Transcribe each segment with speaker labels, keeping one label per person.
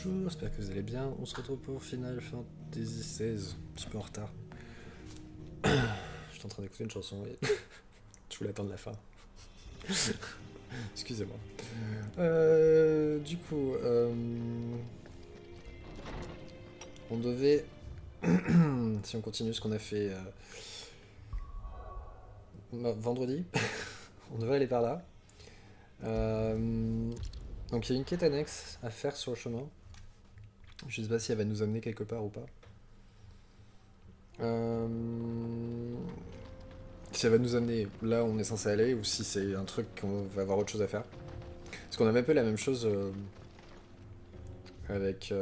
Speaker 1: Bonjour, j'espère que vous allez bien. On se retrouve pour Final Fantasy XVI. Un petit peu en retard. J'étais en train d'écouter une chanson et je voulais attendre la fin. Excusez-moi. Du coup, on devait, si on continue ce qu'on a fait vendredi, on devrait aller par là. Donc il y a une quête annexe à faire sur le chemin. Je sais pas si elle va nous amener quelque part ou pas. Si elle va nous amener là où on est censé aller ou si c'est un truc qu'on va avoir autre chose à faire. Parce qu'on avait un peu la même chose avec...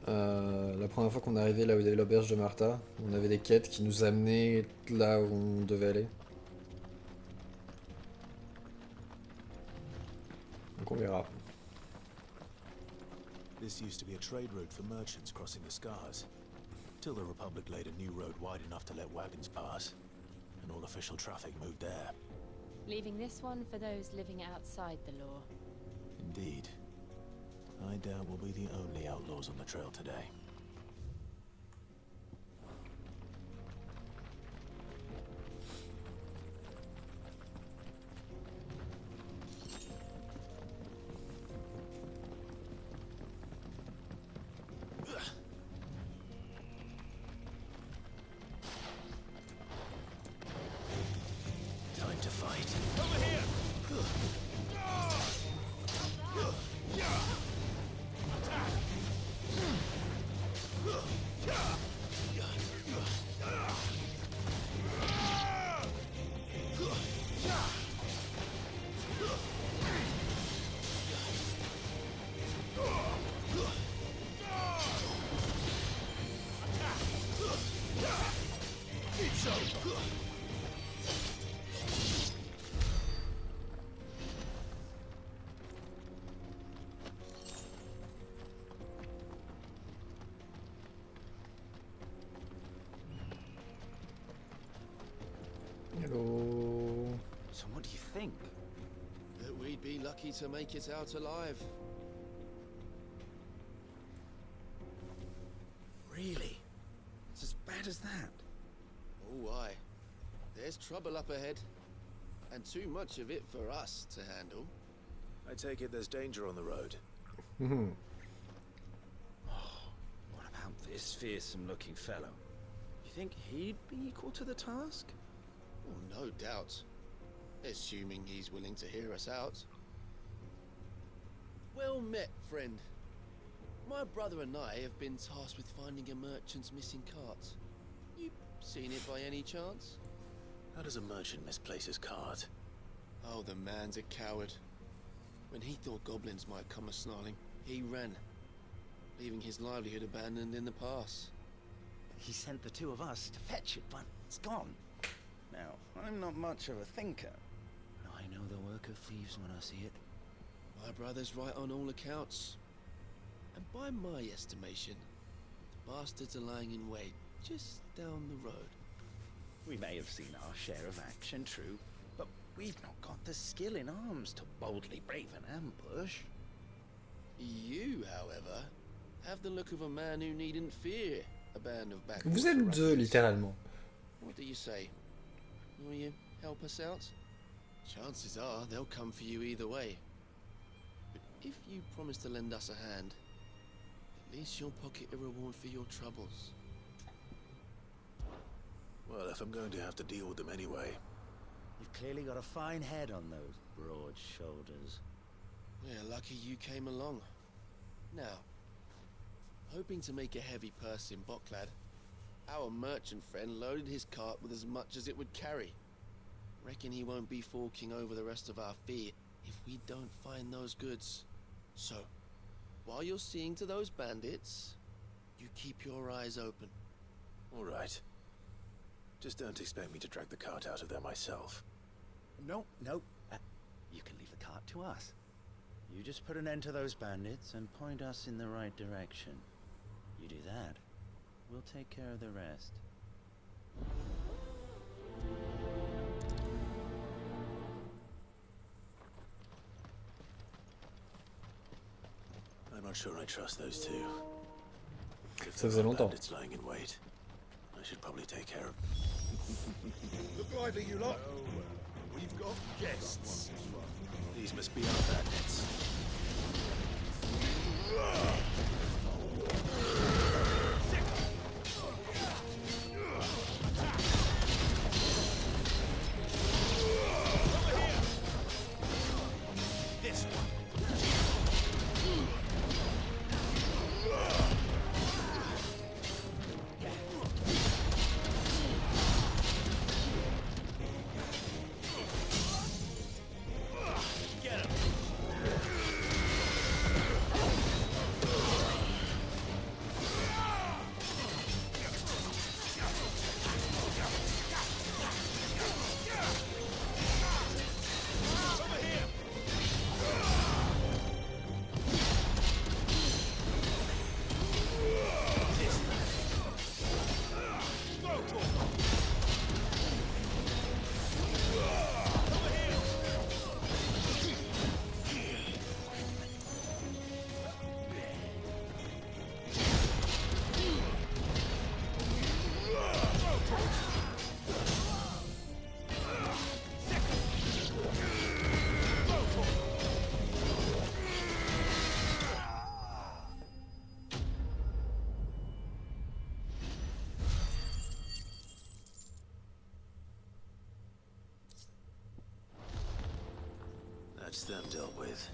Speaker 1: la première fois qu'on est arrivé là où il y avait l'auberge de Martha, on avait des quêtes qui nous amenaient là où on devait aller. Donc on verra.
Speaker 2: This used to be a trade route for merchants crossing the Scars, till the Republic laid a new road wide enough to let wagons pass, and all official traffic moved there.
Speaker 3: Leaving this one for those living outside the law.
Speaker 2: Indeed. I doubt we'll be the only outlaws on the trail today. Time to fight. Over here!
Speaker 1: Hello.
Speaker 2: So what do you think?
Speaker 4: That we'd be lucky to make it out alive.
Speaker 5: Really? It's as bad as that?
Speaker 4: Oh, aye. There's trouble up ahead. And too much of it for us to handle.
Speaker 2: I take it there's danger on the road.
Speaker 5: What about this fearsome-looking fellow? You think he'd be equal to the task?
Speaker 4: Oh, no doubt. Assuming he's willing to hear us out. Well met, friend. My brother and I have been tasked with finding a merchant's missing cart. You seen it by any chance?
Speaker 2: How does a merchant misplace his cart?
Speaker 4: Oh, the man's a coward. When he thought goblins might come a-snarling, he ran, leaving his livelihood abandoned in the pass.
Speaker 5: He sent the two of us to fetch it, but it's gone. Now, I'm not much of a thinker. I know the work of thieves when I see it.
Speaker 4: My brother's right on all accounts. And by my estimation, the bastards are lying in wait just down the road.
Speaker 5: We may have seen our share of action, true, but we've not got the skill in arms to boldly brave an ambush.
Speaker 4: You, however, have the look of a man who needn't fear a band of backwater
Speaker 1: Vous êtes deux,
Speaker 4: ruffians.
Speaker 1: littéralement.
Speaker 4: What do you say? Will you help us out? Chances are they'll come for you either way. But if you promise to lend us a hand, at least you'll pocket a reward for your troubles.
Speaker 2: Well, if I'm going to have to deal with them anyway.
Speaker 5: You've clearly got a fine head on those broad shoulders.
Speaker 4: We're lucky you came along. Now, hoping to make a heavy purse in Bocklad, our merchant friend loaded his cart with as much as it would carry. Reckon he won't be forking over the rest of our fee if we don't find those goods. So, while you're seeing to those bandits, you keep your eyes open.
Speaker 2: All right. Just don't expect me to drag the cart out of there myself.
Speaker 5: No. You can leave the cart to us. You just put an end to those bandits and point us in the right direction. You do that, we'll take care of the rest.
Speaker 2: not sure I trust those two. If
Speaker 1: Ça
Speaker 2: there
Speaker 1: faisait
Speaker 2: are
Speaker 1: longtemps.
Speaker 2: bandits lying in wait, I should probably take care of.
Speaker 6: Look lively, you lot. We've got guests.
Speaker 2: These must be our bandits. That's them dealt with.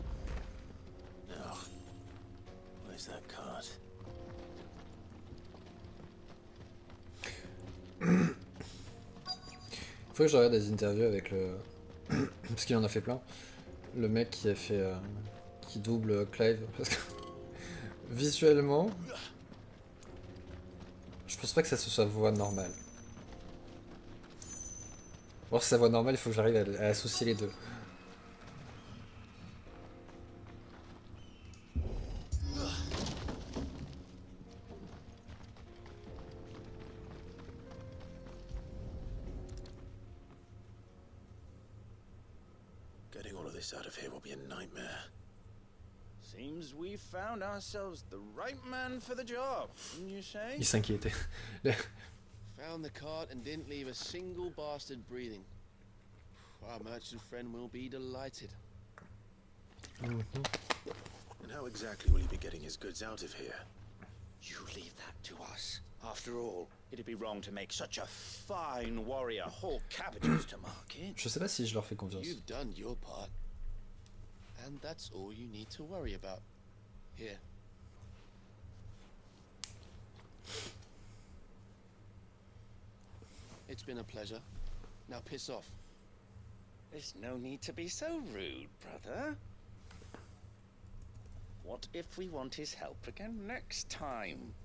Speaker 2: Now, where's that cart?
Speaker 1: Faut que je regarde des interviews avec le... parce qu'il en a fait plein. Le mec qui a fait... qui double Clive. Parce que... visuellement... je pense pas que ça soit sa voix normale. Or, si sa voix normale, il faut que j'arrive à associer les deux.
Speaker 2: Getting all of this out of here will be a nightmare.
Speaker 5: Seems we found ourselves the right man for the job, wouldn't you say?
Speaker 1: Il s'inquiétait.
Speaker 4: Found the cart and didn't leave a single bastard breathing. Our merchant friend will be delighted.
Speaker 2: And how exactly will he be getting his goods out of here?
Speaker 5: You leave that to us. After all, it'd be wrong to make such a fine warrior haul cabbages to market.
Speaker 1: Je sais pas si je leur fais confiance.
Speaker 4: You've done your part. And that's all you need to worry about. Here. It's been a pleasure. Now piss off.
Speaker 5: There's no need to be so rude, brother. What if we want his help again next time?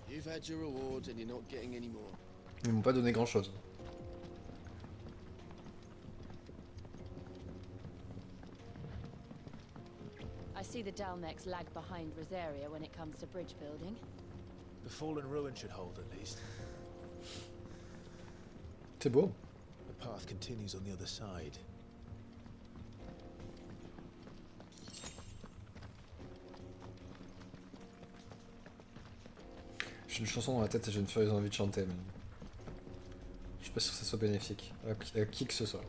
Speaker 4: You've had your rewards and you're not getting any more.
Speaker 1: Ils m'ont pas donné grand chose.
Speaker 3: I see the Dalnecs lag behind Rosaria when it comes to bridge building.
Speaker 2: The fallen ruin should hold at least.
Speaker 1: C'est beau.
Speaker 2: The path continues on the other side.
Speaker 1: J'ai une chanson dans la tête et j'ai une furieuse envie de chanter, mais... je suis pas sûr que ça soit bénéfique. À qui que ce soit.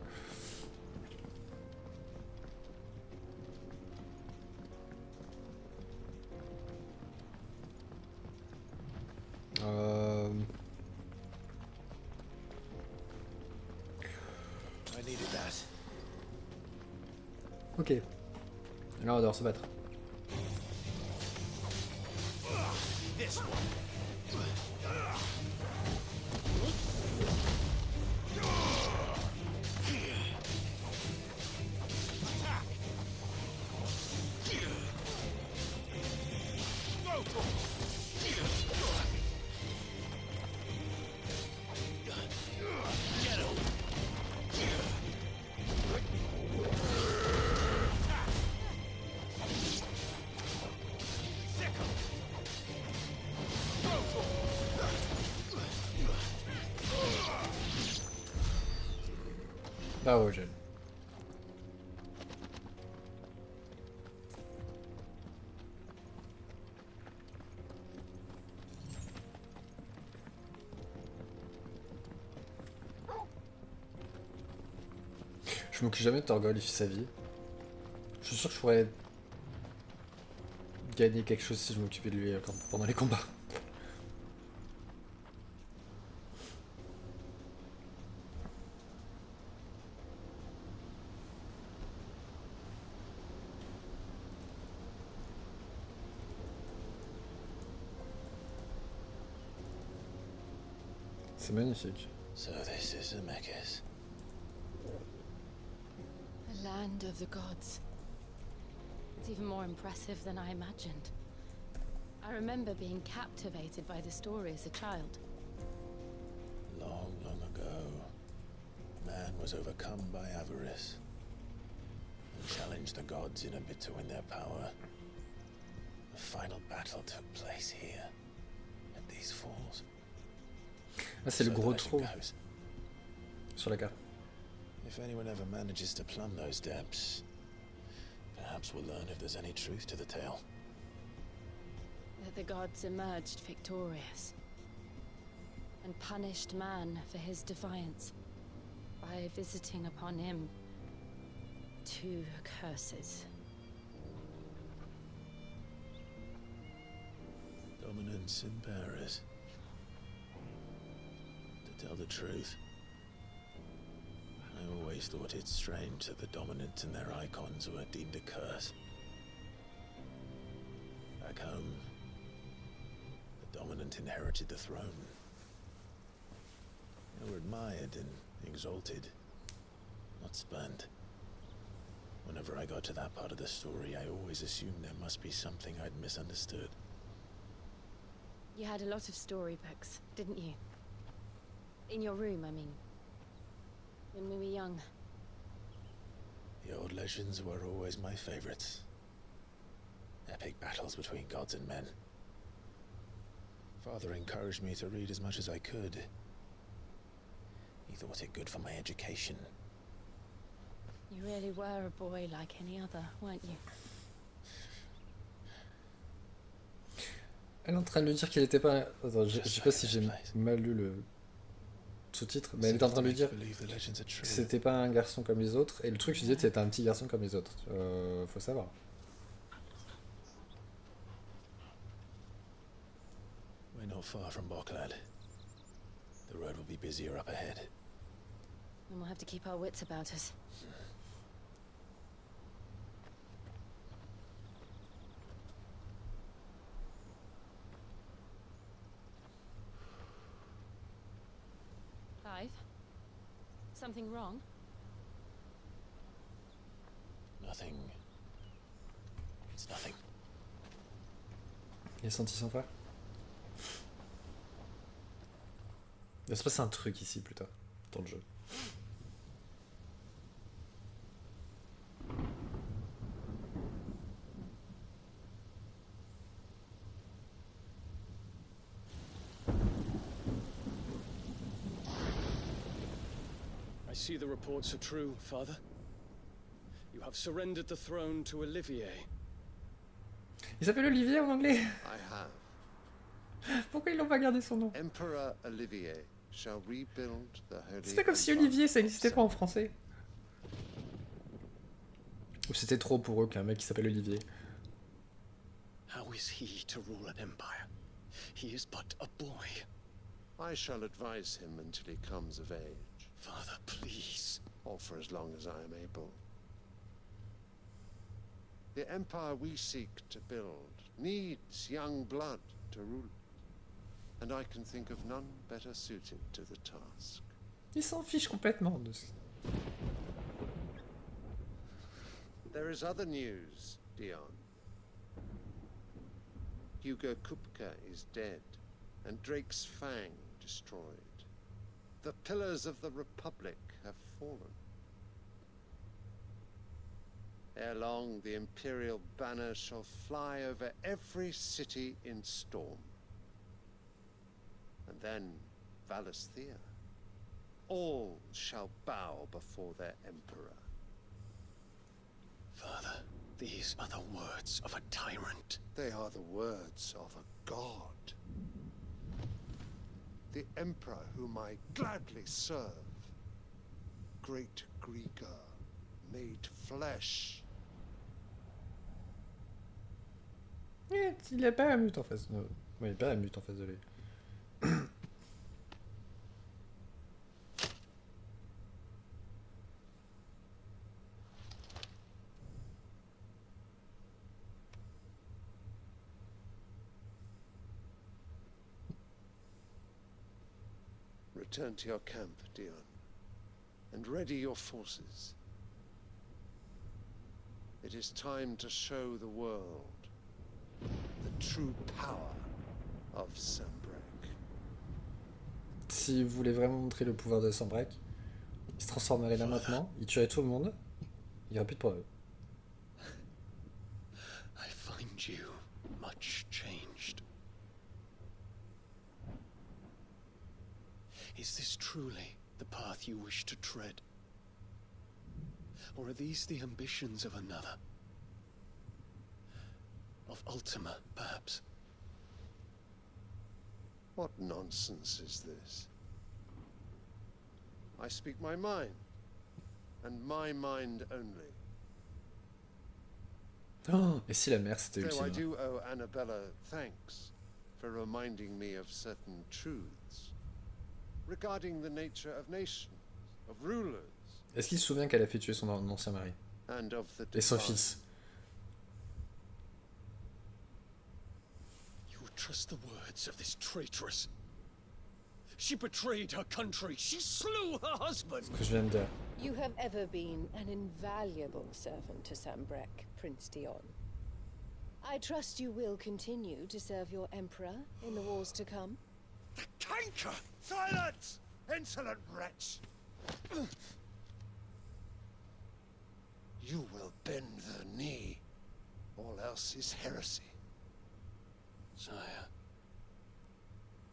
Speaker 2: I needed that.
Speaker 1: Ok. Là, on va devoir se battre.
Speaker 2: This one.
Speaker 1: Bah ouais, gel. Je m'occupe jamais de Torgol, il fait sa vie. Je suis sûr que je pourrais gagner quelque chose si je m'occupais de lui pendant les combats. C'est magnifique.
Speaker 2: So this is Zemeckis.
Speaker 3: The land of the gods. It's even more impressive than I imagined. I remember being captivated by the story as a child.
Speaker 2: Long, long ago, man was overcome by avarice and challenged the gods in a bid to win their power. The final battle took place here, at these falls.
Speaker 1: Ah, c'est le
Speaker 2: So
Speaker 1: gros
Speaker 2: the legend
Speaker 1: trou
Speaker 2: goes,
Speaker 1: sur la carte.
Speaker 2: if anyone ever manages to plumb those depths, perhaps we'll learn if there's any truth to the tale.
Speaker 3: That the gods emerged victorious and punished man for his defiance by visiting upon him 2 curses.
Speaker 2: Dominance in Paris. To tell the truth, I always thought it strange that the dominant and their icons were deemed a curse. Back home, the dominant inherited the throne. They were admired and exalted, not spurned. Whenever I got to that part of the story, I always assumed there must be something I'd misunderstood.
Speaker 3: You had a lot of storybooks, didn't you? In your room, I mean. When we were young.
Speaker 2: The old legends were always my favorites. Epic battles between gods and men. Father encouraged me to read as much as I could. He thought it good for my education.
Speaker 3: You really were a boy like any other, weren't you?
Speaker 1: Elle est en train de lui dire qu'il était pas... Attends, je sais pas si j'ai mal lu le sous-titre, mais elle est en train de lui dire que c'était pas un garçon comme les autres, et le truc, je disais, c'était un petit garçon comme les autres. Faut savoir.
Speaker 2: We're not far from Boklad. The road will be busier up ahead.
Speaker 3: And we'll have to keep our wits about us. Clive? Something wrong?
Speaker 2: Nothing. It's nothing.
Speaker 1: Il a senti son frère. Il va se passer un truc ici plus tard, dans le jeu.
Speaker 7: I see the reports are true, Father. You have surrendered the throne to Olivier.
Speaker 1: Il s'appelle Olivier en anglais.
Speaker 6: I have.
Speaker 1: Pourquoi ils l'ont pas gardé son nom?
Speaker 6: Emperor Olivier shall rebuild the holy.
Speaker 1: C'est pas comme si Olivier ça n'existait pas en français. Ou c'était trop pour eux qu'un mec qui s'appelle Olivier.
Speaker 7: How is he to rule an empire? He is but a boy.
Speaker 6: I shall advise him until he comes of age,
Speaker 7: Father, please.
Speaker 6: or for as long as I am able. The empire we seek to build needs young blood to rule it, and I can think of none better suited to the task.
Speaker 1: Il s'en fiche complètement de ça.
Speaker 6: There is other news, Dion. Hugo Kupka is dead, and Drake's Fang destroyed. The pillars of the Republic have fallen. Ere long, the Imperial banner shall fly over every city in Storm. And then Valisthea. all shall bow before their emperor.
Speaker 7: Father, these are the words of a tyrant.
Speaker 6: They are the words of a god. The emperor whom I gladly serve. Great Greeker, made flesh.
Speaker 1: Il a pas la mute en face. Non. Ouais, il a pas la mute en face de lui.
Speaker 6: Return to your camp, Dion, and ready your forces. It is time to show the world the true power of Sanbreque.
Speaker 1: Si vous voulez vraiment montrer le pouvoir de Sanbreque, il se transformerait là maintenant, il tuerait tout le monde, il n'y aurait plus de problème.
Speaker 7: I find you much changed. Is this truly the path you wish to tread? Or are these the ambitions of another? Of Ultima, perhaps?
Speaker 6: What nonsense is this? I speak my mind, and my mind only.
Speaker 1: Oh, et si la mère c'était
Speaker 6: Though I
Speaker 1: Ultima?
Speaker 6: do owe Annabella thanks for reminding me of certain truths regarding the nature of nations, of rulers,
Speaker 1: Est-ce qu'il se souvient qu'elle a fait tuer son ancien mari?
Speaker 6: and of the
Speaker 1: Et son
Speaker 6: divine.
Speaker 1: fils?
Speaker 7: You would trust the words of this traitress? She betrayed her country. She slew her husband.
Speaker 1: Ce que je viens de dire.
Speaker 8: You have ever been an invaluable servant to Sanbreque, Prince Dion. I trust you will continue to serve your emperor in the wars to come.
Speaker 7: The canker!
Speaker 6: Silence! Insolent wretch! You will bend the knee. All else is heresy.
Speaker 7: Sire,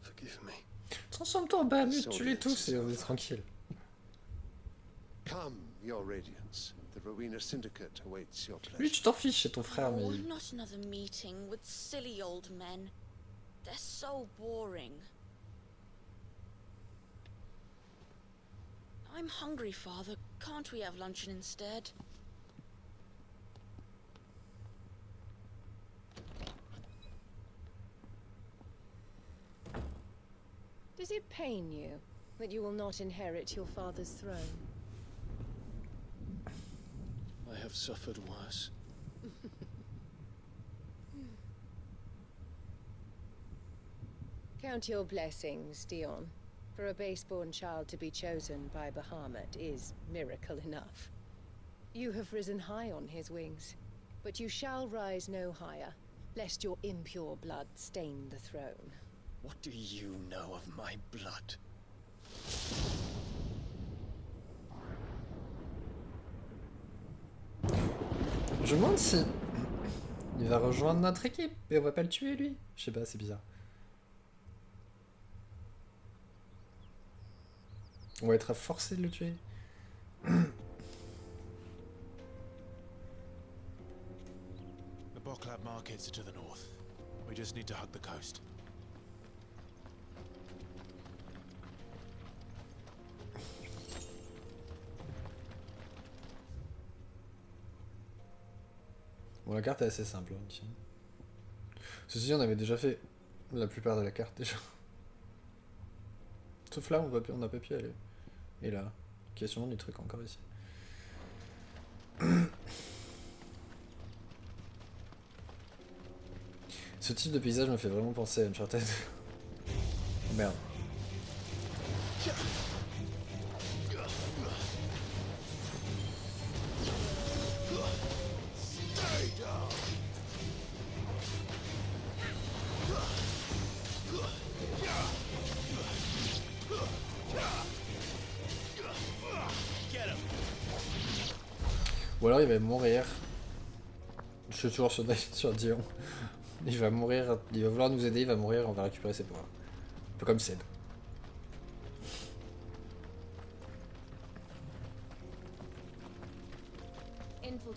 Speaker 7: forgive me.
Speaker 1: Transforme-toi en Bahamut, tue-les tous et on est tranquille.
Speaker 6: Come, your radiance. The Rowena Syndicate awaits your
Speaker 1: Lui,
Speaker 6: pleasure.
Speaker 1: tu t'en fiches, c'est ton frère, mais...
Speaker 9: Oh, not another meeting with silly old men. They're so boring. I'm hungry, Father. Can't we have luncheon instead?
Speaker 8: Does it pain you that you will not inherit your father's throne?
Speaker 7: I have suffered worse.
Speaker 8: Count your blessings, Dion. For a base-born child to be chosen by Bahamut is miracle enough. You have risen high on his wings, but you shall rise no higher, lest your impure blood stain the throne.
Speaker 7: What do you know of my blood?
Speaker 1: Je me demande si... il va rejoindre notre équipe, et on va pas le tuer, lui. Je sais pas, c'est bizarre. On va être forcé de le tuer.
Speaker 2: The Boklab markets are to the north. We just need to hug the coast.
Speaker 1: Bon, la carte est assez simple, hein, ici. Ceci, on avait déjà fait la plupart de la carte, déjà. Sauf là, on n'a pas pu y aller. Et là, il y a sûrement des trucs encore ici. Ce type de paysage me fait vraiment penser à Uncharted. Oh, merde. Ou alors il va mourir. Je suis toujours sur Dion. Il va mourir, il va vouloir nous aider, il va mourir, on va récupérer ses pouvoirs. Un peu comme Seb.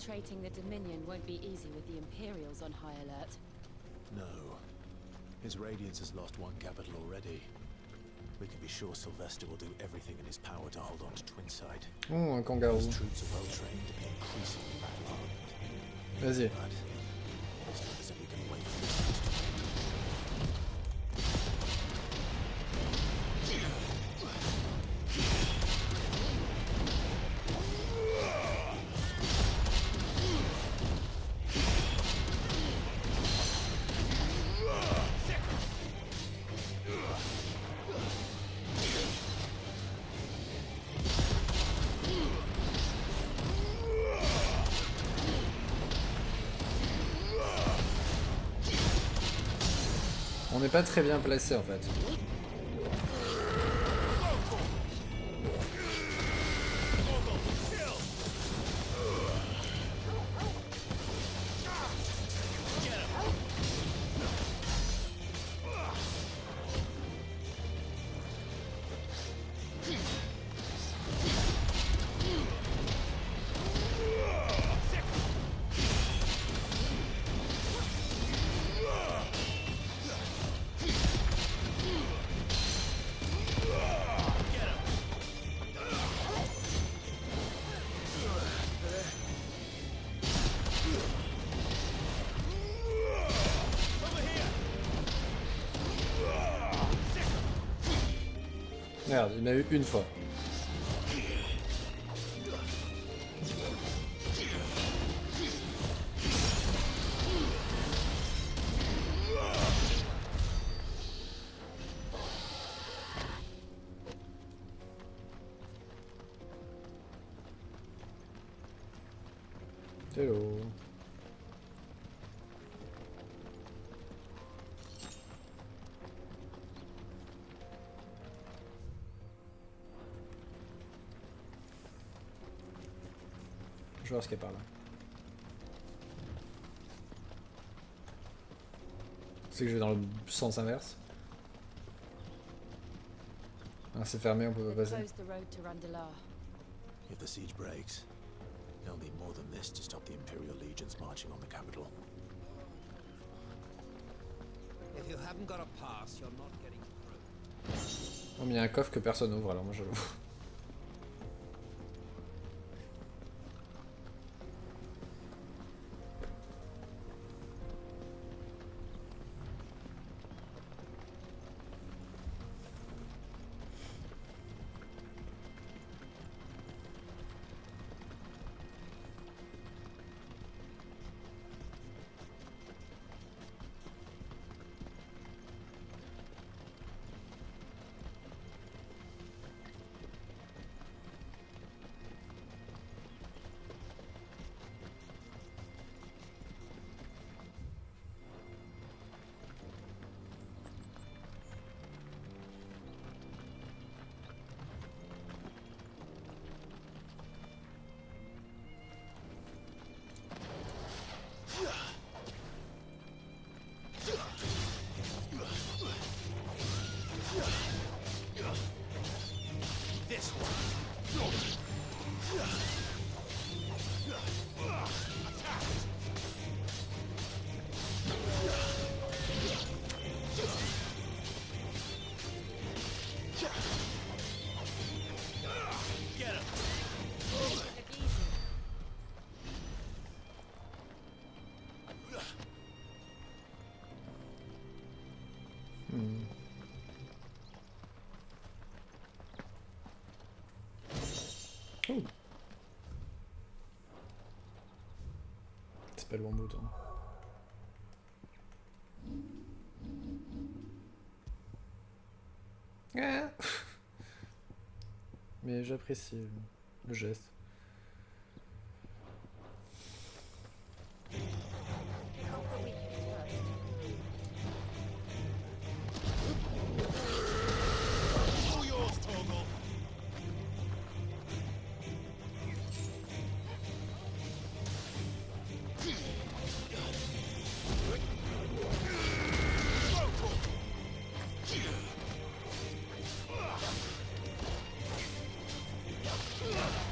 Speaker 3: Infiltrating the Dominion won't be easy with the Imperials on high alert.
Speaker 2: No. His Radiance has lost one capital already. We can be sure Sylvester will do everything in his power to hold on to Twinside.
Speaker 1: Oh, un kangaroo.
Speaker 2: His troops are well trained and increasingly battle-hardened.
Speaker 1: Vas-y.
Speaker 2: But it's not as if we can wait for this.
Speaker 1: On n'est pas très bien placé en fait. Merde, il m'a eu une fois. Hello. Je vais voir ce qu'il y a par là. C'est que je vais dans le sens inverse. Ah, c'est fermé, on peut pas passer.
Speaker 2: If the siege breaks, they'll need more than this to stop the Imperial legions marching on the capital.
Speaker 10: If you haven't got a pass, you're not getting through.
Speaker 1: Oh, mais il y a un coffre que personne ouvre, alors moi je l'ouvre. Oh. C'est pas le bon bouton. Ah. Mais j'apprécie le geste.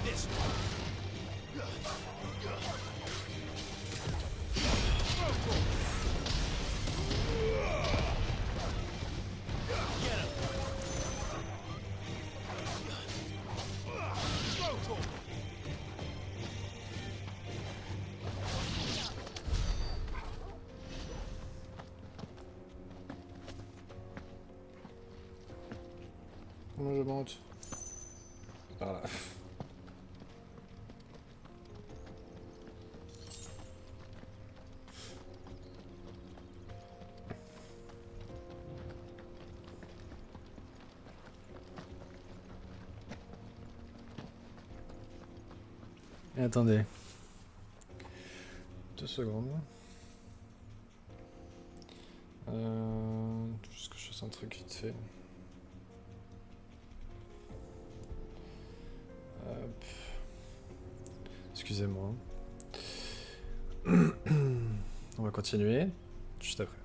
Speaker 2: This one.
Speaker 1: Comment je monte? Par là. Et attendez. 2 secondes. Juste que je fasse un truc vite fait. Hop. Excusez-moi. On va continuer juste après.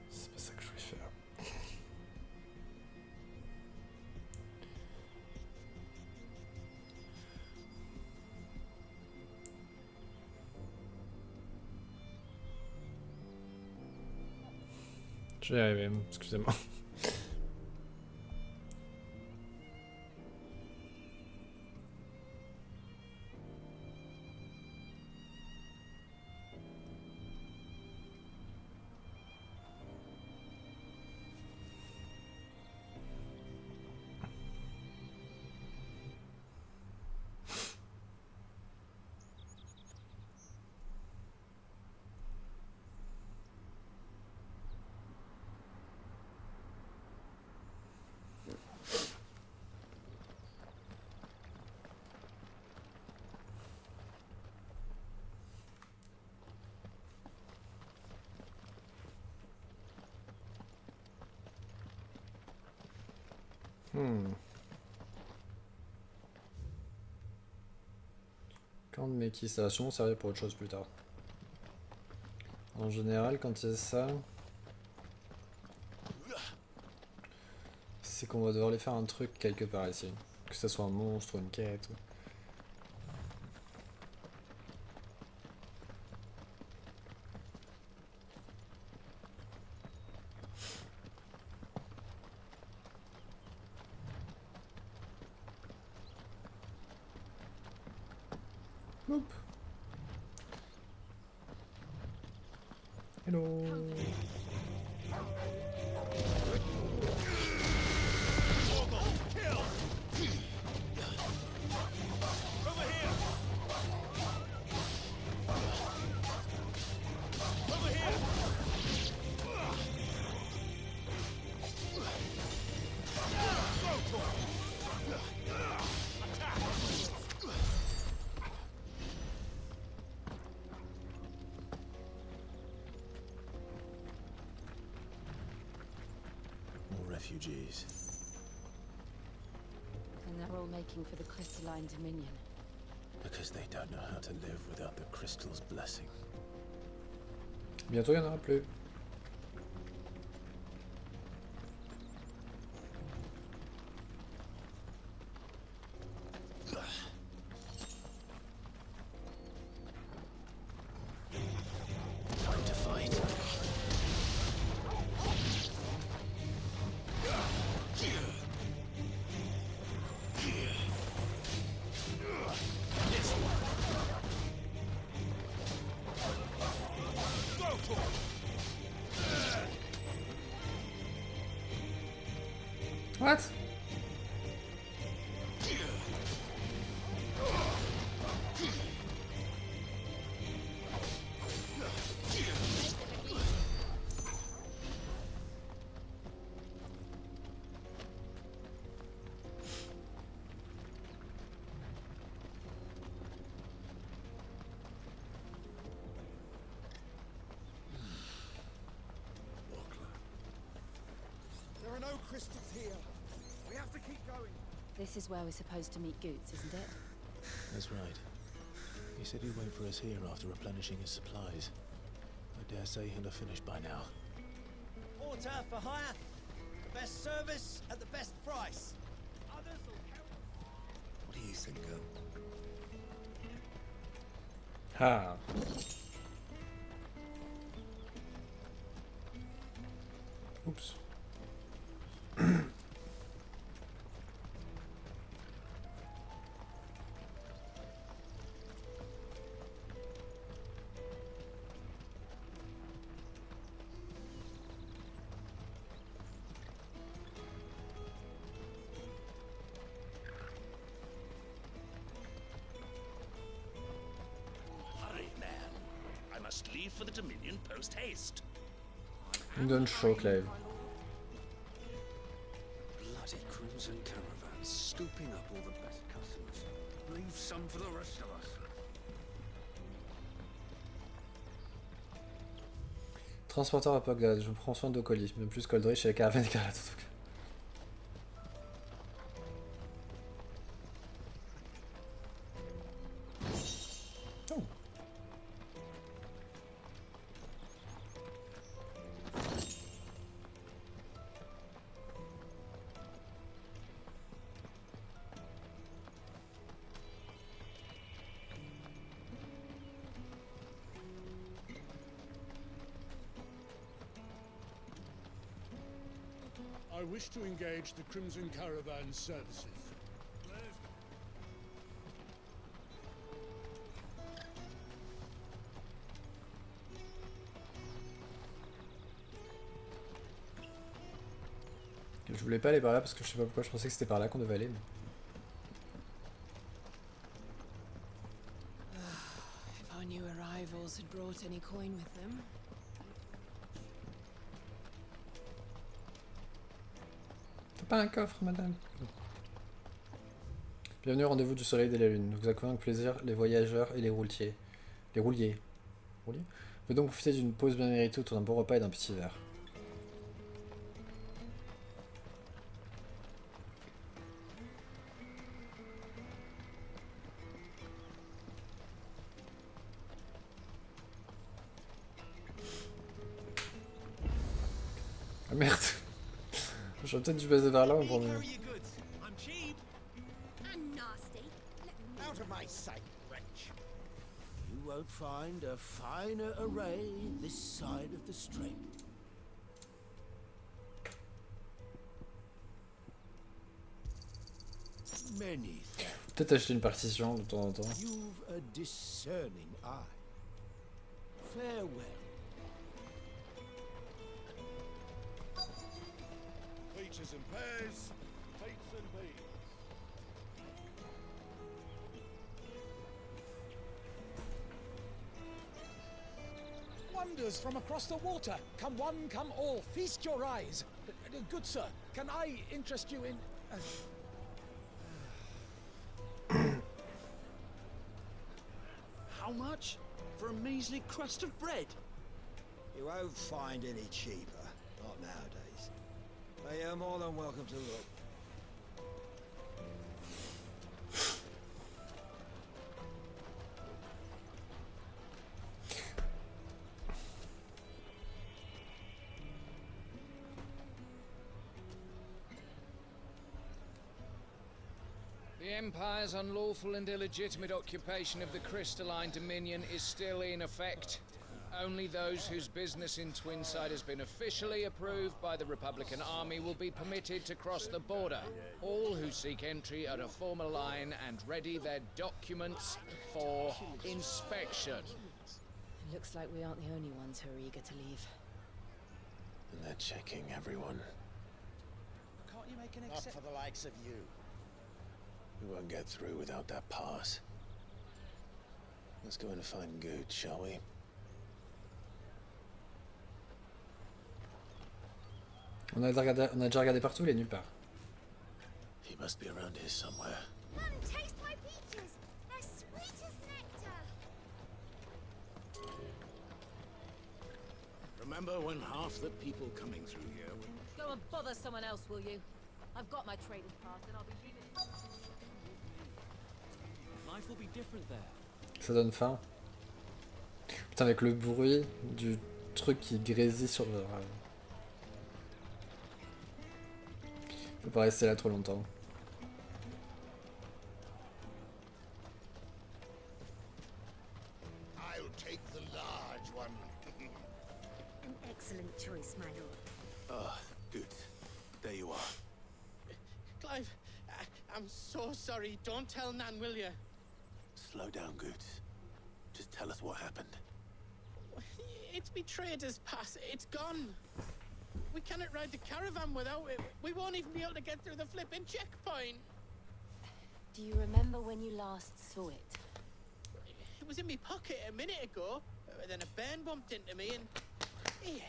Speaker 1: C'est pas ça que je voulais faire. Je vais y arriver, excusez-moi. Quand mais qui ça va sûrement servir pour autre chose plus tard. En général, quand il y a ça, c'est qu'on va devoir aller faire un truc quelque part ici. Que ce soit un monstre ou une quête. Hop. Hello.
Speaker 2: Refugees.
Speaker 3: And they're all making for the crystalline dominion.
Speaker 2: Because they don't know how to live without the crystal's blessing.
Speaker 1: Bientôt il n'y en aura plus.
Speaker 2: Time to fight.
Speaker 1: What?
Speaker 10: There are no crystals here. We have to keep going.
Speaker 3: This is where we're supposed to meet Goots, isn't it?
Speaker 2: That's right. He said he'd wait for us here after replenishing his supplies. I dare say he'll have finished by now.
Speaker 10: Porter for hire. The best service at the best price.
Speaker 1: Ah. Oups.
Speaker 11: Hurry, man. I must leave for the Dominion post-haste.
Speaker 1: Il me donne chaud, Clive.
Speaker 10: Bloody crimson caravans, scooping up all the best customers. Leave some for the rest of us.
Speaker 1: Transporteur à Bagdad, je prends soin de colis, même plus qu'Oldrich et la caravane écarlate en tout cas.
Speaker 12: I wish to engage the Crimson Caravan services.
Speaker 1: Je voulais pas aller par là parce que je sais pas pourquoi je pensais que c'était par là qu'on devait aller. Mais...
Speaker 8: If our new arrivals had brought any coin with them.
Speaker 1: T'as pas un coffre, madame? Bienvenue au rendez-vous du soleil et de la lune. Nous vous accueillons avec plaisir les voyageurs et les rouliers. Les rouliers. Rouliers? Vous pouvez donc profiter d'une pause bien méritée autour d'un bon repas et d'un petit verre. Ah merde. J'aurais peut-être dû baser vers là en premier.
Speaker 10: Out of my sight, wretch. You won't find a finer array this side of the strait. Many things.
Speaker 1: Peut-être acheter une partition de temps en temps.
Speaker 10: You've a discerning eye. Farewell.
Speaker 12: Peaches and pears, dates and beans.
Speaker 13: Wonders from across the water. Come one, come all. Feast your eyes. Good sir, can I interest you in...
Speaker 10: How much? For a measly crust of bread?
Speaker 14: You won't find any cheaper. Not nowadays. But you're more than welcome to look.
Speaker 15: The Empire's unlawful and illegitimate occupation of the Crystalline Dominion is still in effect. Only those whose business in Twinside has been officially approved by the Republican Army will be permitted to cross the border. All who seek entry are to form a line and ready their documents for inspection.
Speaker 8: It looks like we aren't the only ones who are eager to leave.
Speaker 2: And they're checking everyone.
Speaker 10: Can't you make an
Speaker 14: Not for the likes of you.
Speaker 2: We won't get through without that pass. Let's go in and find Good, shall we?
Speaker 1: On a déjà regardé partout, il est nulle part.
Speaker 2: He must be around here somewhere.
Speaker 16: Come taste my peaches. They're sweet as nectar.
Speaker 11: Remember when half the people coming through here were...
Speaker 3: Go and bother someone else, will you? I've got my trader's pass and I'll be leaving.
Speaker 10: Life will be different there.
Speaker 1: Ça donne faim. Putain, avec le bruit du truc qui grésille sur le... Faut pas rester là trop longtemps.
Speaker 4: Clive, I'm so sorry. Don't tell Nan, will you?
Speaker 2: Slow down, Goots. Just tell us what happened.
Speaker 4: It's me trader's pass. It's gone. We cannot ride the caravan without it. We won't even be able to get through the flipping checkpoint.
Speaker 3: Do you remember when you last saw it?
Speaker 4: It was in my pocket a minute ago. Then a bairn bumped into me and... Yeah.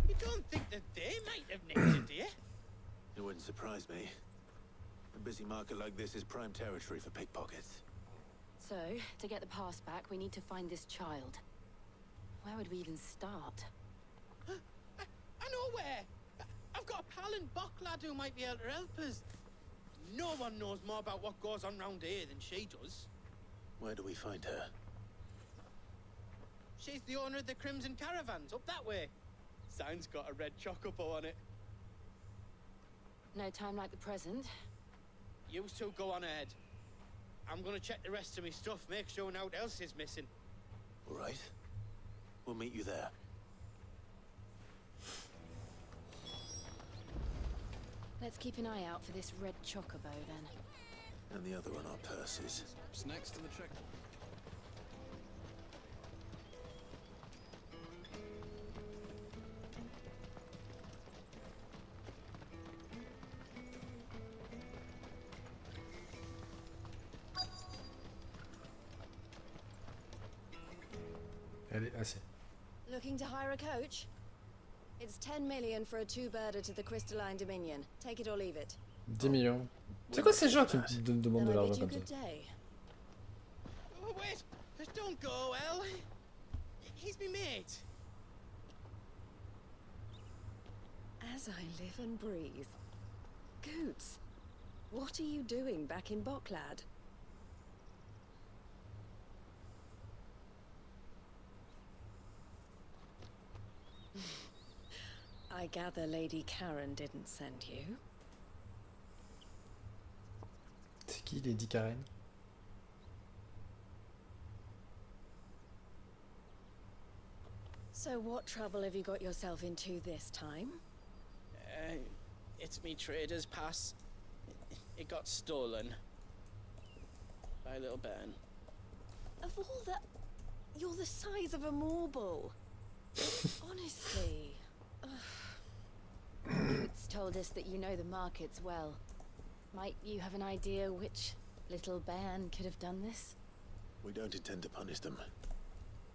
Speaker 4: You don't think that they might have nicked it, do you?
Speaker 2: It wouldn't surprise me. A busy market like this is prime territory for pickpockets.
Speaker 3: So, to get the pass back, we need to find this child. Where would we even start?
Speaker 4: I know where! I've got a pal in Bocklad who might be able to help us. No one knows more about what goes on round here than she does.
Speaker 2: Where do we find her?
Speaker 4: She's the owner of the Crimson Caravans, up that way. Sign's got a red chocobo on it.
Speaker 3: No time like the present.
Speaker 4: You two go on ahead. I'm gonna check the rest of my stuff, make sure nothing else is missing.
Speaker 2: All right. We'll meet you there.
Speaker 3: Let's keep an eye out for this red chocobo, then.
Speaker 2: And the other on our purses.
Speaker 7: It's next to the check.
Speaker 1: Allez, assez.
Speaker 8: Looking to hire a coach? It's 10 million for a two-birder to the Crystalline Dominion. Take it or leave it.
Speaker 1: 10 millions. C'est quoi ces gens qui me demandent de
Speaker 8: Then I
Speaker 1: l'argent
Speaker 8: bid you
Speaker 1: comme
Speaker 8: good
Speaker 1: ça?
Speaker 8: day.
Speaker 4: Oh, wait! Don't go, El! He's me mate.
Speaker 8: As I live and breathe. Goots, what are you doing back in Bocklad? I gather Lady Karen didn't send you.
Speaker 1: C'est qui Lady Karen?
Speaker 8: So what trouble have you got yourself into this time?
Speaker 4: It's me trader's pass. It got stolen. By a little bairn.
Speaker 8: Of all the... You're the size of a marble. Honestly.
Speaker 3: Boots told us that you know the markets well. Might you have an idea which little bairn could have done this?
Speaker 2: We don't intend to punish them.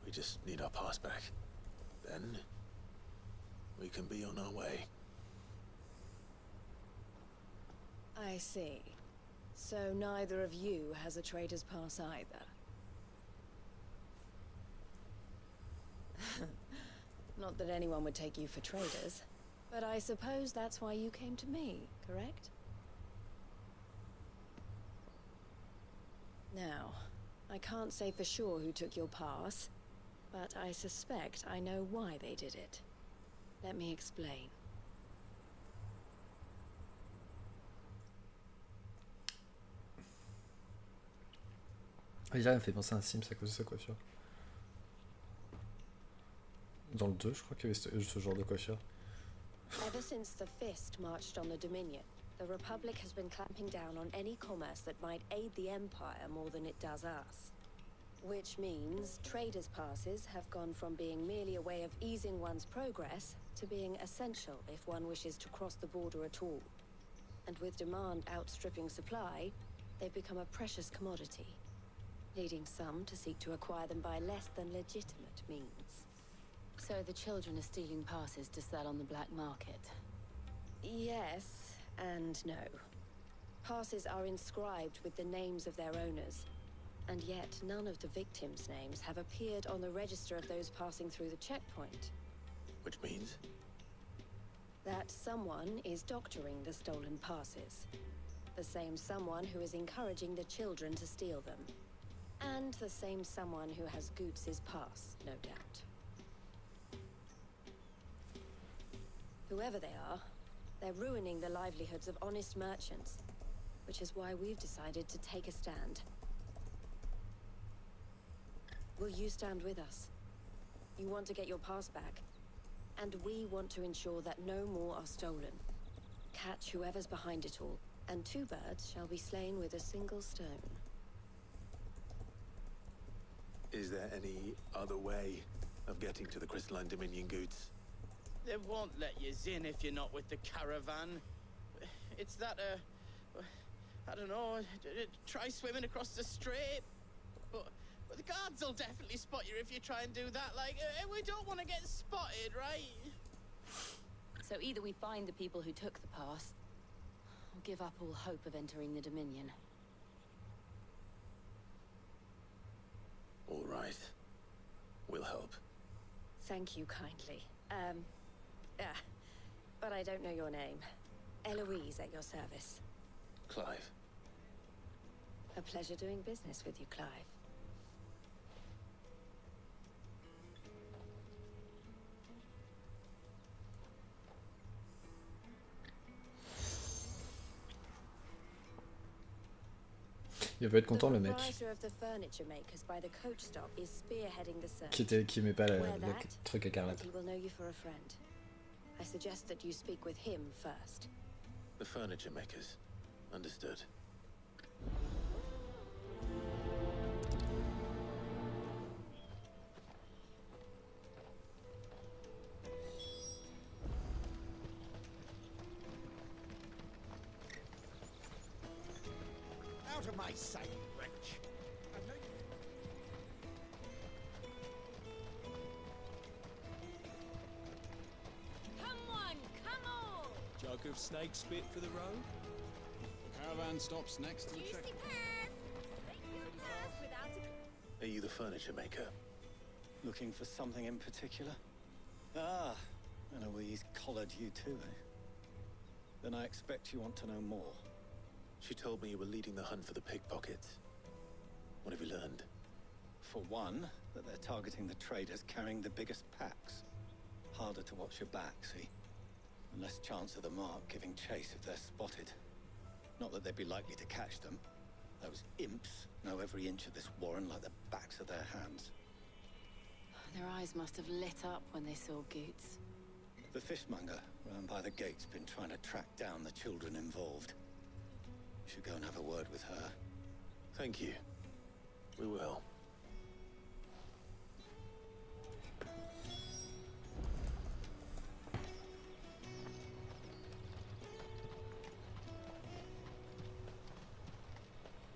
Speaker 2: We just need our pass back. Then we can be on our way.
Speaker 8: I see. So neither of you has a trader's pass either. Not that anyone would take you for traders, but I suppose that's why you came to me, correct? Now, I can't say for sure who took your pass, but I suspect I know why they did it. Let me explain.
Speaker 1: Aya me fait penser à un Sims à cause de sa coiffure. Dans le 2, je crois qu'il y avait ce genre de coiffure.
Speaker 8: Ever since the Fist marched on the Dominion, the Republic has been clamping down on any commerce that might aid the Empire more than it does us. Which means traders' passes have gone from being merely a way of easing one's progress to being essential if one wishes to cross the border at all. And with demand outstripping supply, they've become a precious commodity, leading some to seek to acquire them by less than legitimate means.
Speaker 3: So the children are stealing passes to sell on the black market?
Speaker 8: Yes and no. Passes are inscribed with the names of their owners, and yet none of the victims' names have appeared on the register of those passing through the checkpoint.
Speaker 2: Which means?
Speaker 8: That someone is doctoring the stolen passes. The same someone who is encouraging the children to steal them. And the same someone who has Goots' pass, no doubt. Whoever they are, they're ruining the livelihoods of honest merchants, which is why we've decided to take a stand. Will you stand with us? You want to get your pass back, and we want to ensure that no more are stolen.
Speaker 17: Catch whoever's behind it all, and 2 birds shall be slain with a single stone.
Speaker 2: Is there any other way of getting to the Crystalline Dominion goods?
Speaker 18: They won't let you in if you're not with the caravan. It's that, I don't know, try swimming across the strait. But the guards will definitely spot you if you try and do that. Like, we don't want to get spotted, right?
Speaker 3: So either we find the people who took the pass, or give up all hope of entering the Dominion.
Speaker 2: All right. We'll help.
Speaker 17: Thank you kindly. But I don't know your name. Eloise at your service.
Speaker 2: Clive.
Speaker 17: A pleasure doing business with you, Clive.
Speaker 1: Il va être content le mec. Qui aimait pas le truc écarlate.
Speaker 17: I suggest that you speak with him first.
Speaker 2: The furniture makers. Understood.
Speaker 10: Out of my sight, wretch!
Speaker 7: Jug of snake spit for the road? The caravan stops next to the check.
Speaker 2: Are you the furniture maker?
Speaker 5: Looking for something in particular? Ah, Eloise collared you too, eh? Then I expect you want to know more.
Speaker 2: She told me you were leading the hunt for the pickpockets. What have you learned?
Speaker 5: For one, that they're targeting the traders carrying the biggest packs. Harder to watch your back, see? And less chance of the mark giving chase if they're spotted. Not that they'd be likely to catch them. Those imps know every inch of this warren like the backs of their hands.
Speaker 3: Their eyes must have lit up when they saw Goots.
Speaker 5: The fishmonger round by the gate's been trying to track down the children involved. You should go and have a word with her.
Speaker 2: Thank you. We will.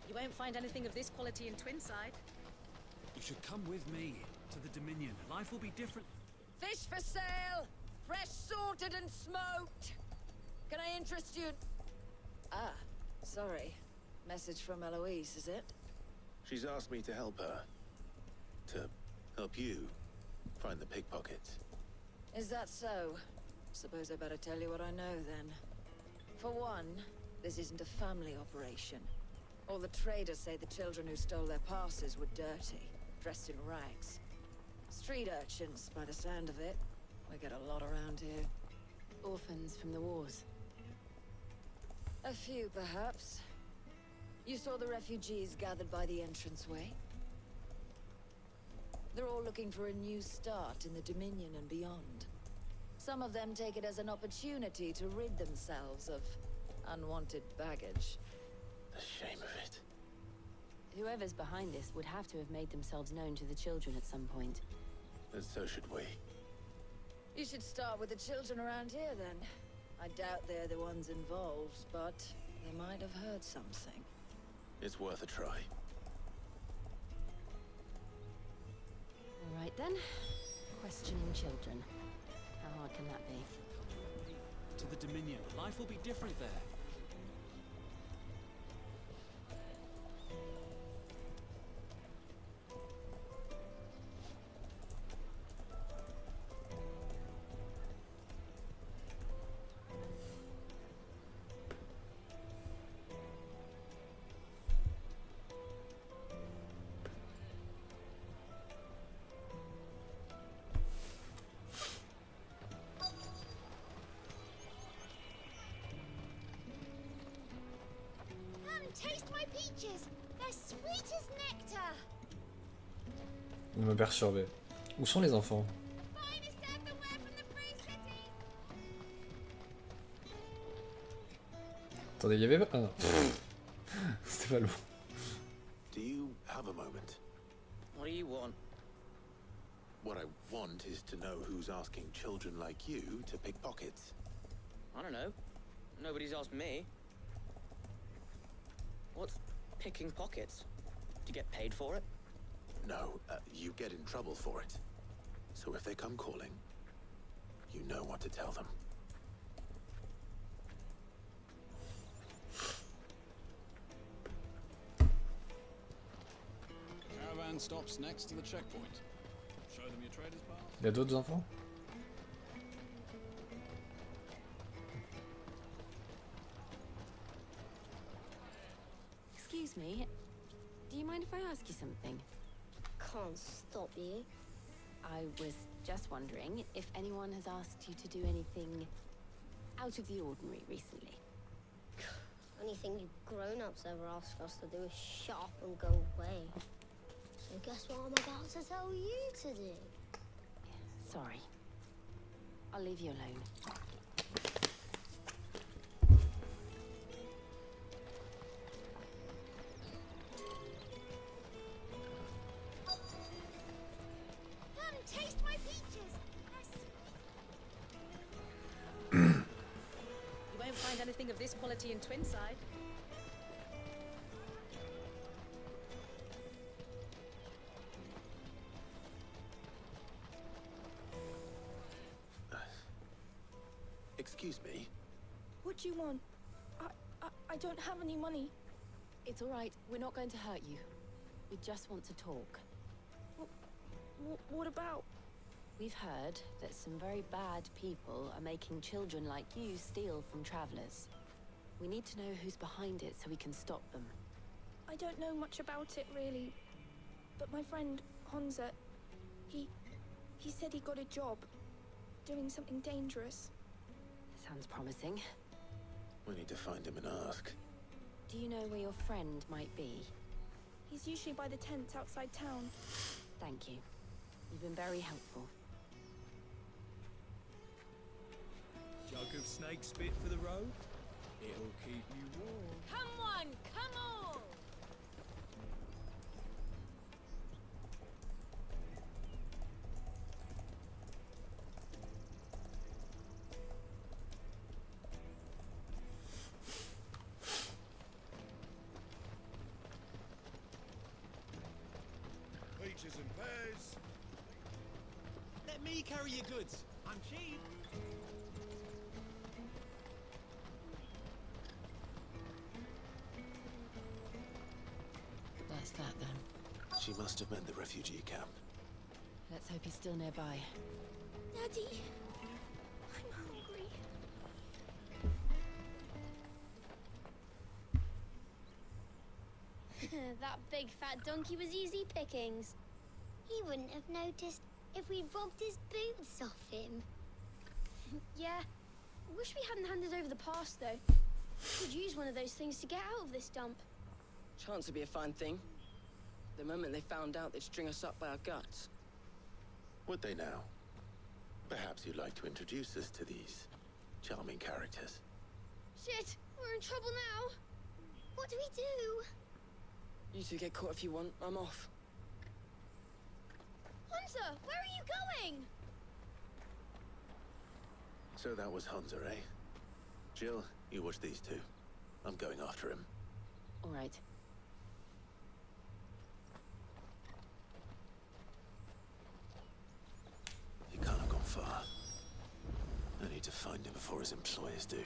Speaker 19: You won't find anything of this quality in Twinside.
Speaker 20: You should come with me to the Dominion. Life will be different.
Speaker 8: Fish for sale! Fresh sorted and smoked! Can I interest you? Ah, sorry. Message from Eloise, is it?
Speaker 2: She's asked me to help her. To help you find the pickpockets.
Speaker 8: Is that so? Suppose I better tell you what I know then. For one, this isn't a family operation. All the traders say the children who stole their passes were dirty, dressed in rags. Street urchins, by the sound of it. We get a lot around here.
Speaker 3: Orphans from the wars.
Speaker 8: A few, perhaps. You saw the refugees gathered by the entranceway? They're all looking for a new start in the Dominion and beyond. Some of them take it as an opportunity to rid themselves of unwanted baggage.
Speaker 2: The shame of it.
Speaker 3: Whoever's behind this would have to have made themselves known to the children at some point.
Speaker 2: And so should we.
Speaker 8: You should start with the children around here, then. I doubt they're the ones involved, but they might have heard something.
Speaker 2: It's worth a try.
Speaker 3: All right, then. Questioning children. How hard can that be?
Speaker 20: To the Dominion. Life will be different there.
Speaker 16: Taste my peaches. They're sweet as nectar.
Speaker 1: Il me perturbait. Où sont les enfants? Attendez, il y avait pas un. C'était pas long.
Speaker 2: Do you have a moment?
Speaker 18: What do you want?
Speaker 2: What I want is to know who's asking children like you to pick pockets.
Speaker 18: I don't know. Nobody's asked me. What's picking pockets? Do you get paid for it?
Speaker 2: No, you get in trouble for it. So if they come calling, you know what to tell them.
Speaker 20: Caravan stops next to the checkpoint. Show them your trader's pass.
Speaker 1: Il y a d'autres enfants?
Speaker 17: Excuse me, do you mind if I ask you something?
Speaker 21: Can't stop you.
Speaker 17: I was just wondering if anyone has asked you to do anything out of the ordinary recently.
Speaker 21: Anything you grown-ups ever ask us to do is shut up and go away. So guess what I'm about to tell you to do?
Speaker 17: Sorry. I'll leave you alone.
Speaker 16: Come, taste my peaches.
Speaker 19: You won't find anything of this quality in Twinside.
Speaker 2: Excuse me?
Speaker 22: What do you want? I don't have any money.
Speaker 17: It's all right. We're not going to hurt you. We just want to talk.
Speaker 22: What about?
Speaker 17: We've heard that some very bad people are making children like you steal from travelers. We need to know who's behind it so we can stop them.
Speaker 22: I don't know much about it, really. But my friend, Honza, he said he got a job doing something dangerous.
Speaker 17: Sounds promising.
Speaker 2: We need to find him and ask.
Speaker 17: Do you know where your friend might be?
Speaker 22: He's usually by the tents outside town.
Speaker 17: Thank you. You've been very helpful.
Speaker 20: Jug of snake spit for the road? It'll keep you warm.
Speaker 16: Come on, come on!
Speaker 12: Peaches and pears.
Speaker 10: Let me carry your goods. I'm cheap.
Speaker 17: That's that then.
Speaker 2: She must have meant the refugee camp.
Speaker 17: Let's hope he's still nearby.
Speaker 16: Daddy, I'm hungry.
Speaker 21: That big fat donkey was easy pickings. He wouldn't have noticed if we'd robbed his boots off him.
Speaker 22: Yeah. Wish we hadn't handed over the pass, though. Could use one of those things to get out of this dump.
Speaker 18: Chance would be a fine thing. The moment they found out, they'd string us up by our guts.
Speaker 2: Would they now? Perhaps you'd like to introduce us to these charming characters.
Speaker 22: Shit, we're in trouble now.
Speaker 21: What do we do?
Speaker 18: You two get caught if you want. I'm off.
Speaker 22: Hunter, where are you going?
Speaker 2: So that was Hunter, eh? Jill, you watch these two. I'm going after him.
Speaker 17: All right.
Speaker 2: He can't have gone far. I need to find him before his employers do.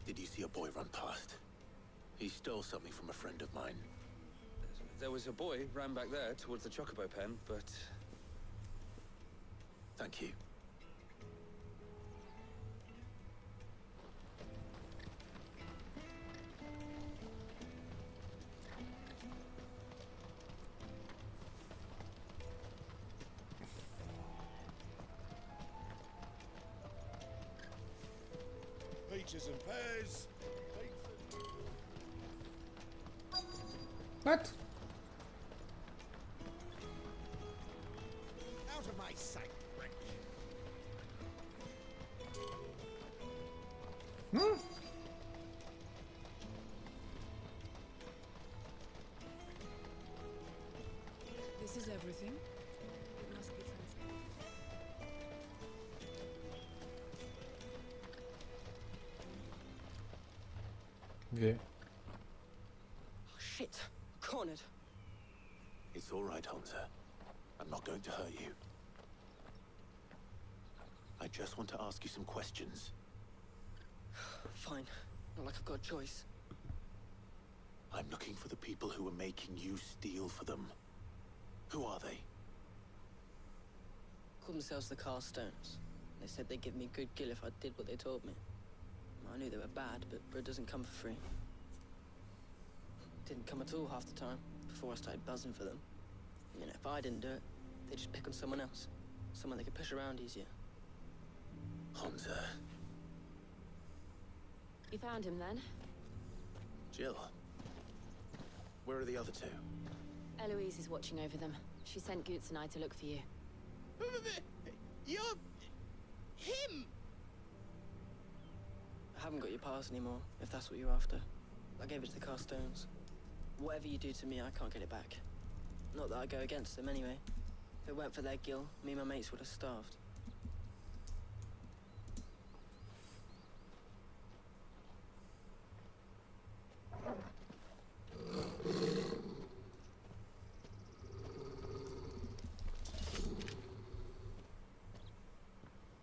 Speaker 2: Did you see a boy run past? He stole something from a friend of mine.
Speaker 20: There was a boy ran back there towards the chocobo pen, but...
Speaker 2: Thank you.
Speaker 12: Peaches and pears.
Speaker 1: What?
Speaker 10: Out of my sight, wretch.
Speaker 6: This is everything. It must be transported.
Speaker 1: Ok.
Speaker 9: Oh, shit. Cornered.
Speaker 2: It's all right, Hansa. I'm not going to hurt you. I just want to ask you some questions.
Speaker 9: Fine. Not like I've got a choice.
Speaker 2: I'm looking for the people who are making you steal for them. Who are they?
Speaker 9: Called themselves the Carstones. They said they'd give me good gill if I did what they told me. I knew they were bad, but bread doesn't come for free. Didn't come at all half the time, before I started buzzing for them. You know, if I didn't do it, they'd just pick on someone else. Someone they could push around easier.
Speaker 2: Hansa.
Speaker 17: You found him then?
Speaker 2: Jill. Where are the other two?
Speaker 17: Eloise is watching over them. She sent Goots and I to look for you.
Speaker 18: You're... him!
Speaker 9: I haven't got your pass anymore, if that's what you're after. I gave it to the Carstones. Whatever you do to me, I can't get it back. Not that I go against them anyway. If it weren't for their gill, me and my mates would have starved.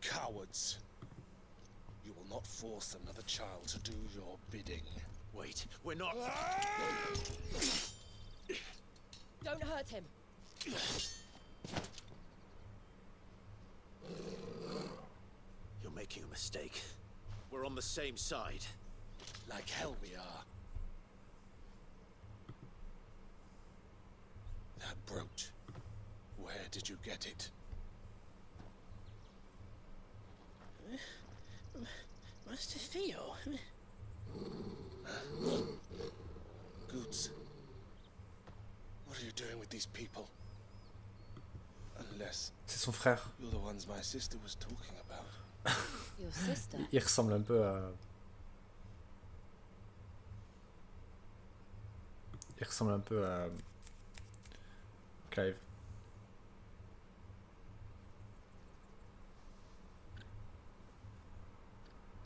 Speaker 13: Cowards. You will not force another child to do your bidding.
Speaker 2: Wait, we're not...
Speaker 19: Don't hurt him.
Speaker 2: You're making a mistake. We're on the same side.
Speaker 13: Like hell we are. That brooch. Where did you get it?
Speaker 18: Master Theo.
Speaker 13: Goots. What are you doing with these people? Unless...
Speaker 1: C'est son frère.
Speaker 13: You're the ones my sister was talking about.
Speaker 17: Your sister?
Speaker 1: Il ressemble un peu à... Il ressemble un peu à... Clive.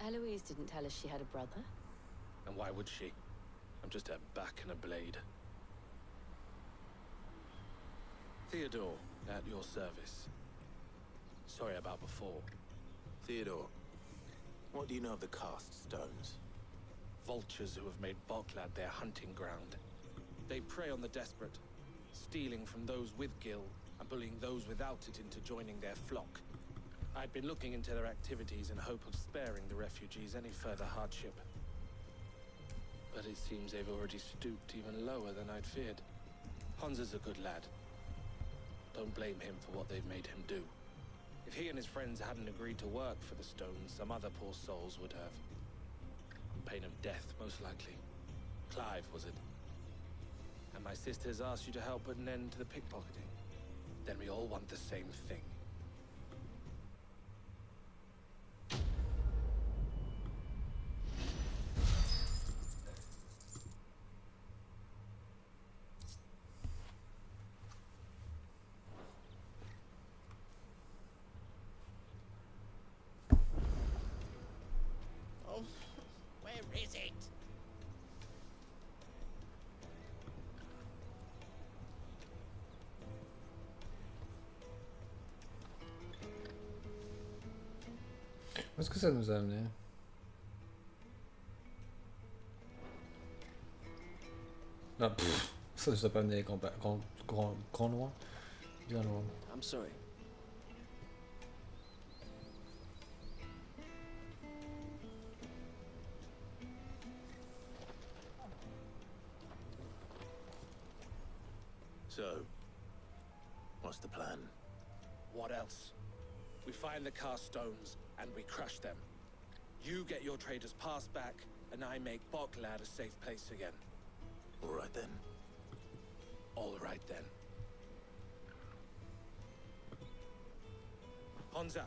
Speaker 17: Eloise didn't tell us she had a brother.
Speaker 7: And why would she? I'm just a back and a blade. Theodore, at your service. Sorry about before.
Speaker 2: Theodore, what do you know of the cast stones?
Speaker 7: Vultures who have made Boklad their hunting ground. They prey on the desperate, stealing from those with gill and bullying those without it into joining their flock. I'd been looking into their activities in hope of sparing the refugees any further hardship. But it seems they've already stooped even lower than I'd feared. Hansa's a good lad. Don't blame him for what they've made him do. If he and his friends hadn't agreed to work for the stones, some other poor souls would have. On pain of death, most likely. Clive, was it? And my sisters asked you to help put an end to the pickpocketing. Then we all want the same thing.
Speaker 18: Oh, where is it?
Speaker 1: Où est-ce que ça nous a amené? Ah, pff, ça nous a pas amené grand loin. Bien loin.
Speaker 9: I'm sorry.
Speaker 2: So, what's the plan?
Speaker 7: What else? We find the cast stones and we crush them. You get your trader's pass back, and I make Boklad a safe place again.
Speaker 2: All right then.
Speaker 7: All right then. Honza,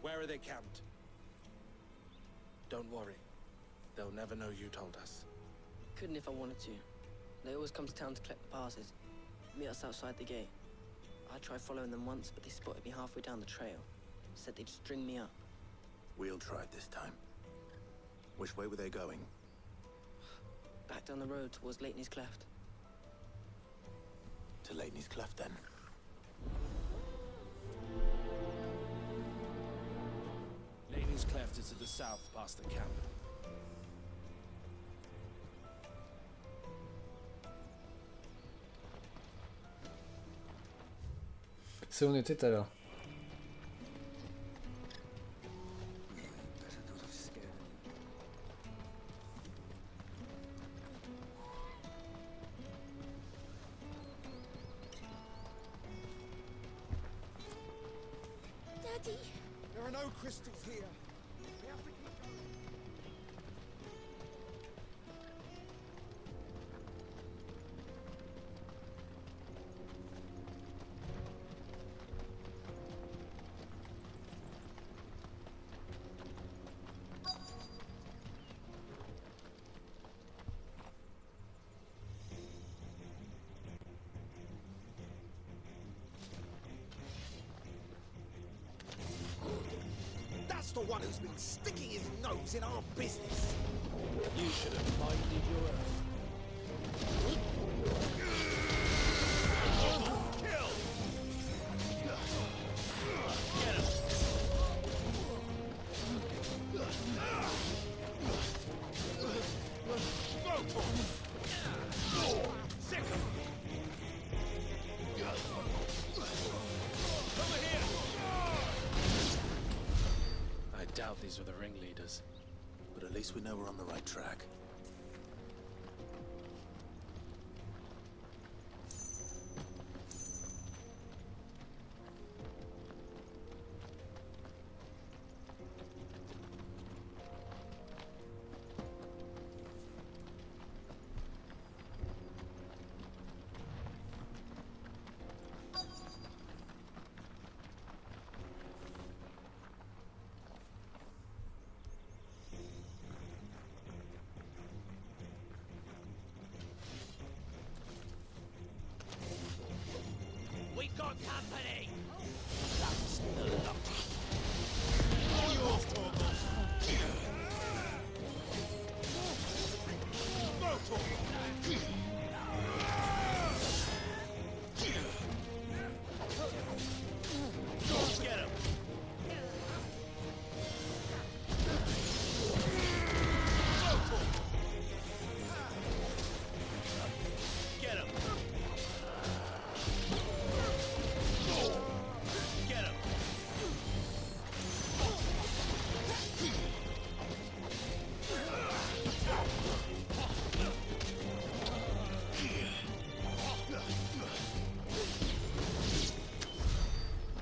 Speaker 7: where are they camped? Don't worry. They'll never know you told us.
Speaker 9: Couldn't if I wanted to. They always come to town to collect the passes. Meet us outside the gate. I tried following them once, but they spotted me halfway down the trail. Said they'd string me up.
Speaker 2: We'll try it this time. Which way were they going?
Speaker 9: Back down the road towards Leitney's Cleft.
Speaker 2: To Leitney's Cleft, then.
Speaker 20: Leitney's Cleft is to the south, past the camp.
Speaker 1: C'est où on était tout à l'heure.
Speaker 10: Daddy! There are no crystals here. We have to keep going. That's the one who's been sticking his nose in our business.
Speaker 20: You should have minded your earth.
Speaker 10: Kill!
Speaker 20: Get him!
Speaker 10: Sick of him!
Speaker 20: Over here!
Speaker 7: I doubt these were the ringleaders.
Speaker 2: But at least we know we're on the right track.
Speaker 10: We got company! That's the luck. All yours, Torgal. Go, Torgal. Get him! Go, Torgal. Get him! Get him!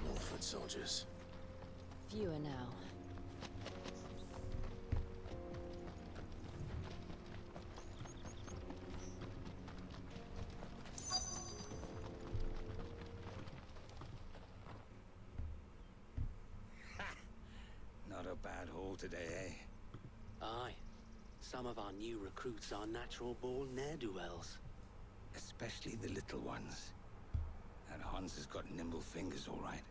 Speaker 2: Northwood soldiers.
Speaker 17: Fewer now.
Speaker 5: Not a bad haul today, eh?
Speaker 11: Aye. Some of our new recruits are natural-born ne'er-do-wells.
Speaker 5: Especially the little ones. And Hans has got nimble fingers, all right.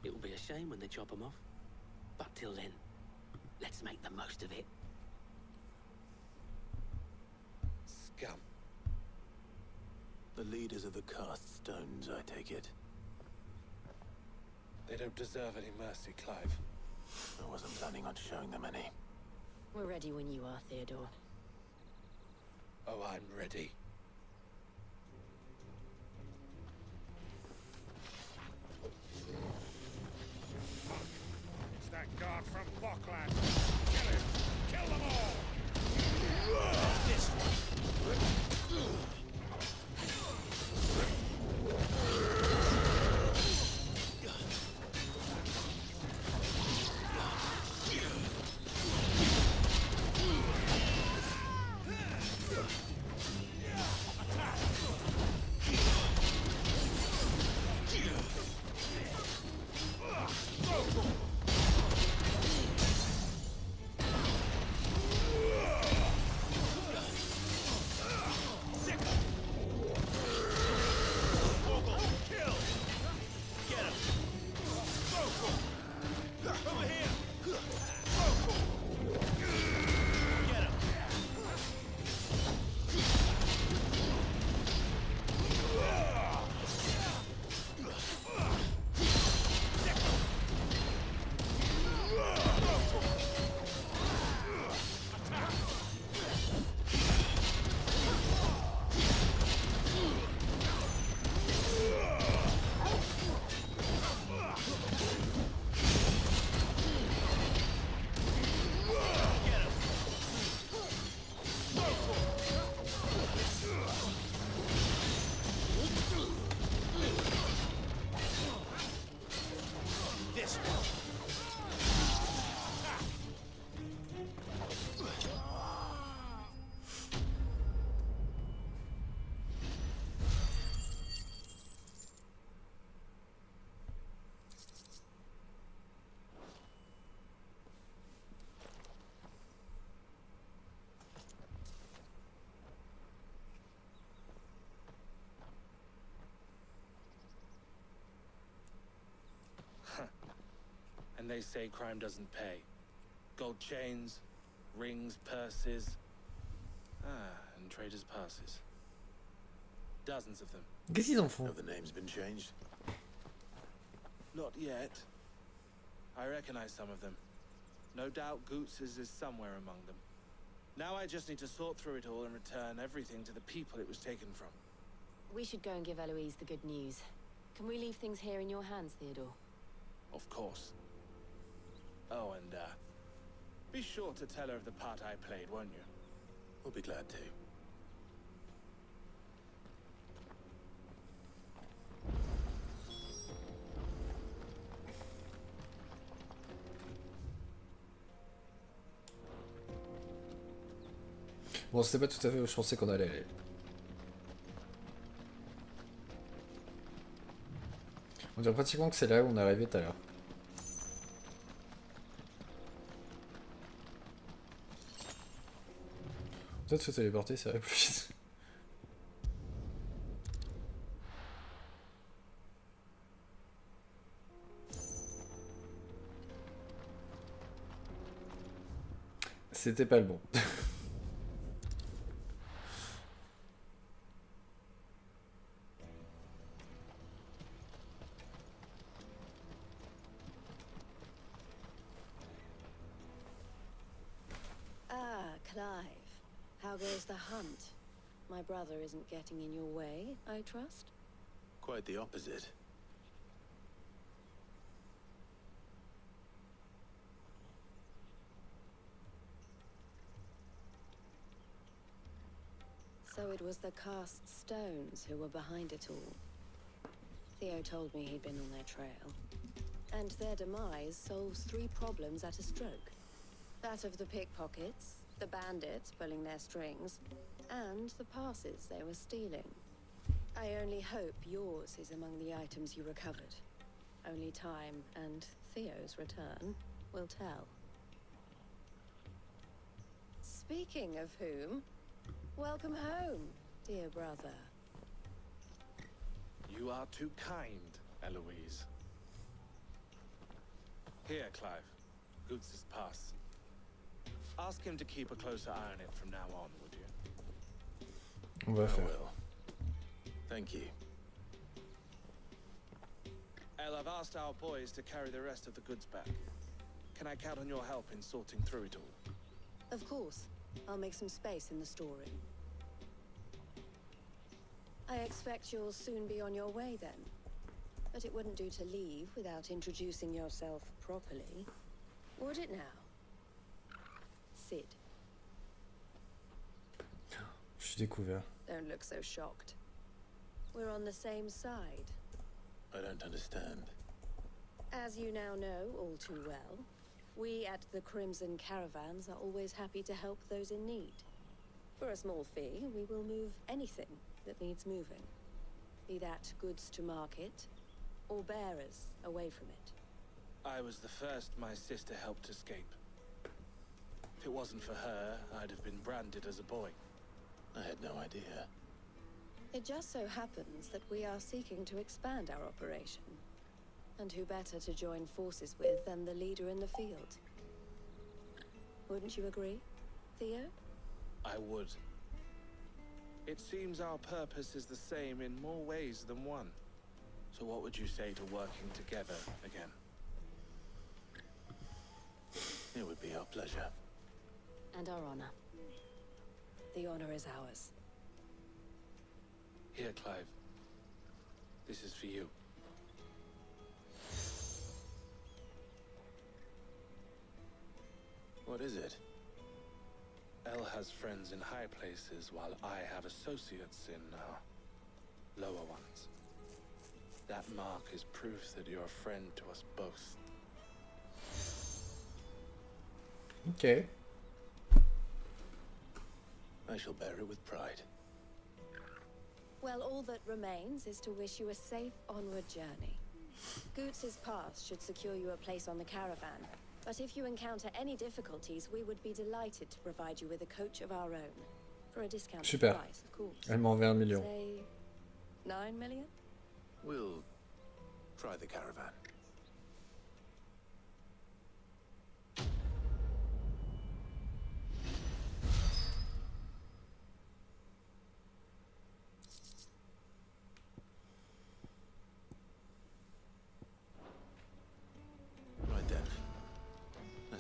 Speaker 11: It will be a shame when they chop them off. But till then, let's make the most of it.
Speaker 7: Scum.
Speaker 2: The leaders of the cast stones, I take it.
Speaker 7: They don't deserve any mercy, Clive.
Speaker 2: I wasn't planning on showing them any.
Speaker 17: We're ready when you are, Theodore.
Speaker 7: Oh, I'm ready.
Speaker 12: It's that guard from Bockland. Kill him! Kill them all!
Speaker 10: This one.
Speaker 7: they say crime doesn't pay. Gold chains, rings, purses. And traders' passes. Dozens of them.
Speaker 1: Qu'est-ce qu'ils en font?
Speaker 2: Have the names been changed?
Speaker 7: Not yet. I recognize some of them. No doubt Goots's is somewhere among them. Now I just need to sort through it all and return everything to the people it was taken from.
Speaker 17: We should go and give Eloise the good news. Can we leave things here in your hands, Theodore?
Speaker 7: Of course. Oh, and be sure to tell her of the part I played, won't you?
Speaker 2: We'll be glad to.
Speaker 1: Bon, c'était pas tout à fait où je pensais qu'on allait aller. On dirait pratiquement que c'est là où on est arrivé tout à l'heure. Peut-être se téléporter, ça irait plus vite. C'était pas le bon.
Speaker 17: Clive, how goes the hunt? My brother isn't getting in your way, I trust?
Speaker 2: Quite the opposite.
Speaker 17: So it was the cast stones who were behind it all. Theo told me he'd been on their trail. And their demise solves 3 problems at a stroke. That of the pickpockets, the bandits pulling their strings, and the passes they were stealing. I only hope yours is among the items you recovered. Only time and Theo's return will tell. Speaking of whom, welcome home, dear brother.
Speaker 7: You are too kind, Eloise. Here, Clive. Goots's pass. Ask him to keep a closer eye on it from now on, would you?
Speaker 1: On va faire.
Speaker 2: Well. Thank you.
Speaker 7: El, I've asked our boys to carry the rest of the goods back. Can I count on your help in sorting through it all?
Speaker 17: Of course. I'll make some space in the storeroom. I expect you'll soon be on your way then. But it wouldn't do to leave without introducing yourself properly. Would it now? Sid.
Speaker 1: Je suis découvert.
Speaker 17: Don't look so shocked. We're on the same side.
Speaker 2: I don't understand.
Speaker 17: As you now know all too well, we at the Crimson Caravans are always happy to help those in need. For a small fee, we will move anything that needs moving. Be that goods to market, or bearers away from it.
Speaker 7: I was the first my sister helped escape. If it wasn't for her, I'd have been branded as a boy.
Speaker 2: I had no idea.
Speaker 17: It just so happens that we are seeking to expand our operation. And who better to join forces with than the leader in the field? Wouldn't you agree, Theo?
Speaker 7: I would. It seems our purpose is the same in more ways than one. So what would you say to working together again?
Speaker 2: It would be our pleasure.
Speaker 17: And our honor. The honor is ours.
Speaker 7: Here, Clive. This is for you.
Speaker 2: What is it?
Speaker 7: El has friends in high places, while I have associates in lower ones. That mark is proof that you're a friend to us both.
Speaker 1: Okay.
Speaker 2: I shall bear it with pride.
Speaker 17: Well, all that remains is to wish you a safe onward journey. Goots's pass should secure you a place on the caravan, but if you encounter any difficulties, we would be delighted to provide you with a coach of our own. For a discounted
Speaker 1: Super.
Speaker 17: price, of course.
Speaker 1: Elle m'enverra 1 million.
Speaker 17: Say 9 million?
Speaker 2: We'll try the caravan.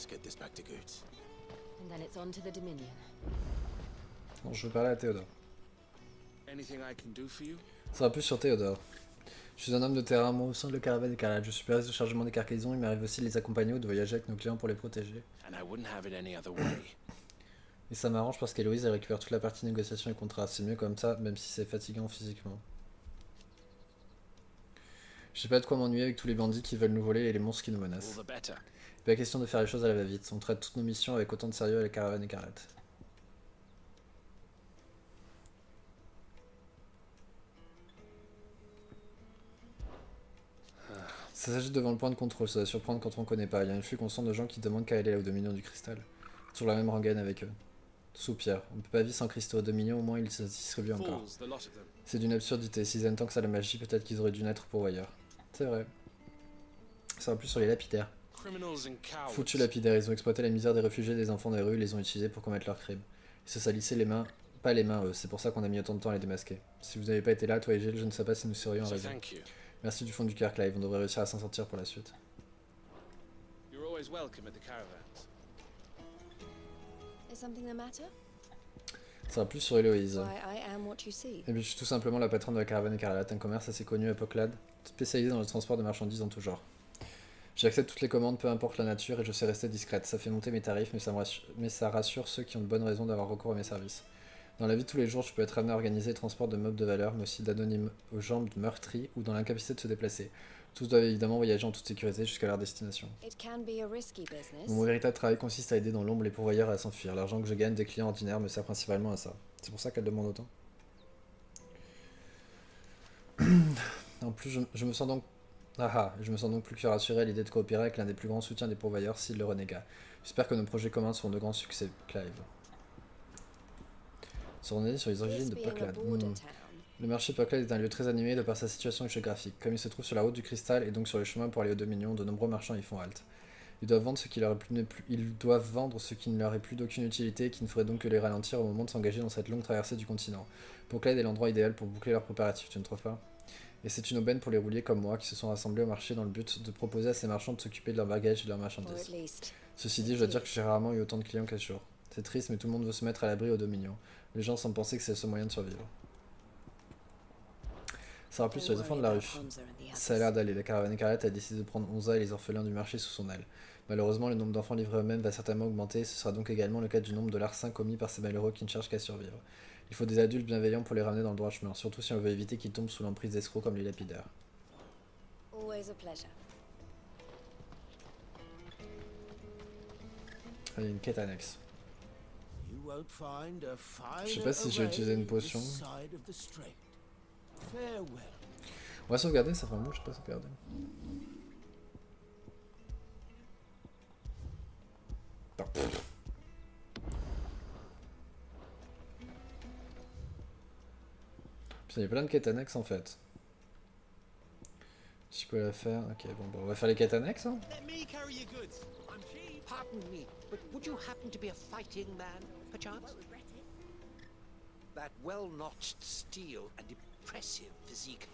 Speaker 2: Let's get this back to Goots.
Speaker 3: And then it's on to the Dominion.
Speaker 1: Bon, je veux parler à Théodore.
Speaker 7: Anything I can do for you?
Speaker 1: Ça va plus sur Théodore. Je suis un homme de terrain, moi au sein de la caravane écarlate. Je supervise le chargement des cargaisons, il m'arrive aussi de les accompagner ou de voyager avec nos clients pour les protéger.
Speaker 7: And I wouldn't have it any other way.
Speaker 1: Et ça m'arrange parce qu'Héloïse elle récupère toute la partie négociation et contrat. C'est mieux comme ça, même si c'est fatigant physiquement. J'ai pas de quoi m'ennuyer avec tous les bandits qui veulent nous voler et les monstres qui nous menacent. Pas question de faire les choses à la va-vite. On traite toutes nos missions avec autant de sérieux à la caravane écarlate. Ça s'agit devant le point de contrôle, ça va surprendre quand on connaît pas. Il y a une flux constant de gens qui demandent qu'à aller au Dominion du Cristal. Sur la même rengaine avec eux. Soupir. On peut pas vivre sans cristaux. Au Dominion, au moins ils se distribuent encore. C'est d'une absurdité. S'ils aiment tant que ça la magie, peut-être qu'ils auraient dû naître pourvoyeurs. C'est vrai. Ça va plus sur les lapidaires. Foutus lapidaires, ils ont exploité la misère des réfugiés, des enfants des rues, ils les ont utilisés pour commettre leurs crimes. Ils se salissaient les mains, pas les mains eux, c'est pour ça qu'on a mis autant de temps à les démasquer. Si vous n'avez pas été là, toi et Gilles, je ne sais pas si nous serions en raison. Merci du fond du cœur, Clive, on devrait réussir à s'en sortir pour la suite. Ça va plus sur Héloïse. Et puis je suis tout simplement la patronne de la caravane écarlate, un commerce assez connu à Poclad, spécialisé dans le transport de marchandises en tout genre. J'accepte toutes les commandes, peu importe la nature, et je sais rester discrète. Ça fait monter mes tarifs, mais ça rassure ceux qui ont de bonnes raisons d'avoir recours à mes services. Dans la vie de tous les jours, je peux être amené à organiser le transport de meubles de valeur, mais aussi d'anonymes aux jambes meurtries ou dans l'incapacité de se déplacer. Tous doivent évidemment voyager en toute sécurité jusqu'à leur destination. Mon véritable travail consiste à aider dans l'ombre les pourvoyeurs à s'enfuir. L'argent que je gagne des clients ordinaires me sert principalement à ça. C'est pour ça qu'elle demande autant. En plus, je me sens donc plus que rassuré à l'idée de coopérer avec l'un des plus grands soutiens des pourvoyeurs s'il le renégat. J'espère que nos projets communs seront de grands succès, Clive. Sur les origines de Poclad. Le marché Poclad est un lieu très animé de par sa situation géographique. Comme il se trouve sur la route du cristal et donc sur le chemin pour aller au Dominion, de nombreux marchands y font halte. Ils doivent vendre ce qui ne leur est plus d'aucune utilité et qui ne ferait donc que les ralentir au moment de s'engager dans cette longue traversée du continent. Poclad est l'endroit idéal pour boucler leurs préparatifs, tu ne trouves pas? Et c'est une aubaine pour les rouliers comme moi qui se sont rassemblés au marché dans le but de proposer à ces marchands de s'occuper de leur bagage et de leurs marchandises. Ceci dit, je dois dire que j'ai rarement eu autant de clients qu'à ce jour. C'est triste, mais tout le monde veut se mettre à l'abri au Dominion. Les gens semblent penser que c'est le seul moyen de survivre. Ça va plus sur les enfants de la rue. Ça a l'air d'aller. La caravane écarlate a décidé de prendre Onza et les orphelins du marché sous son aile. Malheureusement, le nombre d'enfants livrés eux-mêmes va certainement augmenter, et ce sera donc également le cas du nombre de larcins commis par ces malheureux qui ne cherchent qu'à survivre. Il faut des adultes bienveillants pour les ramener dans le droit chemin, surtout si on veut éviter qu'ils tombent sous l'emprise d'escrocs comme les lapidaires. Il y a une quête annexe. Je sais pas si j'ai utilisé une potion. On va sauvegarder, ça fait un bout, je sais pas sauvegarder. Putain, il y a plein de quêtes annexes en fait. Si je peux la faire. Ok, bon, on va faire les quêtes annexes. Hein.
Speaker 11: Pardon me, but would you happen to be a fighting man, perchance? That well-notched steel and impressive physique.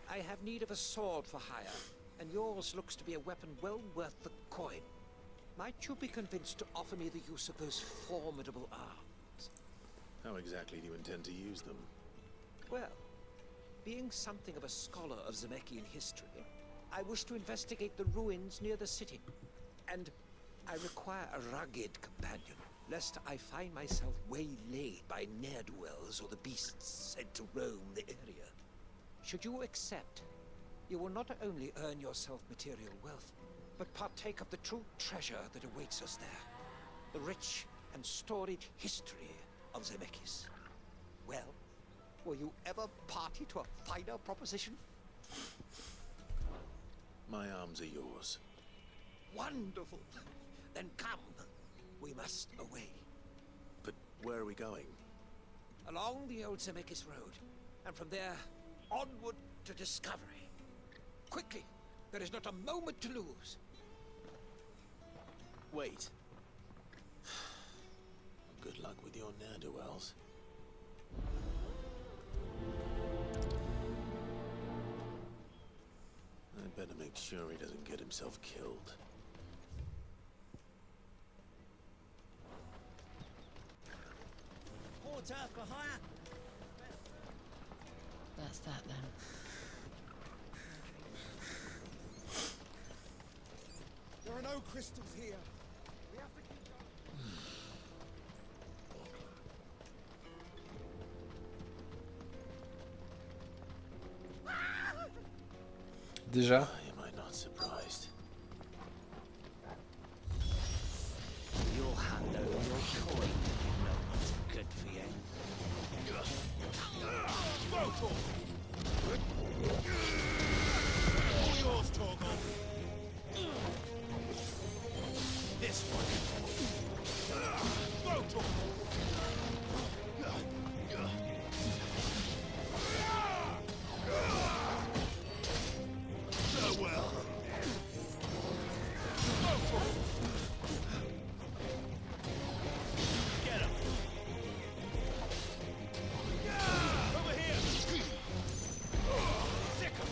Speaker 11: I have need of a sword for hire, and yours looks to be a weapon well worth the coin. Might you be convinced to offer me the use of those formidable arms?
Speaker 2: How exactly do you intend to use them?
Speaker 11: Well, being something of a scholar of Zemeckis history, I wish to investigate the ruins near the city, and I require a rugged companion, lest I find myself waylaid by ne'er-do-wells or the beasts sent to roam the area. Should you accept, you will not only earn yourself material wealth, but partake of the true treasure that awaits us there, the rich and storied history of Zemeckis. Well, were you ever party to a finer proposition?
Speaker 2: My arms are yours.
Speaker 11: Wonderful! Then come. We must away.
Speaker 2: But where are we going?
Speaker 11: Along the old Zemeckis Road, and from there, onward to discovery. Quickly! There is not a moment to lose.
Speaker 2: Wait. Good luck with your ne'er-do-wells. I'd better make sure he doesn't get himself killed.
Speaker 10: Earth for hire?
Speaker 3: That's that then.
Speaker 12: There are no crystals here. We have to keep
Speaker 1: Déjà.
Speaker 2: Am I not surprised?
Speaker 5: You'll hand over your coin. No one's good for you.
Speaker 10: All yours, Torgal. This one. Farewell. Get him. Over here. Sick him.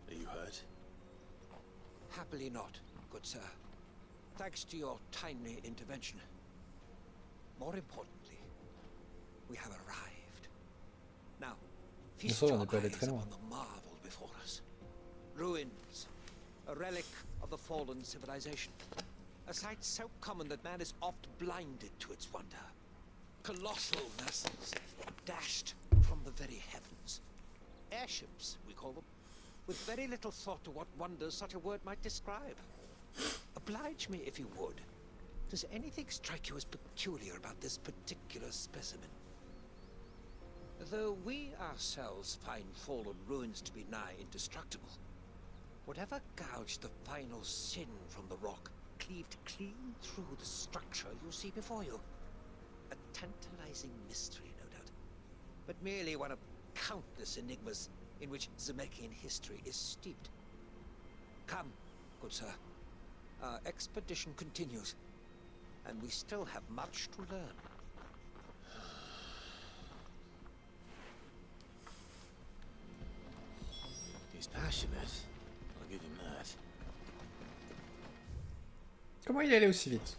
Speaker 2: Are you hurt?
Speaker 11: Happily not, good sir. Thanks to your timely intervention. More importantly, we have arrived. Now, feast
Speaker 1: Ça, on
Speaker 11: your
Speaker 1: n'est pas allé très
Speaker 11: eyes
Speaker 1: loin.
Speaker 11: upon the marvel before us. Ruins, a relic of the fallen civilization. A sight so common that man is oft blinded to its wonder. Colossal vessels, dashed from the very heavens. Airships, we call them, with very little thought to what wonders such a word might describe. Oblige me if you would. Does anything strike you as peculiar about this particular specimen? Though we ourselves find fallen ruins to be nigh indestructible, whatever gouged the final sin from the rock cleaved clean through the structure you see before you. A tantalizing mystery, no doubt, but merely one of countless enigmas in which Zemeckis history is steeped. Come, good sir. Our expedition continues, and we still have much to learn.
Speaker 2: He's passionate. I'll give him that.
Speaker 1: Comment il est allé aussi vite?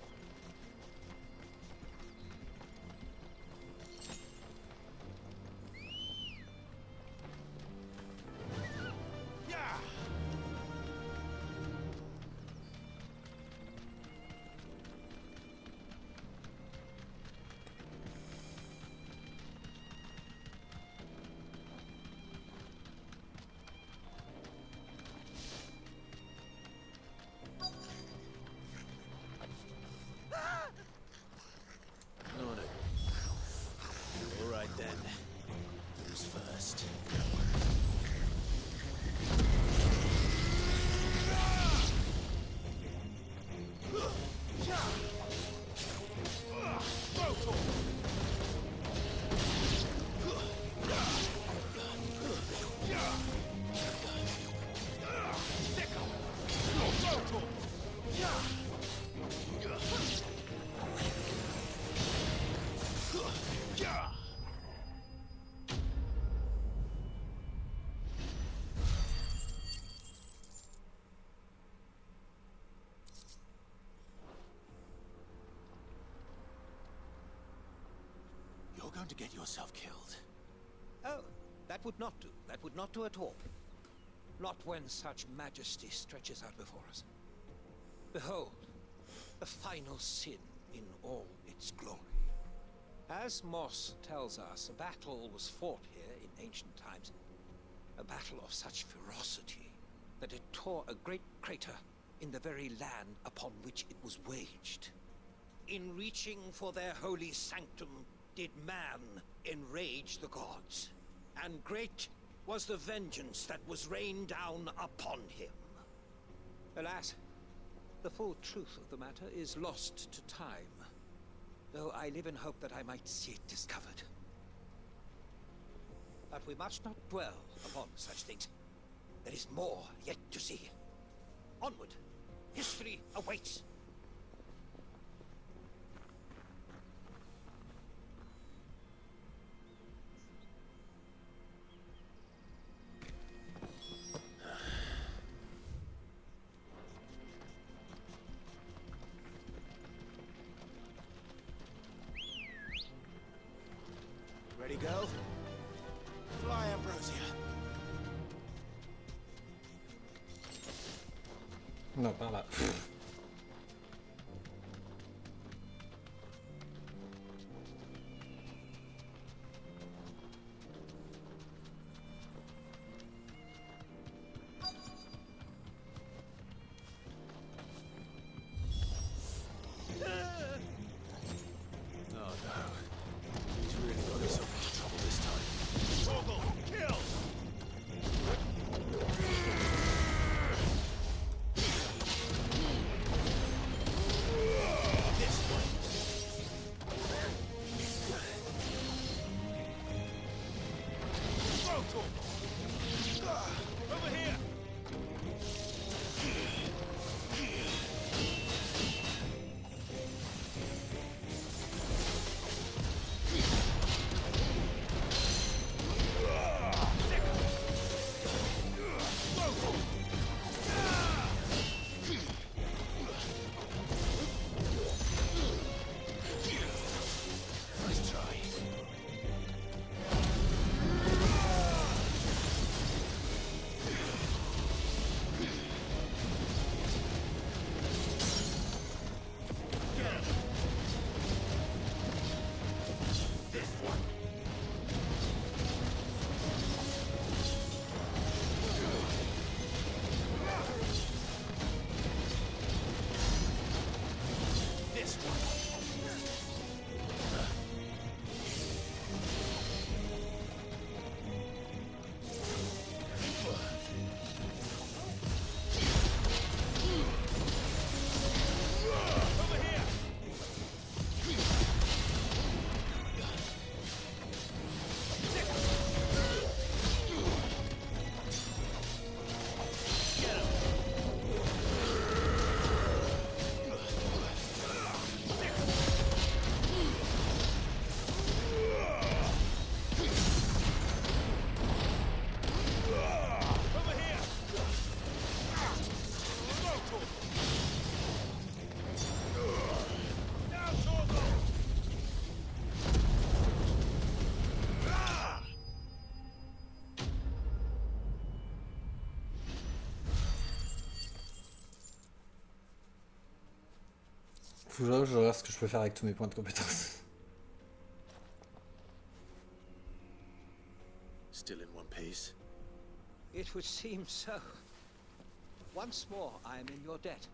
Speaker 2: Going to get yourself killed.
Speaker 11: Oh, that would not do. That would not do at all. Not when such majesty stretches out before us. Behold, the final sin in all its glory. As Moss tells us, a battle was fought here in ancient times. A battle of such ferocity that it tore a great crater in the very land upon which it was waged. In reaching for their holy sanctum, did man enrage the gods, and great was the vengeance that was rained down upon him. Alas, the full truth of the matter is lost to time, though I live in hope that I might see it discovered. But we must not dwell upon such things. There is more yet to see. Onward! History awaits!
Speaker 1: Non, par là. Faut que je regarde ce que je peux faire avec tous mes points de compétence.
Speaker 2: Still in one piece?
Speaker 11: It would seem so. Once more I am in your debt.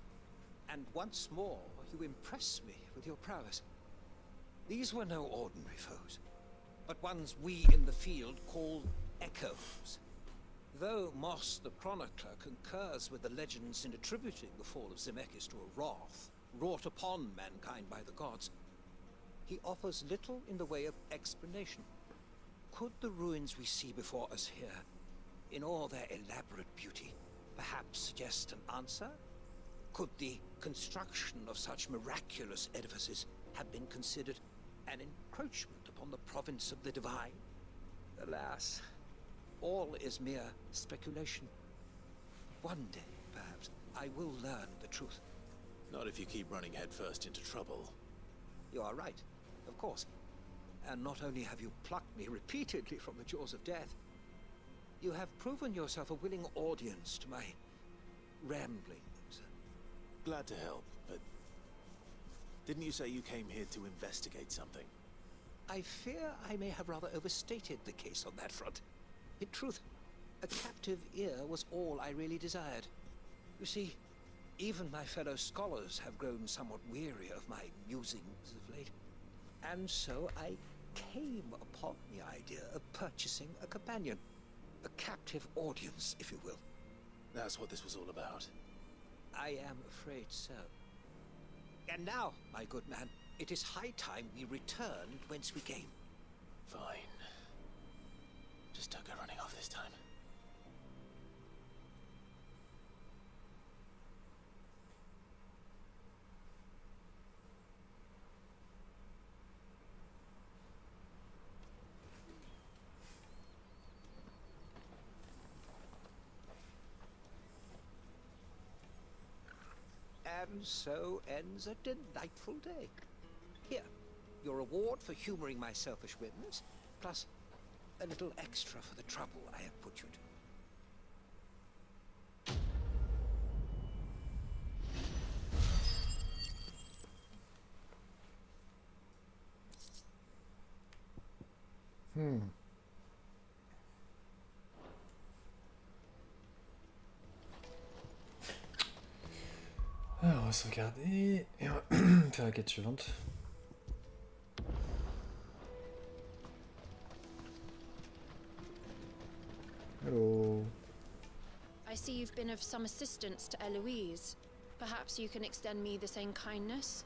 Speaker 11: And once more you impress me with your prowess. These were no ordinary foes, but ones we in the field call echoes. Though Moss the Chronicler concurs with the legends in attributing the fall of Zemeckis to a wrath wrought upon mankind by the gods, he offers little in the way of explanation. Could the ruins we see before us here, in all their elaborate beauty, perhaps suggest an answer? Could the construction of such miraculous edifices have been considered an encroachment upon the province of the divine? Alas, all is mere speculation. One day, perhaps, I will learn the truth.
Speaker 2: Not if you keep running headfirst into trouble.
Speaker 11: You are right, of course. And not only have you plucked me repeatedly from the jaws of death, you have proven yourself a willing audience to my ramblings.
Speaker 2: Glad to help, but didn't you say you came here to investigate something?
Speaker 11: I fear I may have rather overstated the case on that front. In truth, a captive ear was all I really desired. You see, even my fellow scholars have grown somewhat weary of my musings of late. And so I came upon the idea of purchasing a companion. A captive audience, if you will.
Speaker 2: That's what this was all about.
Speaker 11: I am afraid so. And now, my good man, it is high time we returned whence we came.
Speaker 2: Fine. Just don't go running off this time.
Speaker 11: And so ends a delightful day. Here, your reward for humoring my selfish whims, plus a little extra for the trouble I have put you to.
Speaker 1: Alors, on va sauvegarder et on va faire la quête suivante. Hello.
Speaker 3: I see you've been of some assistance to Eloise. Perhaps you can extend me the same kindness?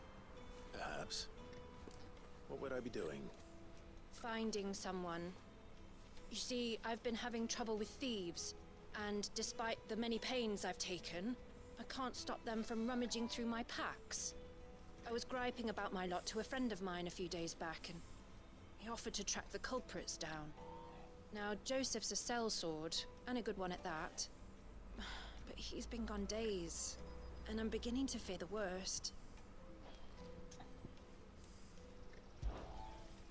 Speaker 2: Perhaps. What would I be doing?
Speaker 3: Finding someone. You see, I've been having trouble with thieves, and despite the many pains I've taken, I can't stop them from rummaging through my packs. I was griping about my lot to a friend of mine a few days back, and he offered to track the culprits down. Now, Joseph's a sellsword, and a good one at that. But he's been gone days, and I'm beginning to fear the worst.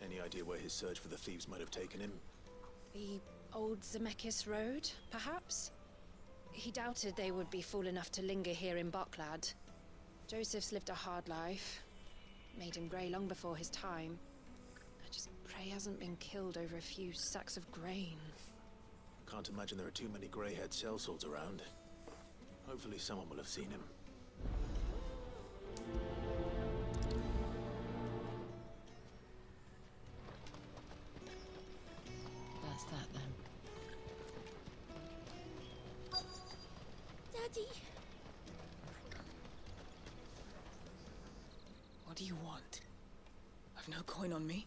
Speaker 2: Any idea where his search for the thieves might have taken him?
Speaker 3: The old Zemeckis Road, perhaps? He doubted they would be fool enough to linger here in Boklad. Joseph's lived a hard life. Made him grey long before his time. I just pray he hasn't been killed over a few sacks of grain.
Speaker 2: Can't imagine there are too many grey-haired sellswords around. Hopefully someone will have seen him.
Speaker 3: That's that then.
Speaker 22: Daddy!
Speaker 6: What do you want? I've no coin on me.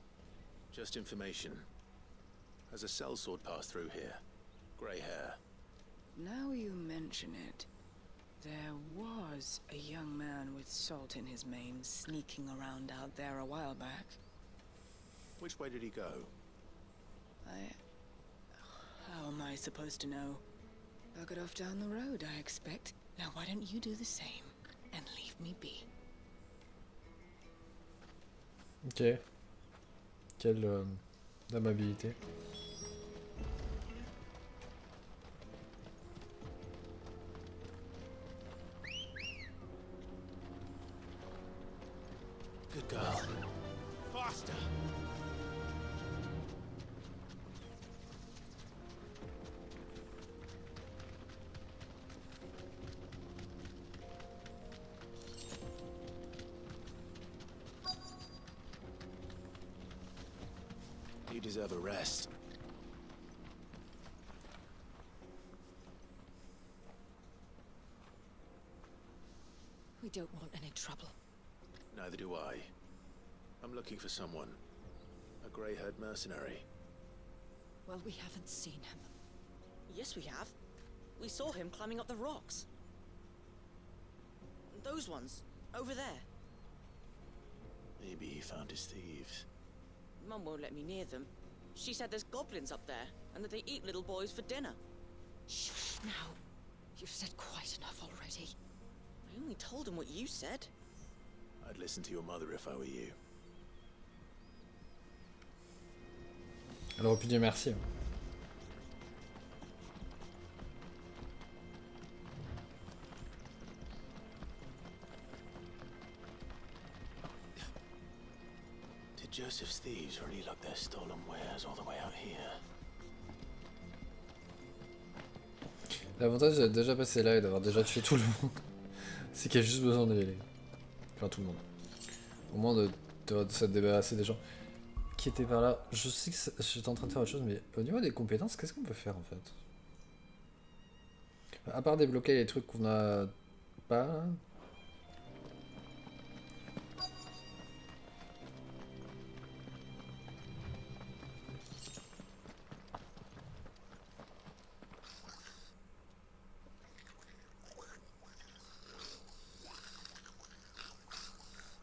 Speaker 2: Just information. Has a sellsword passed through here? Grey hair.
Speaker 6: Now you mention it, there was a young man with salt in his mane sneaking around out there a while back.
Speaker 2: Which way did he go?
Speaker 6: How am I supposed to know? I'll get off down the road, I expect. Now why don't you do the same and leave me be?
Speaker 1: Ok. Quelle amabilité.
Speaker 2: Good girl.
Speaker 10: Faster!
Speaker 2: You deserve a rest.
Speaker 3: We don't want any trouble.
Speaker 2: Neither do I. I'm looking for someone. A grey-haired mercenary.
Speaker 3: Well, we haven't seen him.
Speaker 14: Yes, we have. We saw him climbing up the rocks. Those ones, over there.
Speaker 2: Maybe he found his thieves.
Speaker 14: Mum won't let me near them. She said there's goblins up there, and that they eat little boys for dinner.
Speaker 3: Shh, now. You've said quite enough already.
Speaker 14: I only told him what you said.
Speaker 2: I'd listen to your mother if I were you.
Speaker 1: Elle aurait pu dire merci. Hein.
Speaker 2: Did Joseph's thieves really lug their stolen wares all the way out here?
Speaker 1: L'avantage d'être déjà passé là et d'avoir déjà tué tout le monde, c'est qu'il y a juste besoin d'y aller. Enfin tout le monde. Au moins de se débarrasser des gens qui étaient par là. Je sais que j'étais en train de faire autre chose, mais au niveau des compétences, qu'est-ce qu'on peut faire en fait? À part débloquer les trucs qu'on a pas.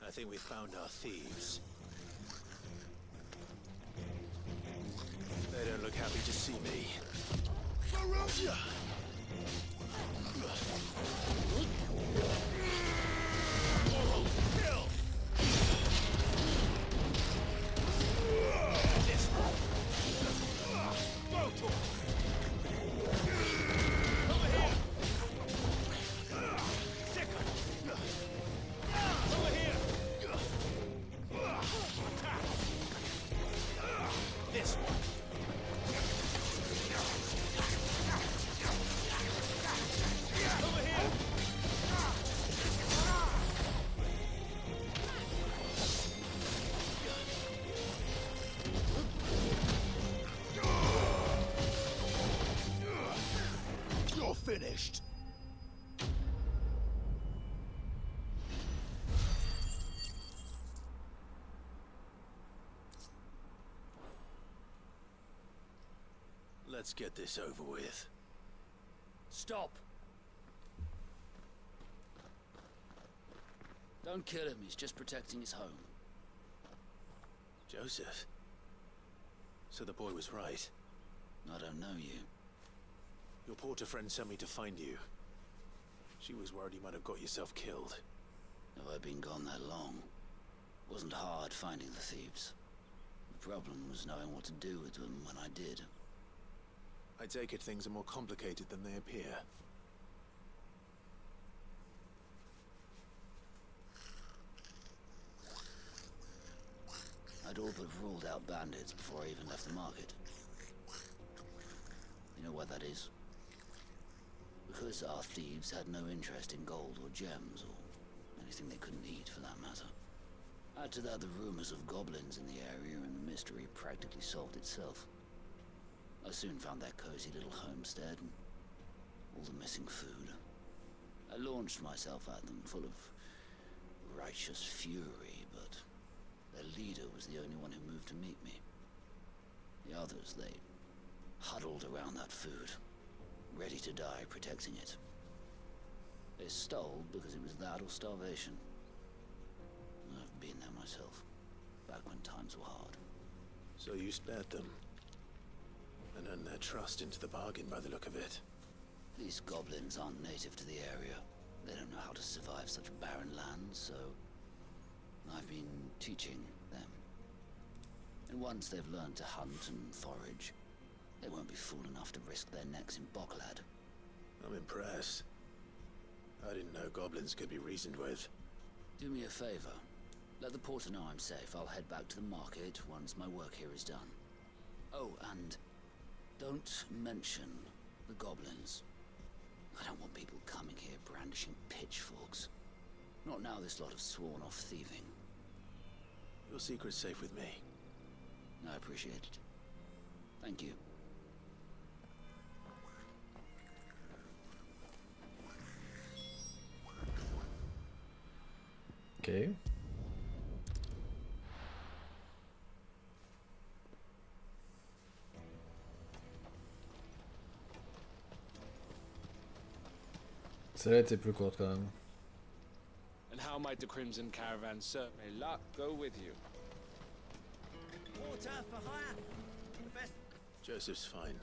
Speaker 2: I think we found our thieves. They don't look happy to see me. Barovia! This one.
Speaker 10: finished?
Speaker 2: Let's get this over with.
Speaker 4: Stop! Don't kill him, he's just protecting his home.
Speaker 2: Joseph? So the boy was right.
Speaker 4: I don't know you.
Speaker 2: Your porter friend sent me to find you. She was worried you might have got yourself killed.
Speaker 4: Have I been gone that long? Wasn't hard finding the thieves. The problem was knowing what to do with them when I did.
Speaker 2: I take it things are more complicated than they appear.
Speaker 4: I'd all but ruled out bandits before I even left the market. You know what that is? Because our thieves had no interest in gold or gems, or anything they couldn't eat for that matter. Add to that the rumors of goblins in the area, and the mystery practically solved itself. I soon found that cozy little homestead, and all the missing food. I launched myself at them, full of righteous fury, but their leader was the only one who moved to meet me. The others, they huddled around that food, ready to die protecting it. They stole because it was that or starvation. I've been there myself, back when times were hard.
Speaker 2: So you spared them, and earned their trust into the bargain by the look of it.
Speaker 4: These goblins aren't native to the area. They don't know how to survive such barren lands, so I've been teaching them. And once they've learned to hunt and forage, they won't be fool enough to risk their necks in Boklad.
Speaker 2: I'm impressed. I didn't know goblins could be reasoned with.
Speaker 4: Do me a favor. Let the porter know I'm safe. I'll head back to the market once my work here is done. Oh, and don't mention the goblins. I don't want people coming here brandishing pitchforks. Not now this lot have sworn off thieving.
Speaker 2: Your secret's safe with me.
Speaker 4: I appreciate it. Thank you.
Speaker 1: Okay. Celle-là était plus courte quand même.
Speaker 7: And how might the Crimson Caravan serve? May luck go with you.
Speaker 10: Water for hire. The best.
Speaker 2: Joseph's fine.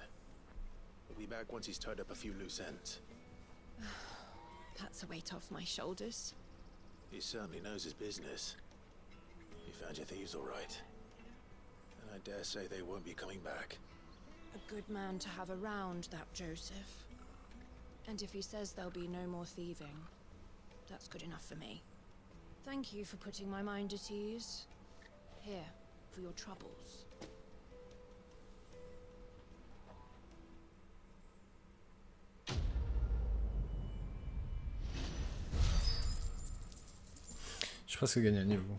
Speaker 2: He'll be back once he's tied up a few loose ends.
Speaker 3: That's a weight off my shoulders.
Speaker 2: He certainly knows his business. You found your thieves all right. And I dare say they won't be coming back.
Speaker 3: A good man to have around, that Joseph. And if he says there'll be no more thieving, that's good enough for me. Thank you for putting my mind at ease. Here, for your troubles.
Speaker 1: Je pense que gagner un niveau.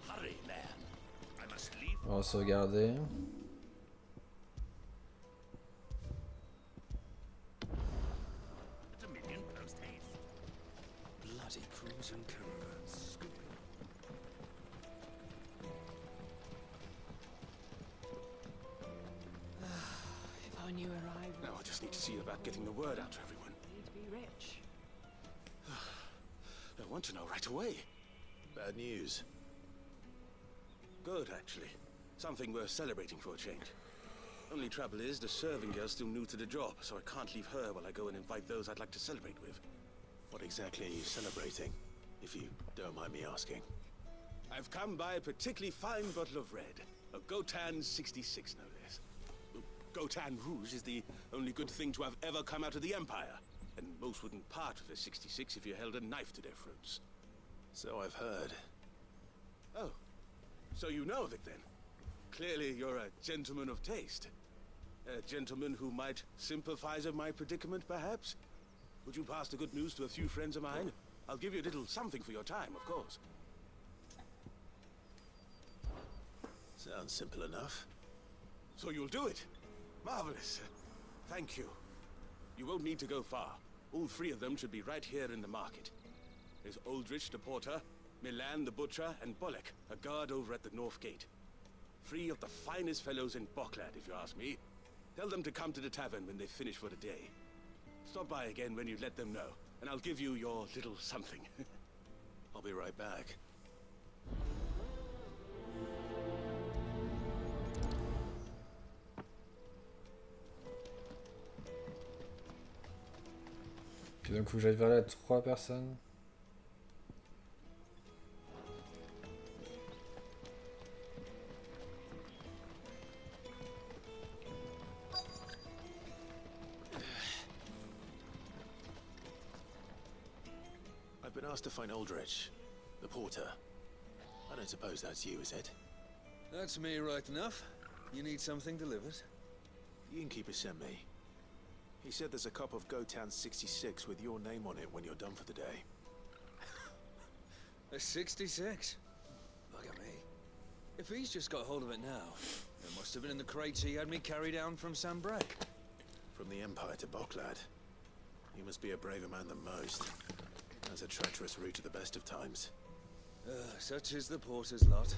Speaker 10: Hurry, man. I must leave.
Speaker 1: On va se regarder.
Speaker 10: At a million post haste. Bloody crews and caravans scooping.
Speaker 6: If I knew where I was,
Speaker 7: Now I just need to see about getting the word out to everyone.
Speaker 6: you'd be rich.
Speaker 7: I want to know right away.
Speaker 2: Bad news.
Speaker 7: Good, actually. Something worth celebrating for a change. Only trouble is, the serving girl's still new to the job, so I can't leave her while I go and invite those I'd like to celebrate with.
Speaker 2: What exactly are you celebrating, if you don't mind me asking?
Speaker 7: I've come by a particularly fine bottle of red. A Gotan 66, no less. Gotan Rouge is the only good thing to have ever come out of the Empire. And most wouldn't part with a 66 if you held a knife to their throats.
Speaker 2: So I've heard.
Speaker 7: Oh, so you know of it then? Clearly you're a gentleman of taste.
Speaker 2: A gentleman who might sympathize with my predicament, perhaps? Would you pass the good news to a few friends of mine? I'll give you a little something for your time, of course. Sounds simple enough. So you'll do it? Marvelous. Thank you. You won't need to go far. All three of them should be right here in the market. There's Aldrich the porter, Milan the butcher, and Bolek, a guard over at the north gate. Three of the finest fellows in Boklad, if you ask me. Tell them to come to the tavern when they finish for the day. Stop by again when you let them know, and I'll give you your little something. I'll be right back.
Speaker 1: Puis d'un coup j'aille vers là à 3 personnes.
Speaker 2: I've been asked to find Aldrich, the porter. I don't suppose that's you, is it?
Speaker 8: That's me right enough. You need something delivered?
Speaker 2: The innkeeper sent me. He said there's a cup of Gotan 66 with your name on it when you're done for the day.
Speaker 8: A 66? Look at me. If he's just got hold of it now, it must have been in the crates he had me carry down from Sanbrek.
Speaker 2: From the Empire to Boklad. You must be a braver man than most. That's a treacherous route at the best of times.
Speaker 8: Such is the porter's lot.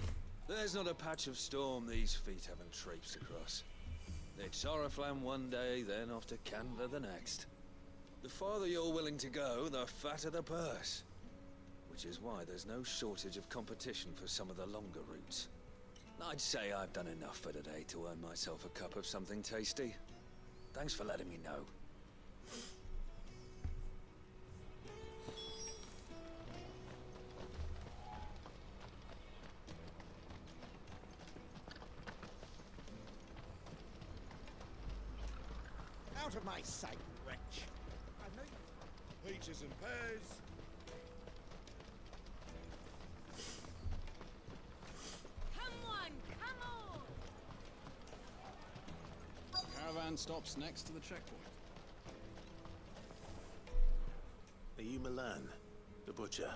Speaker 8: There's not a patch of storm these feet haven't traipsed across. It's Oriflamme one day, then off to Canva the next. The farther you're willing to go, the fatter the purse. Which is why there's no shortage of competition for some of the longer routes. I'd say I've done enough for today to earn myself a cup of something tasty. Thanks for letting me know.
Speaker 10: Out of my sight, wretch. I know you. Peaches and pears.
Speaker 16: Come on, come on!
Speaker 15: Caravan stops next to the checkpoint.
Speaker 2: Are you Milan, the butcher?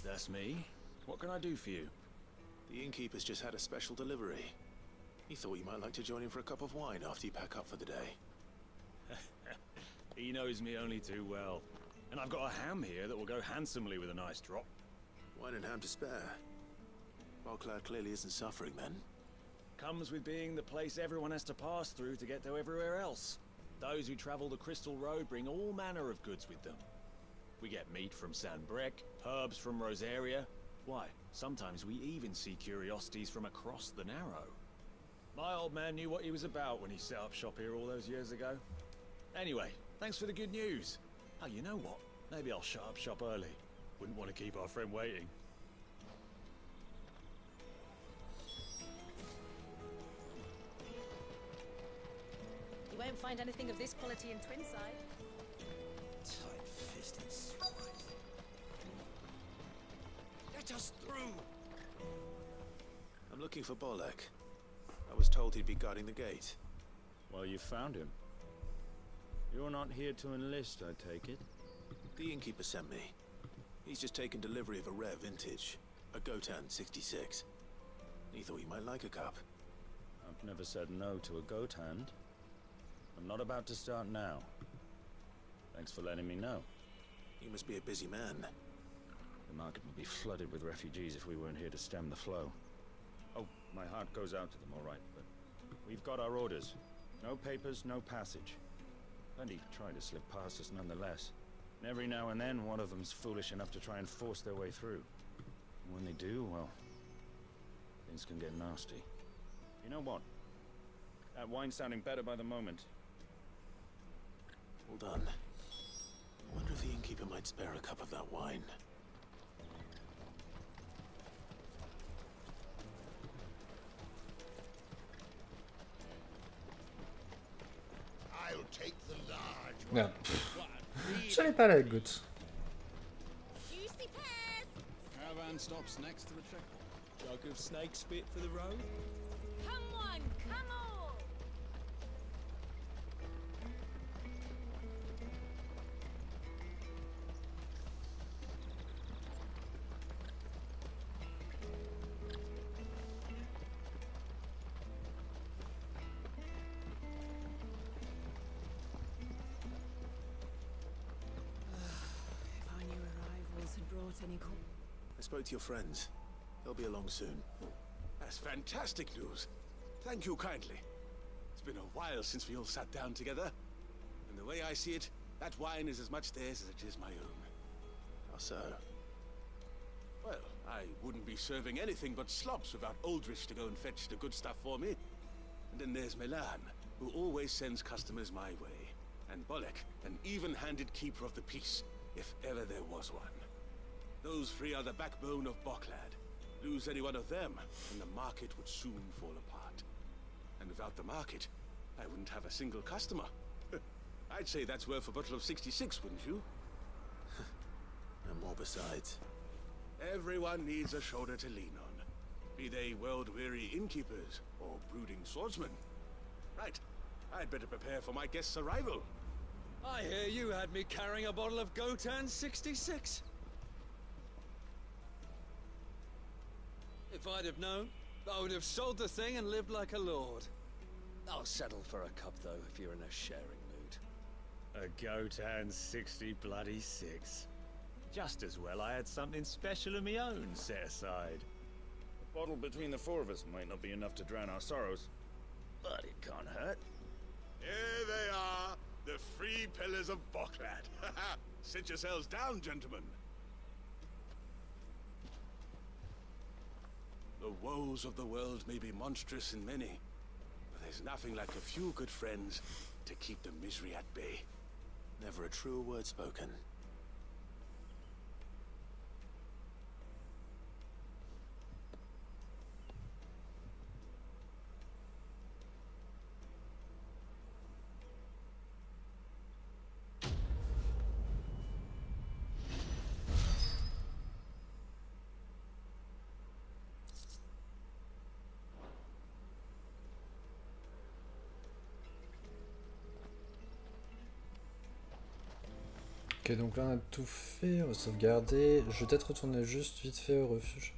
Speaker 23: That's me. What can I do for you?
Speaker 2: The innkeeper's just had a special delivery. He thought you might like to join him for a cup of wine after you pack up for the day.
Speaker 23: He knows me only too well. And I've got a ham here that will go handsomely with a nice drop.
Speaker 2: Wine and ham to spare. Boklad clearly isn't suffering then.
Speaker 23: Comes with being the place everyone has to pass through to get to everywhere else. Those who travel the Crystal Road bring all manner of goods with them. We get meat from Sanbrek, herbs from Rosaria. Why, sometimes we even see curiosities from across the Narrow. My old man knew what he was about when he set up shop here all those years ago. Anyway, thanks for the good news. Oh, you know what? Maybe I'll shut up shop early. Wouldn't want to keep our friend waiting.
Speaker 19: You won't find anything of this quality in Twinside.
Speaker 10: Tight-fisted swine. Let us through!
Speaker 2: I'm looking for Bolek. I was told he'd be guarding the gate.
Speaker 23: Well, you found him. You're not here to enlist, I take it?
Speaker 2: The innkeeper sent me. He's just taken delivery of a rare vintage, a Gotan 66. He thought you might like a cup.
Speaker 23: I've never said no to a goat hand. I'm not about to start now. Thanks for letting me know.
Speaker 2: You must be a busy man.
Speaker 23: The market would be flooded with refugees if we weren't here to stem the flow. Oh, my heart goes out to them, all right, but we've got our orders. No papers, no passage. Plenty try to slip past us nonetheless. And every now and then, one of them's foolish enough to try and force their way through. And when they do, well, things can get nasty. You know what? That wine's sounding better by the moment.
Speaker 2: Well done. I wonder if the innkeeper might spare a cup of that wine.
Speaker 10: I'll take the large one.
Speaker 1: Merde. J'avais pas la goutte.
Speaker 16: Juicy pears!
Speaker 15: Caravan stops next to the checkpoint.
Speaker 20: Jug of snake spit for the road?
Speaker 16: Come on, come on!
Speaker 6: any call?
Speaker 2: I spoke to your friends. They'll be along soon.
Speaker 12: That's fantastic news. Thank you kindly. It's been a while since we all sat down together. And the way I see it, that wine is as much theirs as it is my own.
Speaker 2: How so?
Speaker 12: Well, I wouldn't be serving anything but slops without Aldrich to go and fetch the good stuff for me. And then there's Milan, who always sends customers my way. And Bolek, an even-handed keeper of the peace, if ever there was one. Those three are the backbone of Boklad. Lose any one of them, and the market would soon fall apart. And without the market, I wouldn't have a single customer. I'd say that's worth a bottle of 66, wouldn't you?
Speaker 2: And more besides.
Speaker 12: Everyone needs a shoulder to lean on. Be they world-weary innkeepers or brooding swordsmen. Right, I'd better prepare for my guest's arrival.
Speaker 8: I hear you had me carrying a bottle of Gotan 66. If I'd have known, I would have sold the thing and lived like a lord. I'll settle for a cup, though, if you're in a sharing mood.
Speaker 23: A Gotan 60 bloody 6. Just as well I had something special of my own set aside.
Speaker 13: A bottle between the four of us might not be enough to drown our sorrows, but it can't hurt.
Speaker 12: Here they are, the three pillars of Boklad. Sit yourselves down, gentlemen. The woes of the world may be monstrous in many, but there's nothing like a few good friends to keep the misery at bay.
Speaker 2: Never a truer word spoken.
Speaker 1: Ok, donc là on a tout fait, on va sauvegarder. Je vais peut-être retourner juste vite fait au refuge.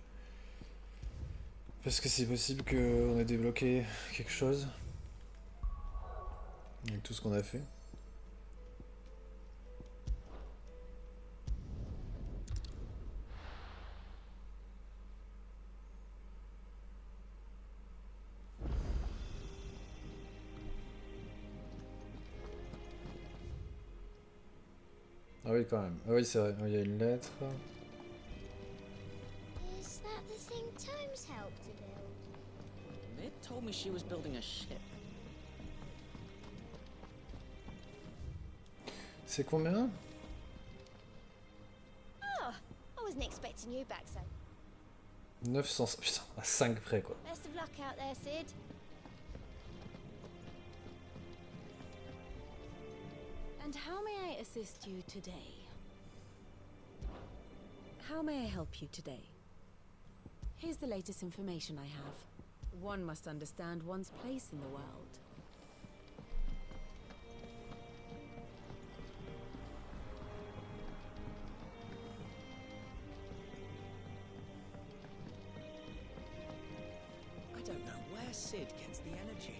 Speaker 1: Parce que c'est possible qu'on ait débloqué quelque chose. Avec tout ce qu'on a fait. Ah oui, quand même. Ah oui, c'est vrai. Il y a une lettre.
Speaker 16: Is that the thing Tomes helped to build?
Speaker 14: Mid told me she was building a ship.
Speaker 1: C'est combien?
Speaker 16: Oh, I wasn't expecting you back so.
Speaker 1: 900. Putain, à 5 près quoi.
Speaker 16: Best of luck out there, Sid.
Speaker 18: And how may I assist you today? How may I help you today? Here's the latest information I have. One must understand one's place in the world.
Speaker 11: I don't know where Sid gets the energy.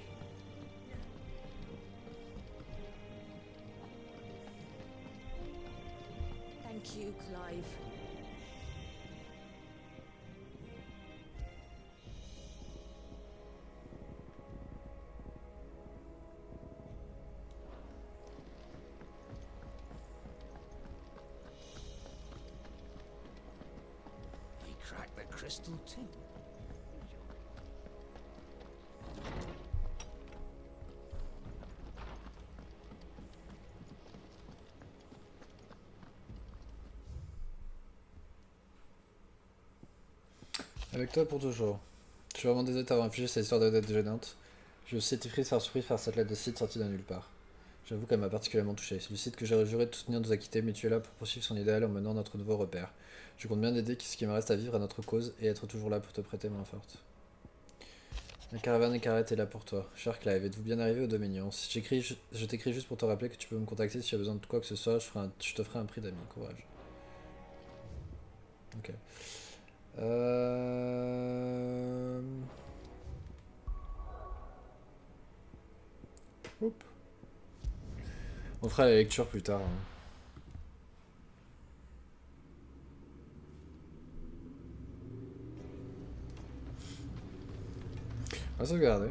Speaker 14: Thank you, Clive.
Speaker 10: He cracked the crystal too.
Speaker 1: Avec toi pour toujours. Je suis vraiment désolé de t'avoir infligé cette histoire de dette gênante. J'ai aussi été triste par surprise par cette lettre de Sid sortie de nulle part. J'avoue qu'elle m'a particulièrement touché. C'est le Sid que j'ai juré de soutenir nous a quittés, mais tu es là pour poursuivre son idéal en menant à notre nouveau repère. Je compte bien d'aider ce qui me reste à vivre à notre cause et être toujours là pour te prêter main forte. La caravane écarlate est là pour toi. Cher Clive, êtes-vous bien arrivé au Dominion? Si je t'écris juste pour te rappeler que tu peux me contacter si tu as besoin de quoi que ce soit, je te ferai un prix d'ami. Courage. Ok. Oups. On fera la lecture plus tard. Hein. va sauvegarder.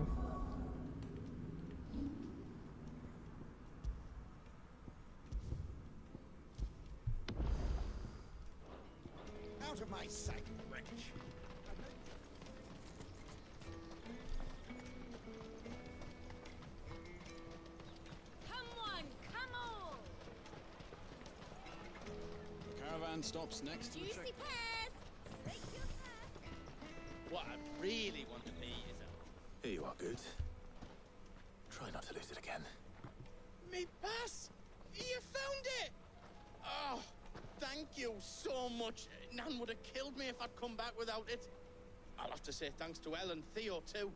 Speaker 10: Out of my sight, wretch.
Speaker 19: Come on, come on!
Speaker 15: The caravan stops next to the
Speaker 16: Juicy
Speaker 15: checkpoint.
Speaker 16: pears! Snake your path!
Speaker 9: What I really want to be is a...
Speaker 2: Here you are, Good. Try not to lose it again.
Speaker 9: Me pass! You found it! Oh, thank you so much. Nan would have killed me if I'd come back without it. I'll have to say thanks to Elle and Theo, too.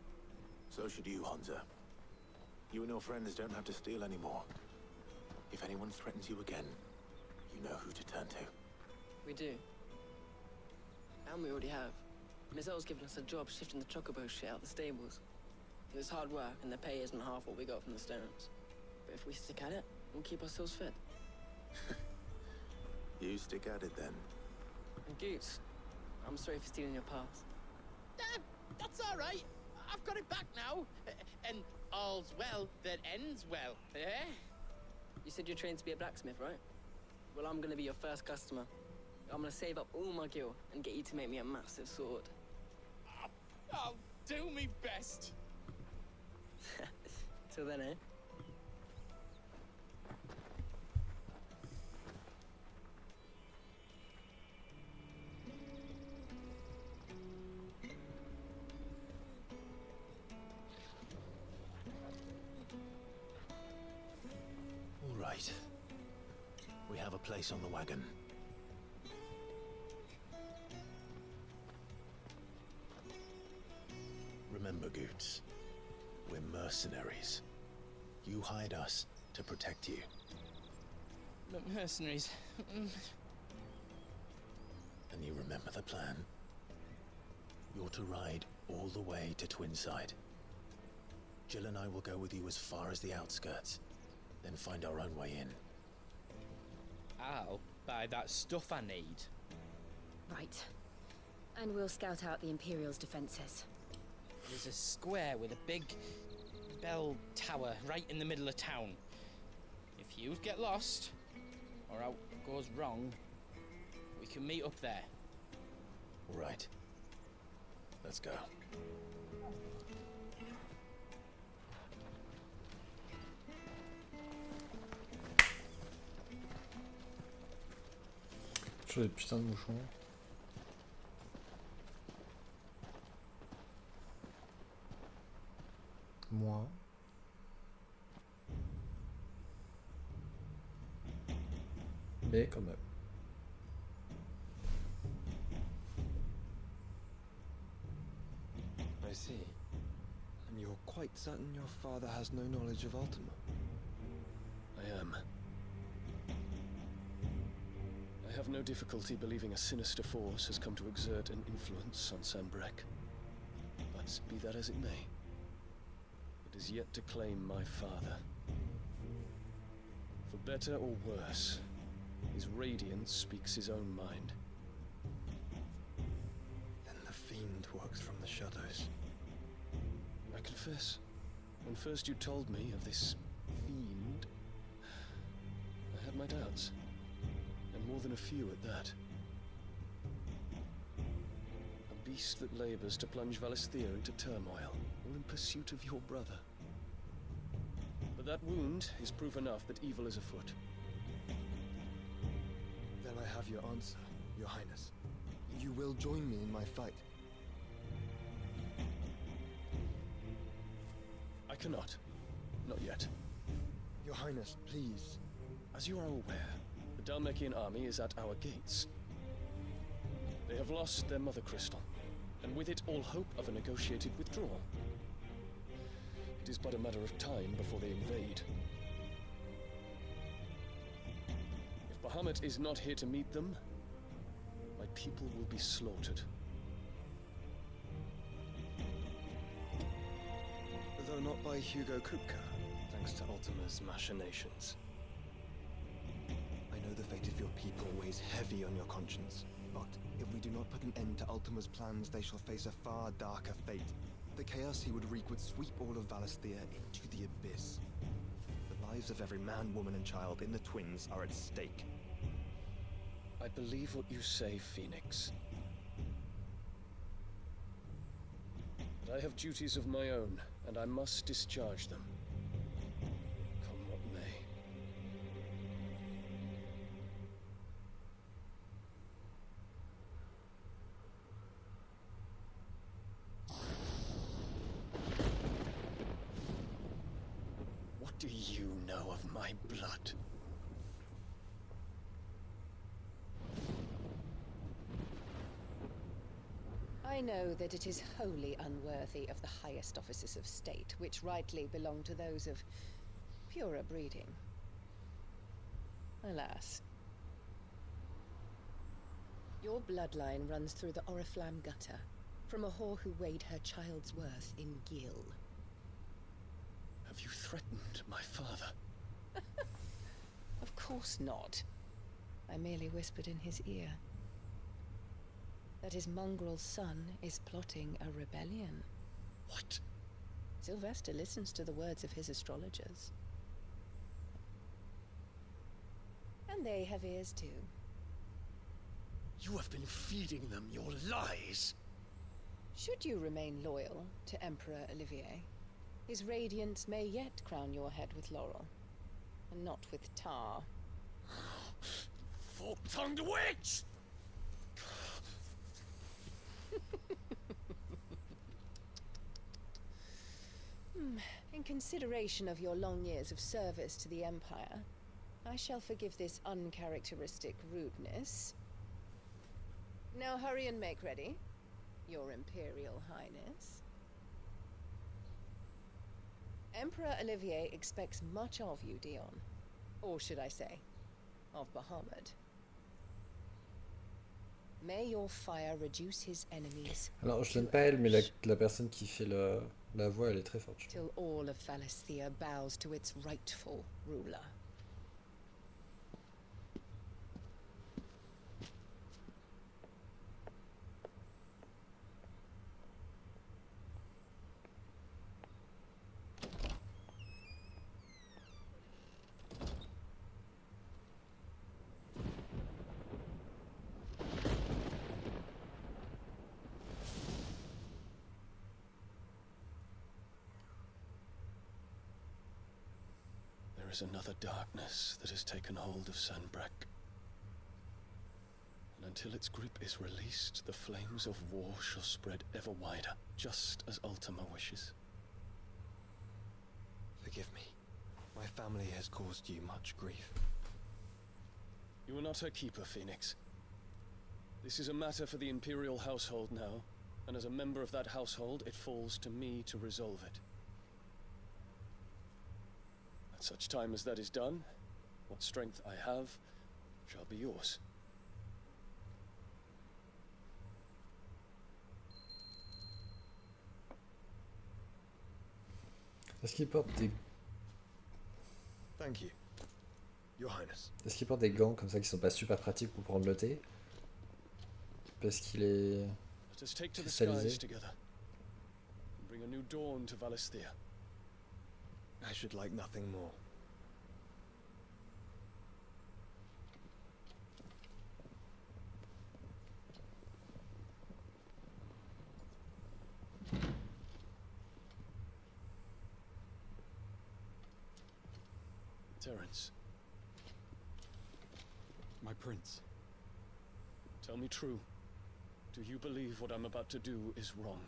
Speaker 2: So should you, Hansa. You and your friends don't have to steal anymore. If anyone threatens you again, you know who to turn to.
Speaker 17: We do. And we already have. Miss Elle's given us a job shifting the chocobo shit out the stables. It's hard work, and the pay isn't half what we got from the stones. But if we stick at it, we'll keep ourselves fed.
Speaker 2: You stick at it then.
Speaker 17: And Goose, I'm sorry for stealing your pass.
Speaker 9: That's all right. I've got it back now. And all's well that ends well, eh?
Speaker 17: You said you're trained to be a blacksmith, right? Well, I'm gonna be your first customer. I'm gonna save up all my gil and get you to make me a massive sword.
Speaker 9: I'll do me best.
Speaker 17: Till then, eh?
Speaker 2: All right. We have a place on the wagon. Remember, Goots, we're mercenaries. You hired us to protect you.
Speaker 9: Mercenaries.
Speaker 2: And you remember the plan? You're to ride all the way to Twinside. Jill and I will go with you as far as the outskirts, then find our own way in.
Speaker 9: I'll buy that stuff I need.
Speaker 3: Right. And we'll scout out the Imperial's defenses.
Speaker 9: There's a square with a big bell tower right in the middle of town. If you get lost, or out goes wrong, we can meet up there.
Speaker 2: All right. Let's go.
Speaker 1: Toujours des putains de bouchons. Moi. Mais quand même.
Speaker 21: I see. And you're quite certain your father has no knowledge of Ultima?
Speaker 24: I am. I have no difficulty believing a sinister force has come to exert an influence on Sanbreque. But be that as it may, it is yet to claim my father. For better or worse, his radiance speaks his own mind.
Speaker 21: Then the fiend works from the shadows.
Speaker 24: I confess, when first you told me of this fiend, I had my doubts. And more than a few at that. A beast that labors to plunge Valisthea into turmoil, all in pursuit of your brother. But that wound is proof enough that evil is afoot.
Speaker 21: Then I have your answer, Your Highness. You will join me in my fight.
Speaker 24: I cannot. Not yet.
Speaker 21: Your Highness, please.
Speaker 24: As you are aware, the Dhalmekian army is at our gates. They have lost their mother crystal, and with it all hope of a negotiated withdrawal. It is but a matter of time before they invade. If Bahamut is not here to meet them, my people will be slaughtered.
Speaker 21: Though not by Hugo Kupka, thanks to Ultima's machinations. I know the fate of your people weighs heavy on your conscience, but if we do not put an end to Ultima's plans, they shall face a far darker fate. The chaos he would wreak would sweep all of Valisthea into the abyss. The lives of every man, woman, and child in the Twins are at stake.
Speaker 24: I believe what you say, Phoenix. But I have duties of my own, and I must discharge them. Come what may. What do you know of my blood?
Speaker 19: I know that it is wholly unworthy of the highest offices of state, which rightly belong to those of purer breeding. Alas. Your bloodline runs through the Oriflamme gutter, from a whore who weighed her child's worth in gil.
Speaker 24: Have you threatened my father?
Speaker 19: Of course not. I merely whispered in his ear that his mongrel son is plotting a rebellion.
Speaker 24: What?
Speaker 19: Sylvester listens to the words of his astrologers. And they have ears too.
Speaker 24: You have been feeding them your lies!
Speaker 19: Should you remain loyal to Emperor Olivier, his radiance may yet crown your head with laurel, and not with tar.
Speaker 24: Fork-tongued witch!
Speaker 19: In consideration of your long years of service to the Empire, I shall forgive this uncharacteristic rudeness. Now hurry and make ready, Your Imperial Highness. Emperor Olivier expects much of you, Dion. Or should I say, of Bahamut. May your fire reduce his enemies.
Speaker 1: Alors, je l'aime pas elle, mais la personne qui fait la voix, elle est très forte.
Speaker 19: Till all of Valisthea bows to its rightful ruler.
Speaker 24: There is another darkness that has taken hold of Sanbreque. And until its grip is released, the flames of war shall spread ever wider, just as Ultima wishes.
Speaker 21: Forgive me. My family has caused you much grief.
Speaker 24: You are not her keeper, Phoenix. This is a matter for the Imperial household now, and as a member of that household, it falls to me to resolve it. At such time as that is done, what strength I have shall be yours.
Speaker 1: Est-ce qu'il porte des...
Speaker 21: Thank you, Your Highness.
Speaker 1: Est-ce qu'il porte des gants comme ça qui sont pas super pratiques pour prendre le thé? Parce qu'il est
Speaker 24: Let us take to the
Speaker 1: cristallisé.
Speaker 24: skies together and bring a new dawn to Valisthea.
Speaker 21: I should like nothing more.
Speaker 24: Terence,
Speaker 15: My prince.
Speaker 24: tell me true. Do you believe what I'm about to do is wrong?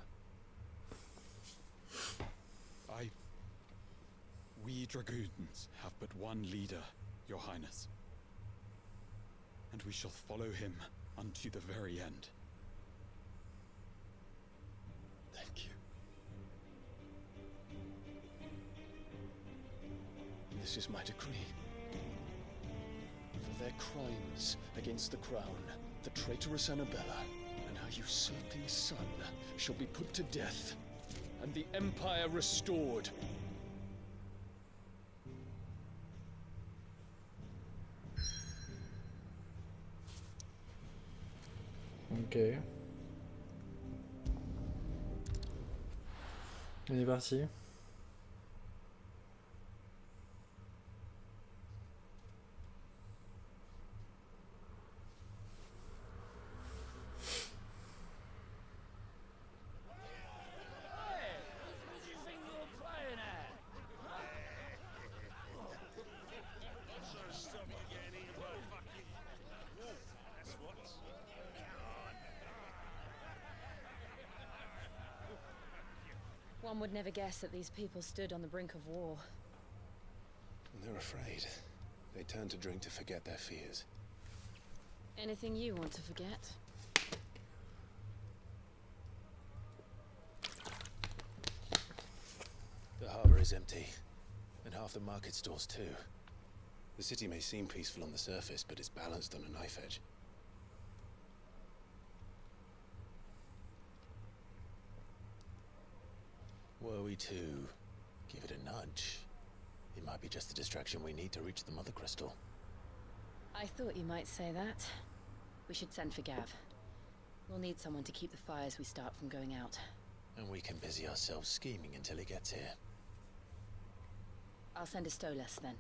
Speaker 15: We dragoons have but one leader, Your Highness. And we shall follow him unto the very end.
Speaker 24: Thank you. This is my decree. For their crimes against the crown, the traitorous Annabella and her usurping son shall be put to death, and the Empire restored.
Speaker 1: Ok. On est parti.
Speaker 3: One would never guess that these people stood on the brink of war.
Speaker 2: They're afraid. They turn to drink to forget their fears.
Speaker 3: Anything you want to forget?
Speaker 2: The harbor is empty, and half the market stalls too. The city may seem peaceful on the surface, but it's balanced on a knife edge. Were we to give it a nudge, it might be just the distraction we need to reach the Mother Crystal.
Speaker 3: I thought you might say that. We should send for Gav. We'll need someone to keep the fires we start from going out.
Speaker 2: And we can busy ourselves scheming until he gets here.
Speaker 3: I'll send a Stolas then.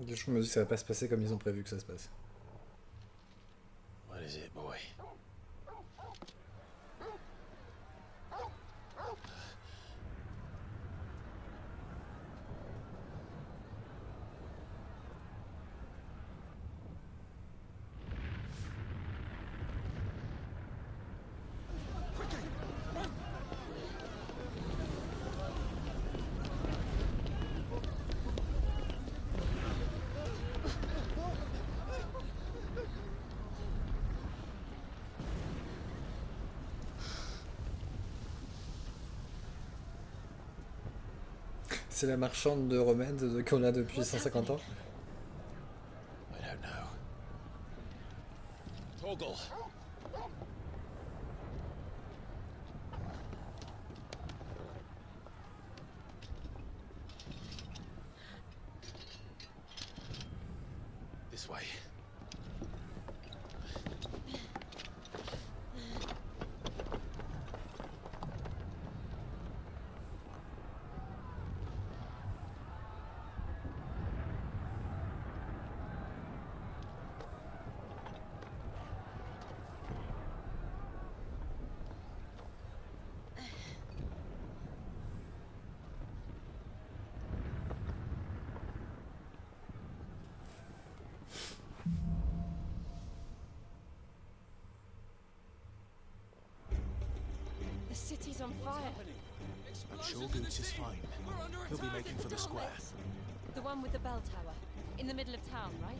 Speaker 1: Du coup, je me dis que ça va pas se passer comme ils ont prévu que ça se passe.
Speaker 2: What is it, boy?
Speaker 1: C'est la marchande de remèdes qu'on a depuis 150 ans.
Speaker 2: I don't know. Toggle. This way.
Speaker 3: The city's on fire.
Speaker 2: I'm sure Goots is fine. He'll be making for the square.
Speaker 3: The one with the bell tower. In the middle of town, right?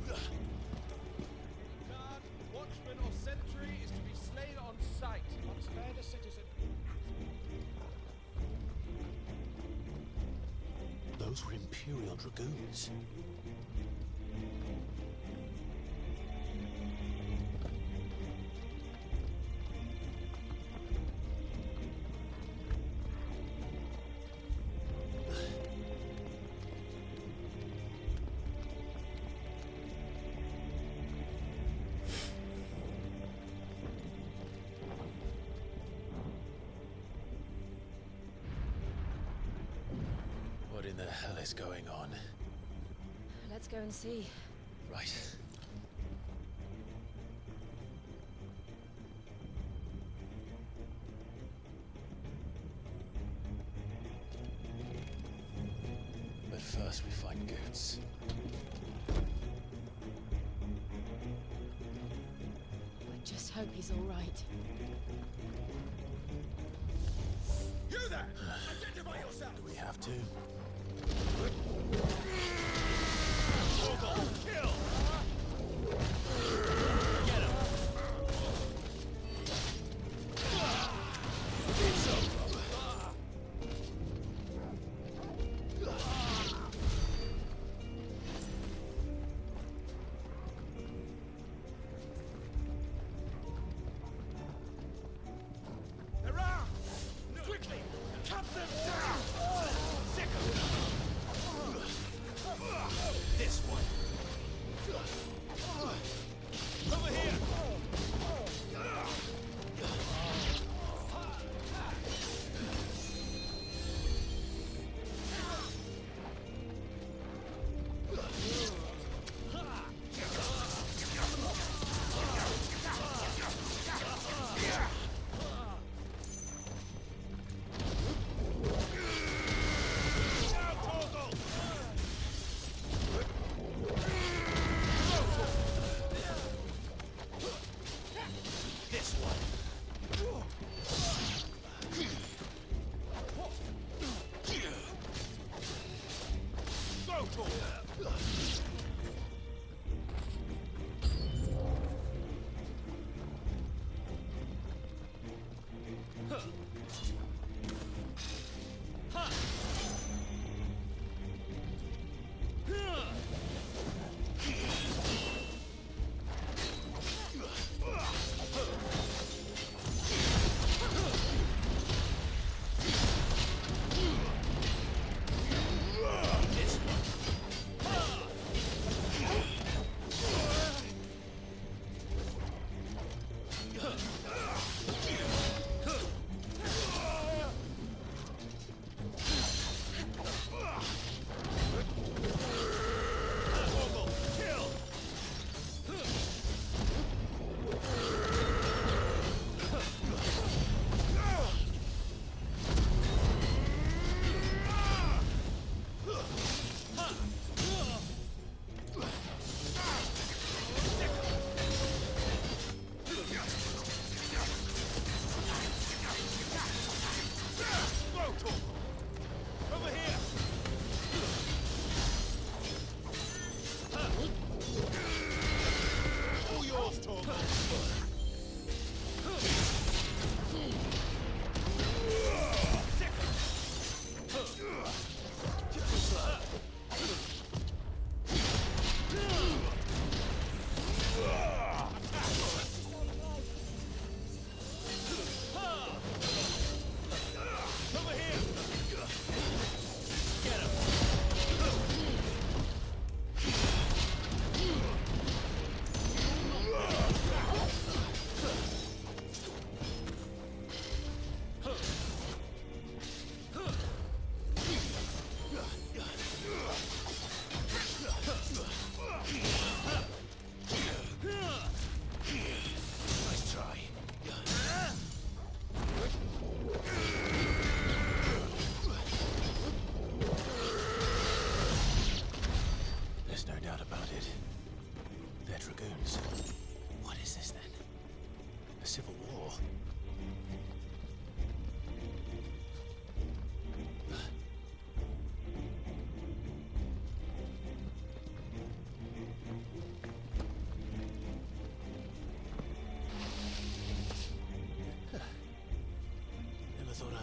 Speaker 4: Guard, watchman or sentry is to be slain on sight. Not spare the citizen.
Speaker 2: Those were Imperial Dragoons. What in the hell is going on?
Speaker 3: Let's go and see.
Speaker 2: Right. But first we find Goots.
Speaker 3: I just hope he's all right.
Speaker 4: You there! Identify yourself!
Speaker 2: Do we have to?
Speaker 4: Kill!
Speaker 2: Get him!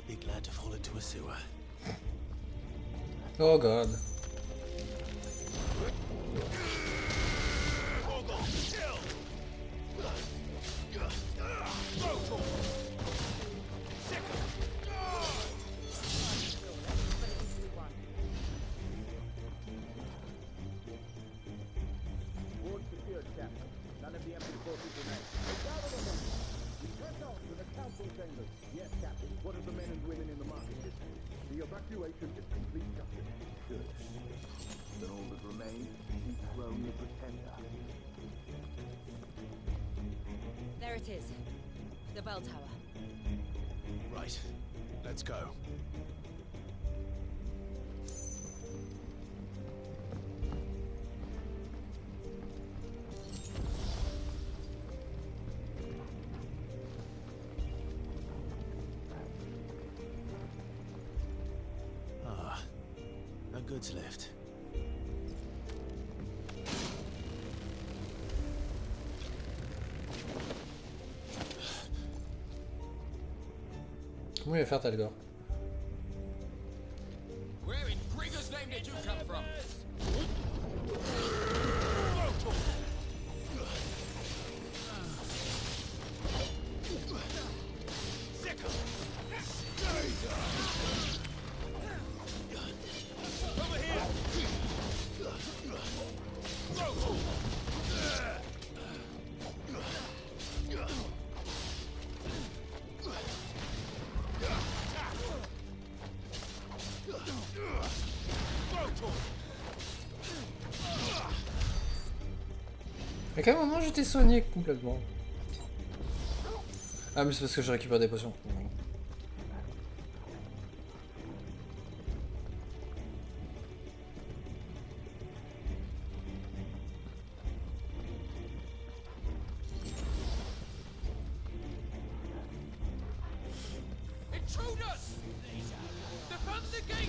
Speaker 2: Be glad to fall into a sewer.
Speaker 1: Oh god.
Speaker 5: Ward secured, Captain. None of the empty forces remain. Gather them all. We press on to the council chambers. Yes, Captain. What of the men and women in the market district? The evacuation is complete, Captain. Good. Then all that remains is to dethrone the pretender.
Speaker 18: There it is. The bell tower.
Speaker 2: Right. Let's go. No goods left.
Speaker 1: Comment il va faire Talgor?
Speaker 4: Where in Grieger's name did you come from?
Speaker 1: À quel moment j'étais soigné complètement? Ah mais c'est parce que je récupère des potions.
Speaker 4: Intruders! Defend the gates!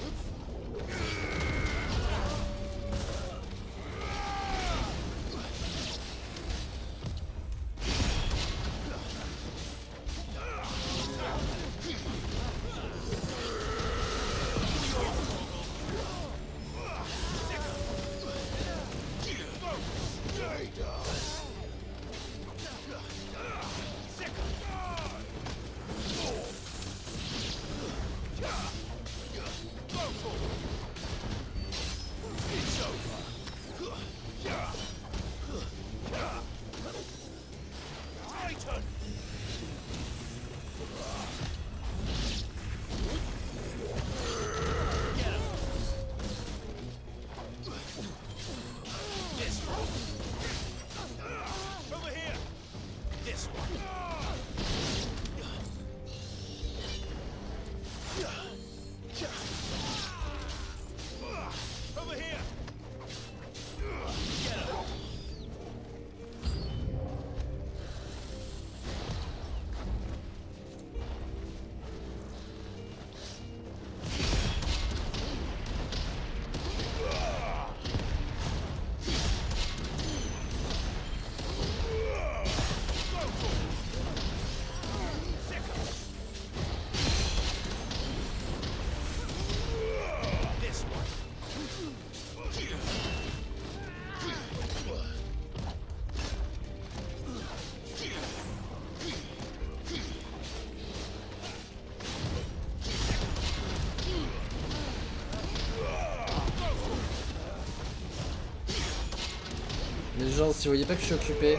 Speaker 1: Les gens, si vous voyez pas que je suis occupé...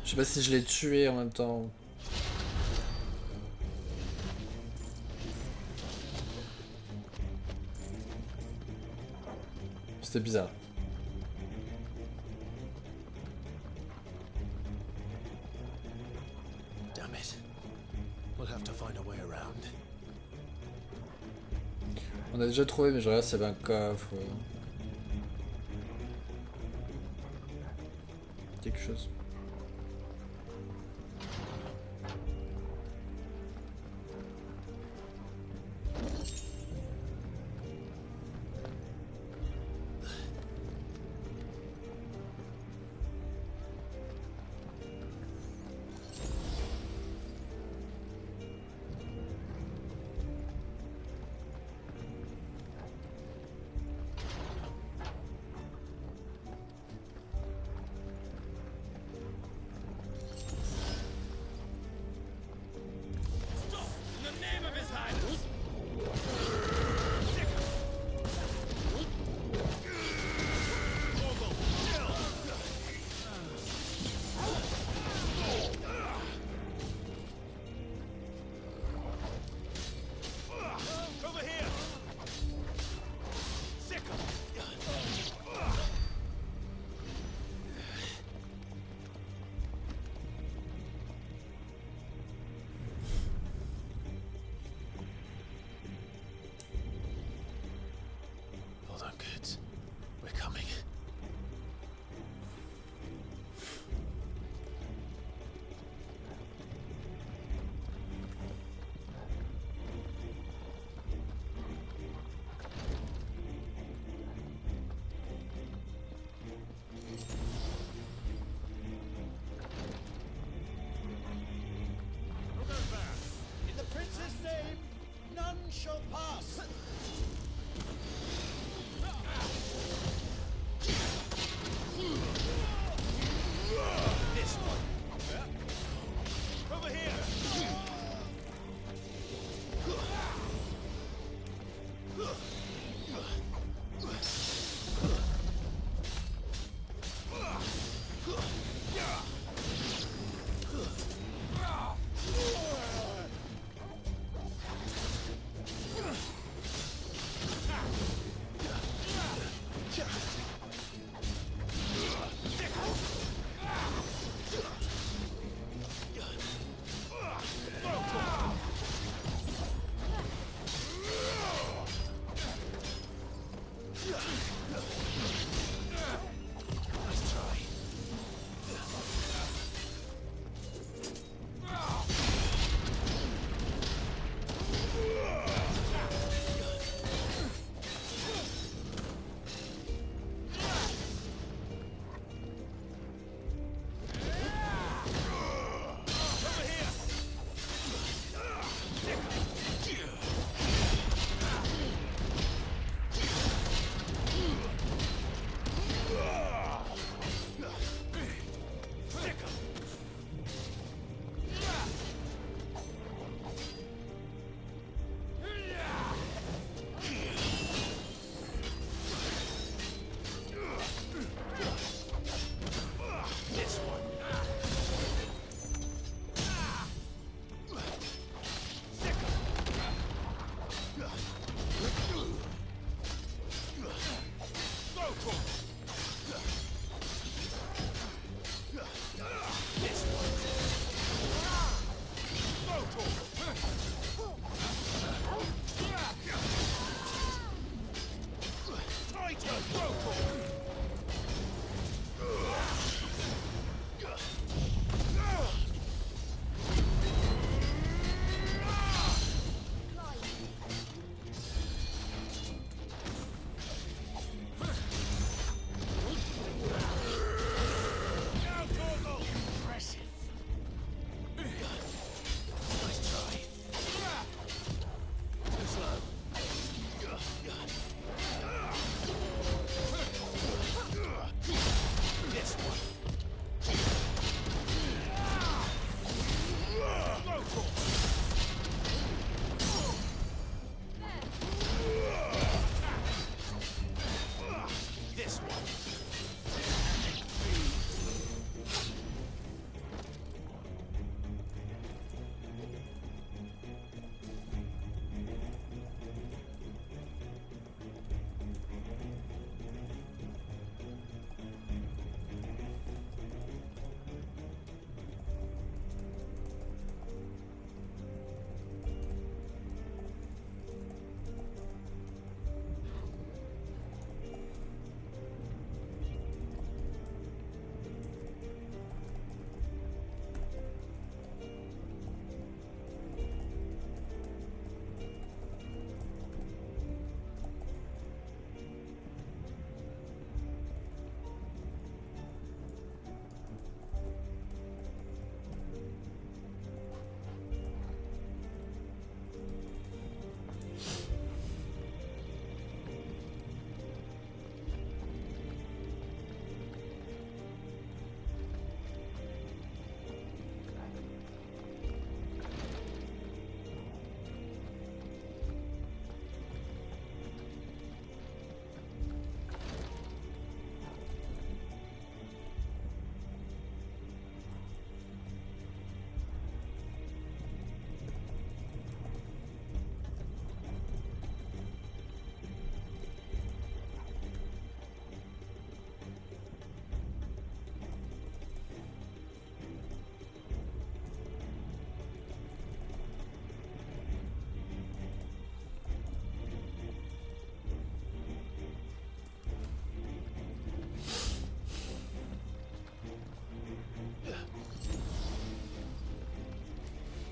Speaker 1: Je sais pas si je l'ai tué en même temps. C'était bizarre.
Speaker 2: Damn it. We'll have to find a way around.
Speaker 1: On a déjà trouvé, mais je regarde s'il y avait un coffre. Quelque chose.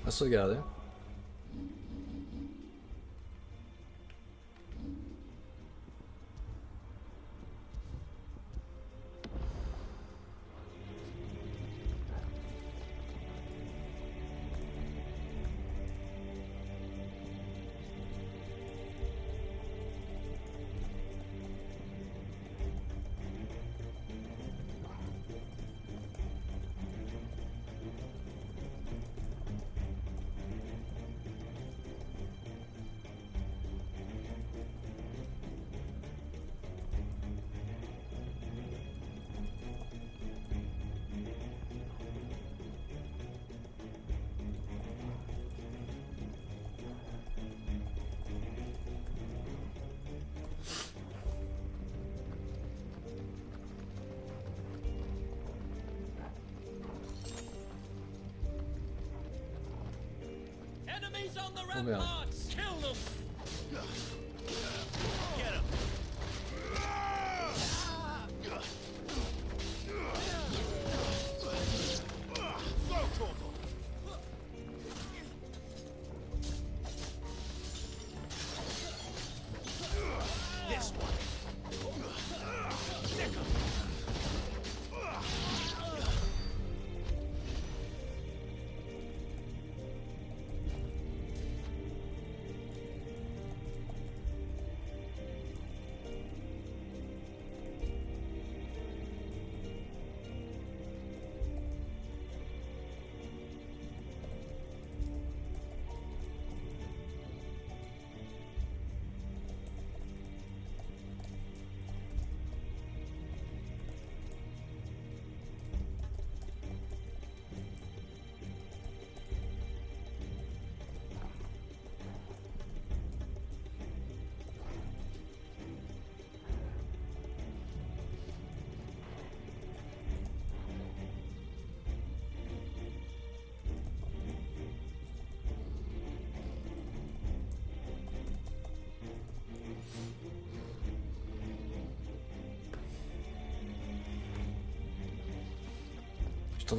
Speaker 1: À sauvegarder.
Speaker 4: Enemies on the
Speaker 1: Oh merde.
Speaker 4: ramparts! Kill them!
Speaker 10: Get him! This one. Nick him.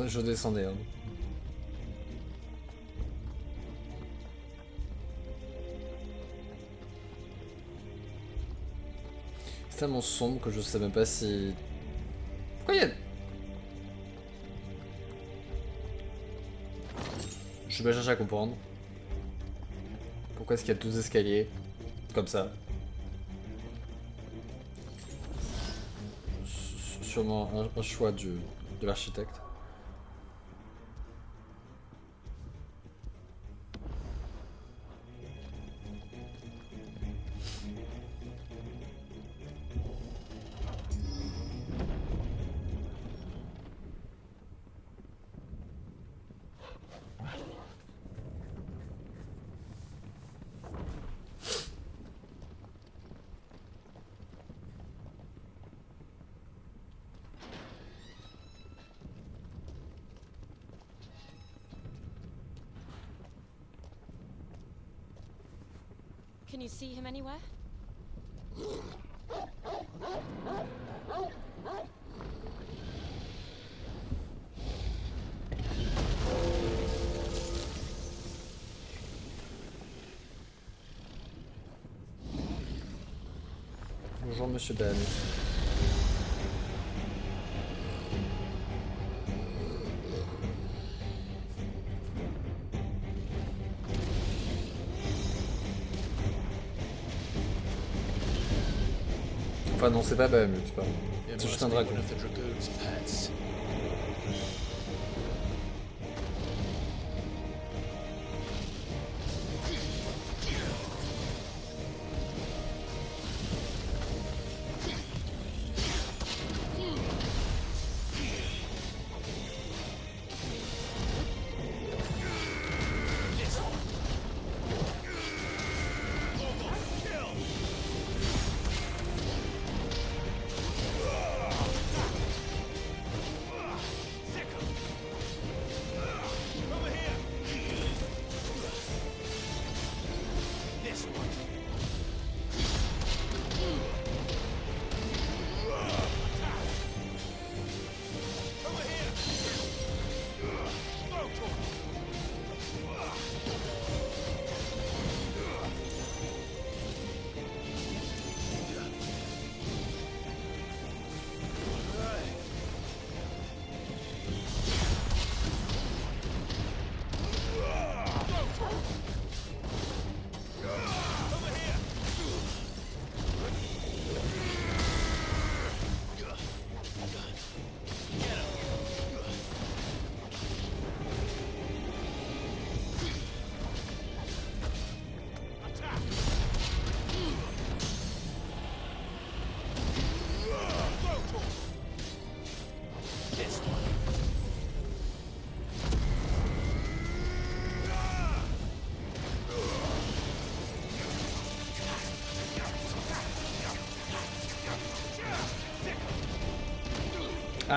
Speaker 1: Je descendais. Hein. C'est tellement sombre que je sais même pas si... Pourquoi il y a... Je vais chercher à comprendre. Pourquoi est-ce qu'il y a 12 escaliers comme ça? Sûrement un choix de l'architecte.
Speaker 3: Can you see him anywhere?
Speaker 1: Bonjour Monsieur Ben. Enfin non, c'est pas Bahamut, c'est pas. C'est juste un dragon.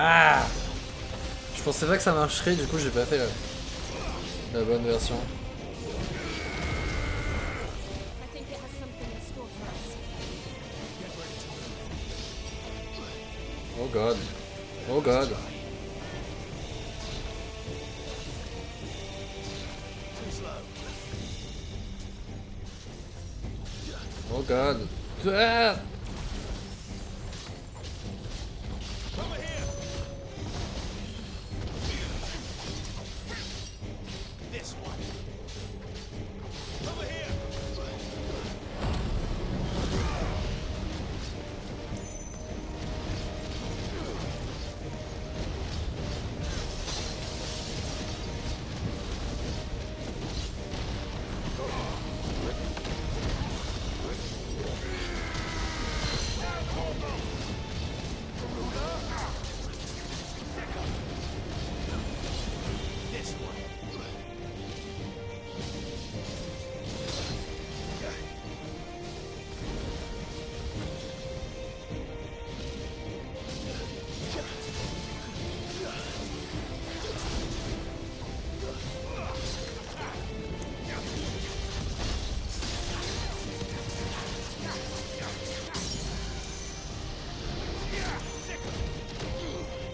Speaker 1: Ah! Je pensais pas que ça marcherait, du coup j'ai pas fait la bonne version. Oh god. Oh god. Oh god. Ah!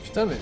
Speaker 1: Putain mais...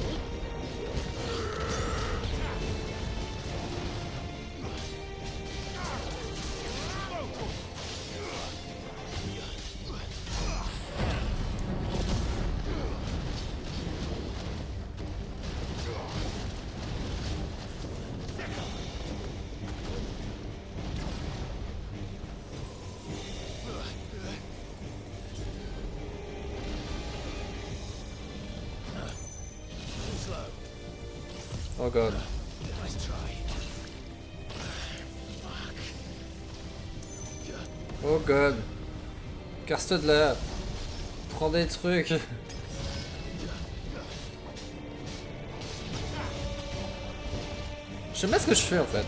Speaker 1: Oh god. Oh god. Casse-toi de là. Prends des trucs. Je sais pas ce que je fais en fait.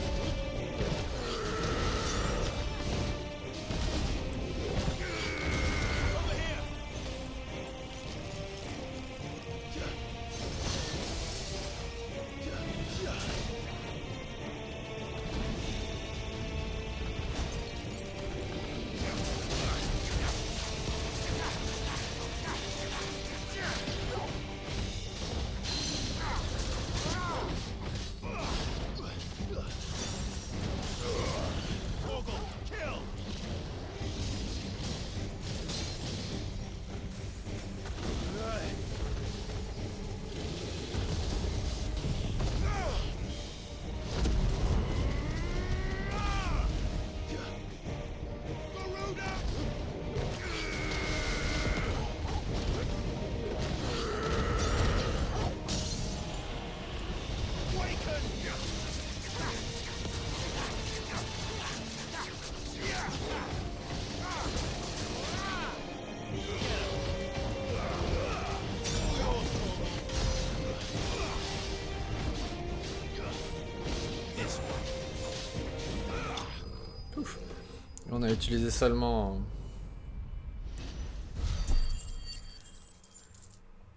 Speaker 1: On a utilisé seulement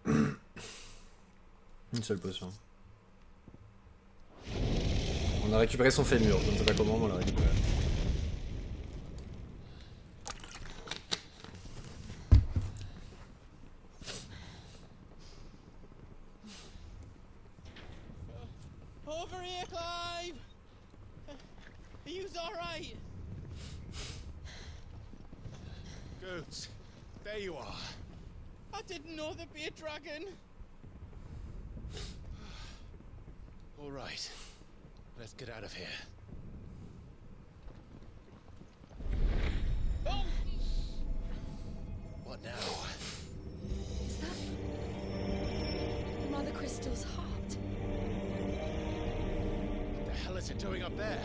Speaker 1: une seule potion. On a récupéré son fémur, je ne sais pas comment on l'a récupéré.
Speaker 9: Over here, Clive! Are you alright?
Speaker 12: Goats, there you are.
Speaker 9: I didn't know there'd be a dragon.
Speaker 12: All right, let's get out of here.
Speaker 9: Oh!
Speaker 12: What now?
Speaker 3: Is that Mother Crystal's heart?
Speaker 12: What the hell is it doing up there?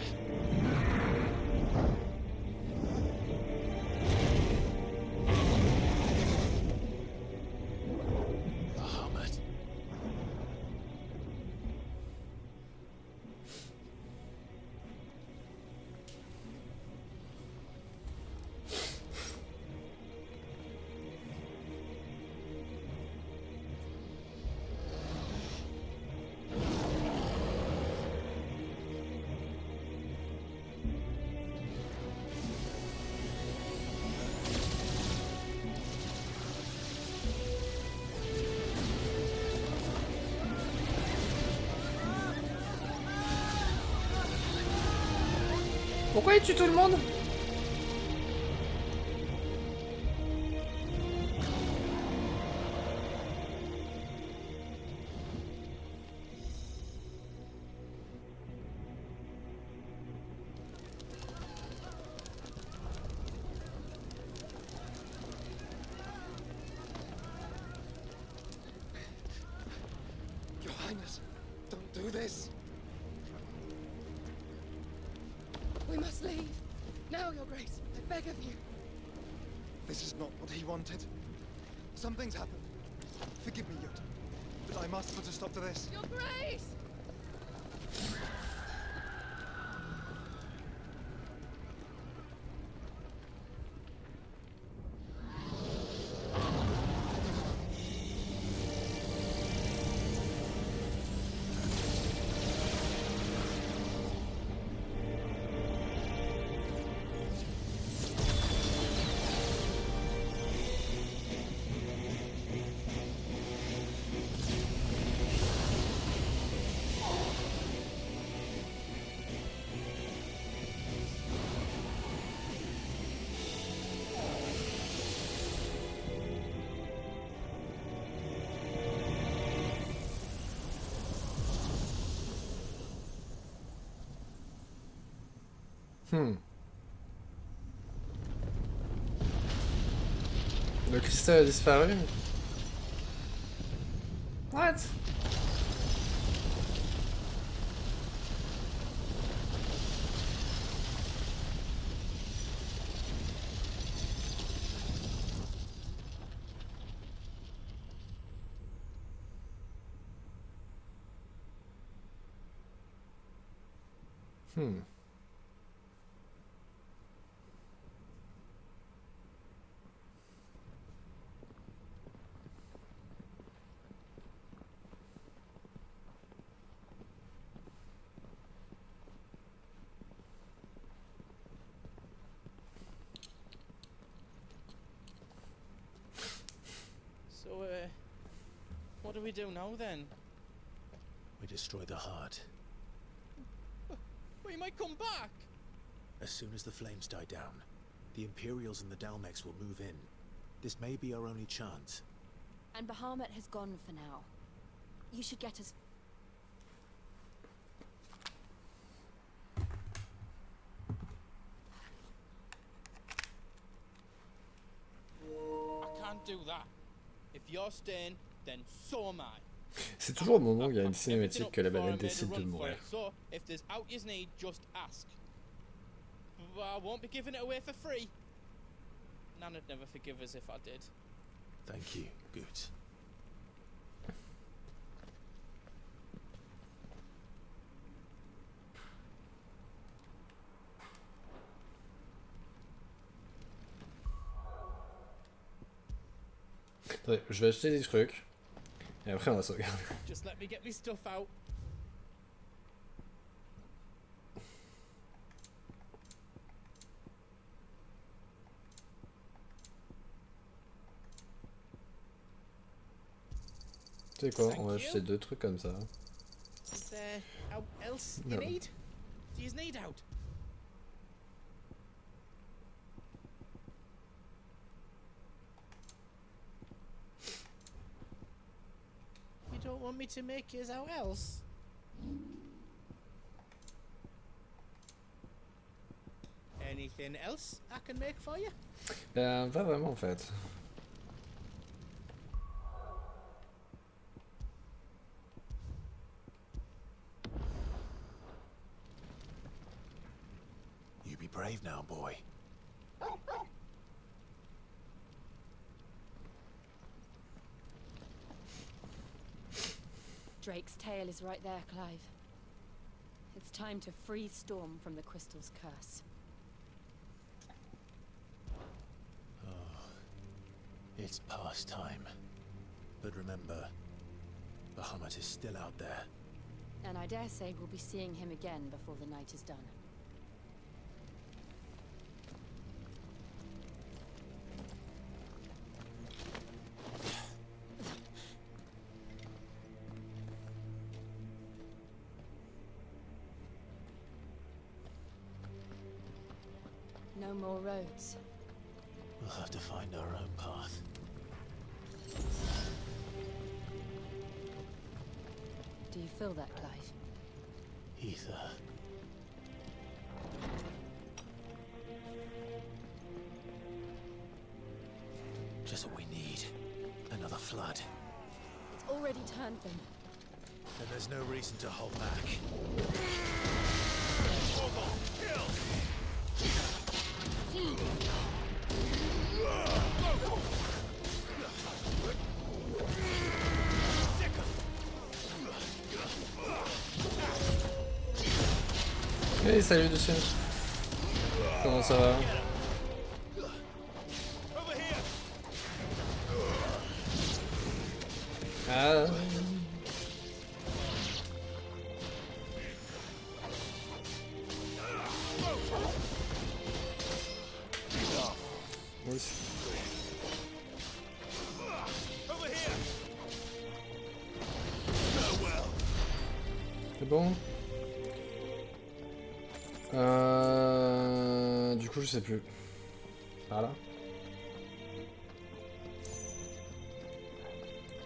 Speaker 1: Pourquoi il tue tout le monde?
Speaker 21: Your Highness, don't do this.
Speaker 6: We must leave. Now, Your Grace, I beg of you.
Speaker 21: This is not what he wanted. Something's happened. Forgive me, Yoda, but I must put a stop to this.
Speaker 6: Your Grace!
Speaker 1: Le cristal a disparu. What?
Speaker 9: So, what do we do now then?
Speaker 2: We destroy the heart.
Speaker 9: We might come back!
Speaker 2: As soon as the flames die down, the Imperials and the Dalmex will move in. This may be our only chance.
Speaker 3: And Bahamut has gone for now. You should get us...
Speaker 9: I can't do that. If you're staying, then so am I.
Speaker 1: C'est toujours au moment où il y a une cinématique que la baleine décide de mourir.
Speaker 9: So, if there's out you need, just ask. But I won't be giving it away for free. Nana'd never forgive us if I did.
Speaker 2: Thank you, Goot.
Speaker 1: Attendez, je vais acheter des trucs. Et après on va sauvegarder.
Speaker 9: Just let me get my stuff out.
Speaker 1: Tu sais quoi, on va acheter 2 trucs comme ça.
Speaker 9: Is there out else
Speaker 1: No.
Speaker 9: you need? Do you need out? You don't want me to make yours out else? Anything else I can make for you?
Speaker 1: Ben, pas vraiment en fait.
Speaker 2: You be brave now, boy.
Speaker 3: Drake's tail is right there, Clive. It's time to free Storm from the Crystal's curse.
Speaker 2: It's past time. But remember, Bahamut is still out there.
Speaker 3: And I dare say we'll be seeing him again before the night is done. no more roads.
Speaker 2: We'll have to find our own path.
Speaker 3: Do you feel that, Clive?
Speaker 2: Ether. Just what we need. Another flood.
Speaker 3: It's already turned them.
Speaker 2: And there's no reason to hold back.
Speaker 1: Hey, salut Lucien. Comment ça va? Ah. Oui. C'est bon? Du coup, je sais plus. Par là?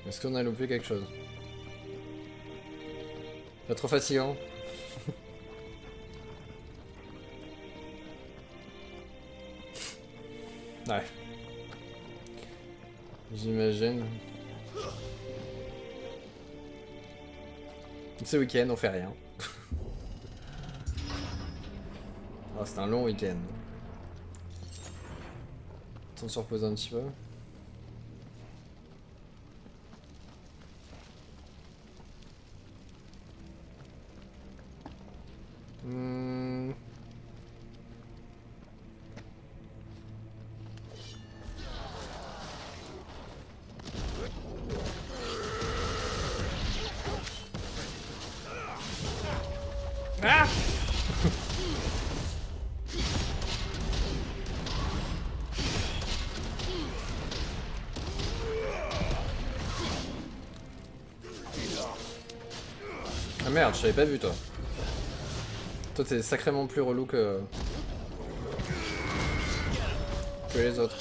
Speaker 1: Est-ce qu'on a loupé quelque chose? Pas trop fatigant? Ouais. J'imagine. Ce week-end, on fait rien. Oh, c'est un long week-end. On se repose un petit peu. Ah! Ah merde, je t'avais pas vu toi. Toi t'es sacrément plus relou que les autres.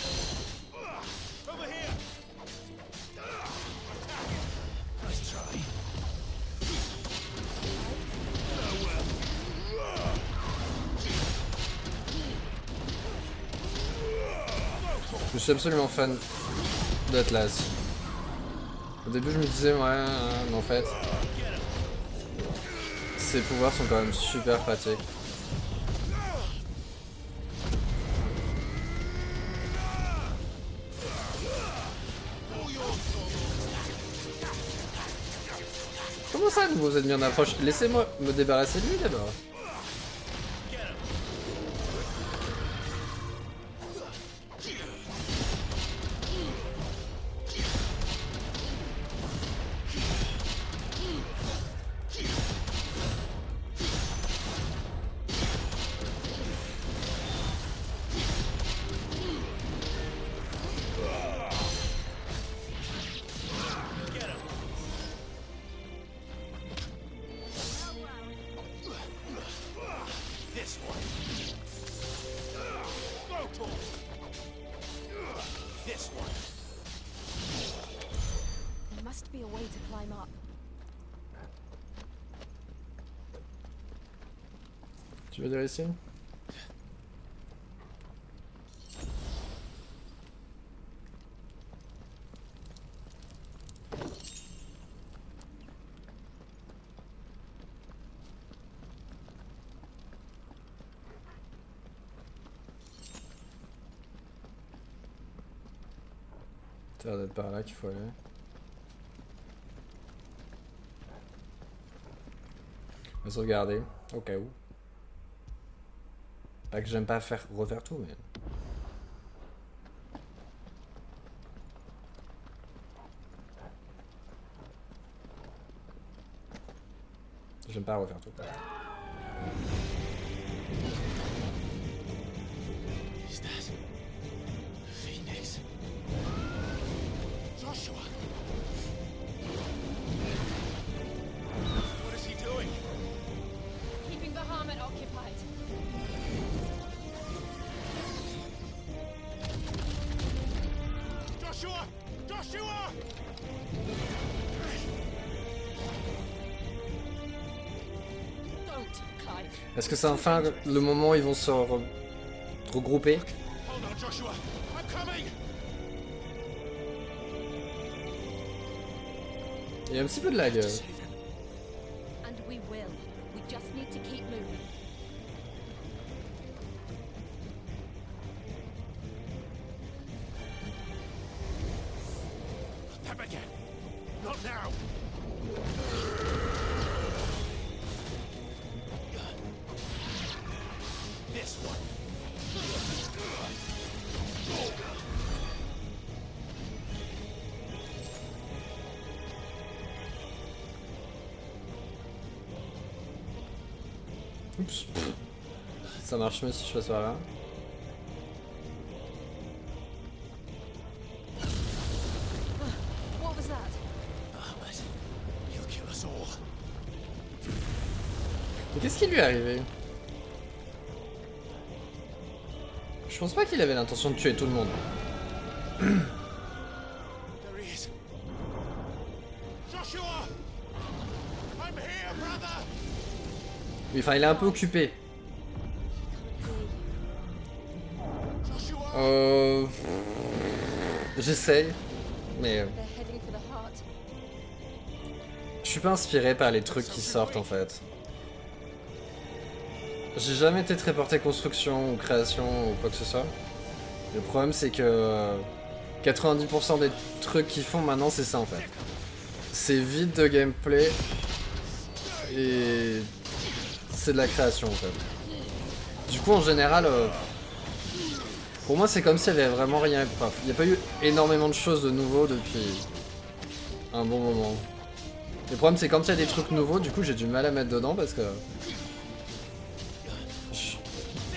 Speaker 1: Je suis absolument fan d'Atlas. Au début je me disais ouais, mais en fait ses pouvoirs sont quand même super pratiques. Comment ça, nouveaux ennemis en approche? Laissez-moi me débarrasser de lui d'abord.
Speaker 3: There must be a way to climb up.
Speaker 1: Tu veux dire ici? Ça a l'air d'être par là qu'il faut aller. On va se regarder, au cas où. Pas que j'aime pas refaire tout, mais... J'aime pas refaire tout.
Speaker 2: Is that Phoenix? Joshua! What is he doing?
Speaker 3: Keeping the Bahamut occupied.
Speaker 1: Est-ce que c'est enfin le moment où ils vont se regrouper?
Speaker 12: Hold on, Joshua. I'm coming.
Speaker 1: Il y a un petit peu de lag.
Speaker 18: And we will. We just need to keep moving.
Speaker 12: Them again. Not now. This one.
Speaker 1: Oups. Ça marche mieux si je passe par là.
Speaker 18: What was that?
Speaker 12: Ahmed, he'll kill us all.
Speaker 1: Mais qu'est-ce qui lui est arrivé? Je pense pas qu'il avait l'intention de tuer tout le monde.
Speaker 12: There he is. Joshua! I'm here, brother!
Speaker 1: Oui, enfin, il est un peu occupé. J'essaye, mais je suis pas inspiré par les trucs qui sortent en fait. J'ai jamais été très porté construction ou création ou quoi que ce soit. Le problème c'est que 90% des trucs qu'ils font maintenant c'est ça en fait. C'est vide de gameplay et c'est de la création en fait. Du coup en général, pour moi c'est comme s'il y avait vraiment rien. Enfin, il n'y a pas eu énormément de choses de nouveau depuis un bon moment. Le problème c'est quand il y a des trucs nouveaux, du coup j'ai du mal à mettre dedans parce que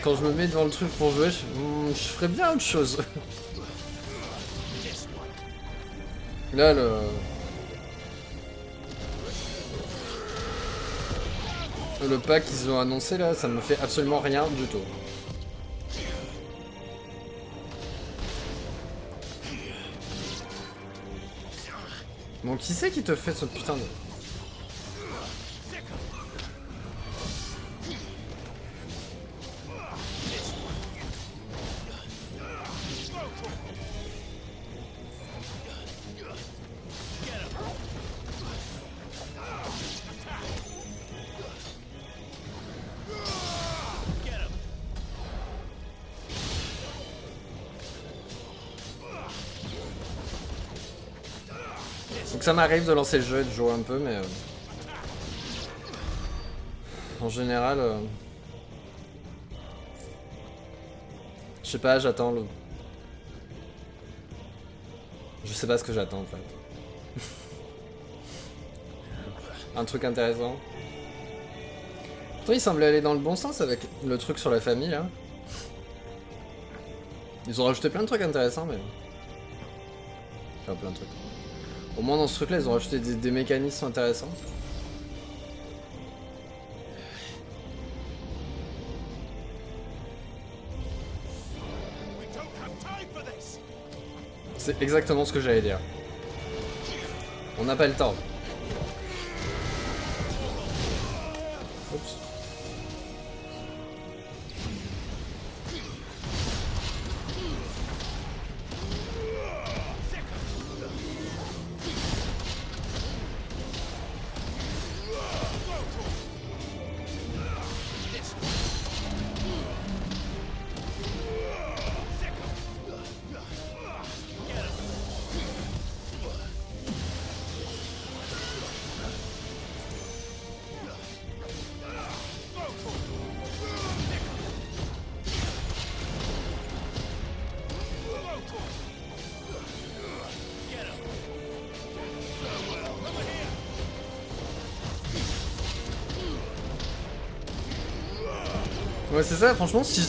Speaker 1: quand je me mets devant le truc pour jouer, je ferais bien autre chose. Là le pack qu'ils ont annoncé là, ça me fait absolument rien du tout. Bon, qui c'est qui te fait ce putain de... Donc ça m'arrive de lancer le jeu et de jouer un peu, mais en général, je sais pas, j'attends le... Je sais pas ce que j'attends en fait. Un truc intéressant. Pourtant il semblait aller dans le bon sens avec le truc sur la famille là. Ils ont rajouté plein de trucs intéressants mais... Enfin plein de trucs. Au moins dans ce truc là ils ont rajouté des mécanismes intéressants. C'est exactement ce que j'allais dire. On n'a pas le temps. Oups. Ouais c'est ça, franchement si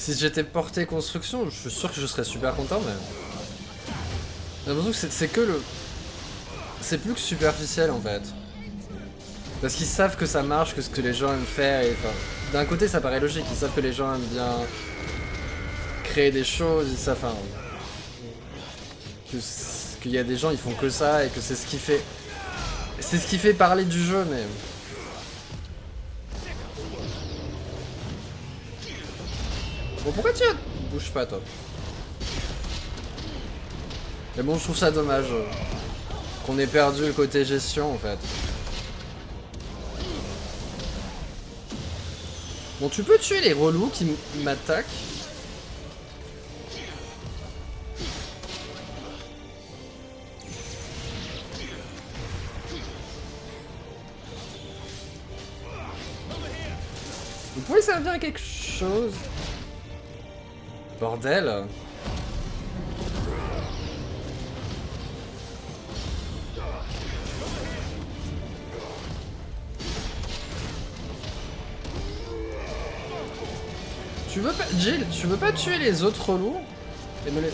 Speaker 1: j'étais porté construction, je suis sûr que je serais super content mais... J'ai l'impression que c'est que le... C'est plus que superficiel en fait. Parce qu'ils savent que ça marche, que ce que les gens aiment faire et enfin... D'un côté ça paraît logique, ils savent que les gens aiment bien créer des choses, ils savent enfin... Qu'il y a des gens ils font que ça et que c'est ce qui fait... C'est ce qui fait parler du jeu mais... Bon, pourquoi tu bouges pas, toi? Mais bon, je trouve ça dommage qu'on ait perdu le côté gestion, en fait. Bon, tu peux tuer les relous qui m'attaquent. Vous pouvez servir à quelque chose? Bordel. Tu veux pas, Jill, tu veux pas tuer les autres relous et me les...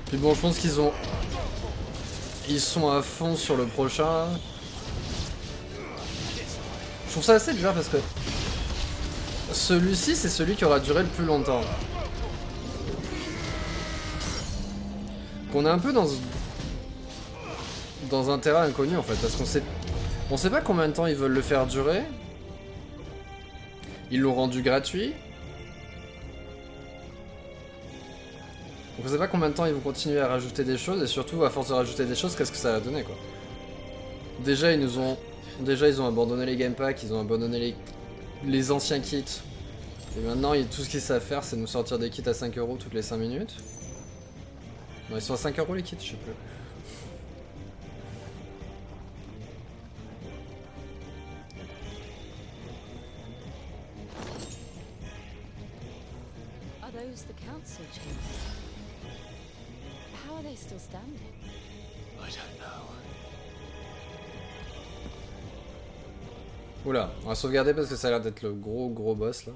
Speaker 1: Puis bon, je pense qu'ils ont... Ils sont à fond sur le prochain. Je trouve ça assez bizarre parce que... Celui-ci, c'est celui qui aura duré le plus longtemps. Qu'on est un peu dans un terrain inconnu en fait, parce on sait pas combien de temps ils veulent le faire durer. Ils l'ont rendu gratuit. Donc on sait pas combien de temps ils vont continuer à rajouter des choses, et surtout à force de rajouter des choses, qu'est-ce que ça va donner quoi. Déjà ils ont abandonné les game packs, ils ont abandonné les anciens kits. Et maintenant tout ce qu'ils savent faire c'est nous sortir des kits à 5 € toutes les 5 minutes. Non, ils sont à 5 € les kits, je sais plus.
Speaker 18: Those the council chambers? How are they still standing?
Speaker 2: I don't know.
Speaker 1: Oula, on va sauvegarder parce que ça a l'air d'être le gros boss là.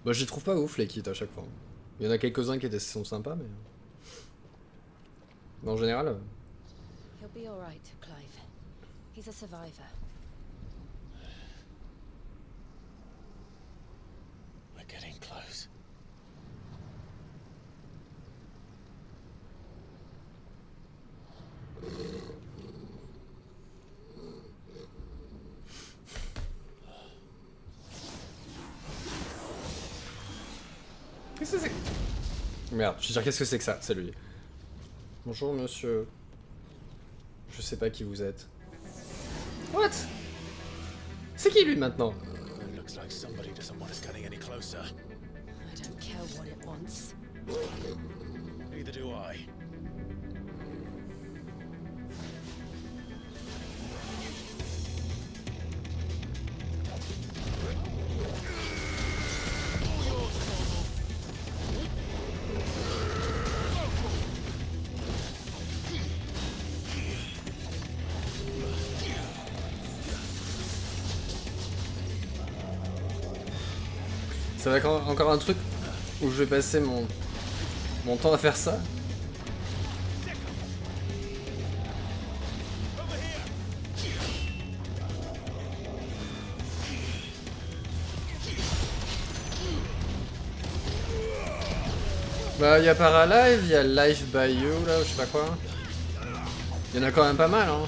Speaker 1: Bah j'y trouve pas ouf les kits à chaque fois. Il y en a quelques-uns qui sont sympas mais en général...
Speaker 3: He'll be all right, Clive. He's a survivor.
Speaker 2: We're getting close.
Speaker 1: Qu'est-ce que c'est? Merde, je veux dire qu'est-ce que c'est que ça? C'est lui. Bonjour monsieur. Je sais pas qui vous êtes. What? C'est qui lui maintenant?
Speaker 2: It looks like somebody doesn't want us getting any closer.
Speaker 3: I don't care what it wants.
Speaker 2: Neither do I.
Speaker 1: Ça va être encore un truc où je vais passer mon temps à faire ça. Bah il y a Paralive, il y a Life by You là, je sais pas quoi. Il y en a quand même pas mal hein.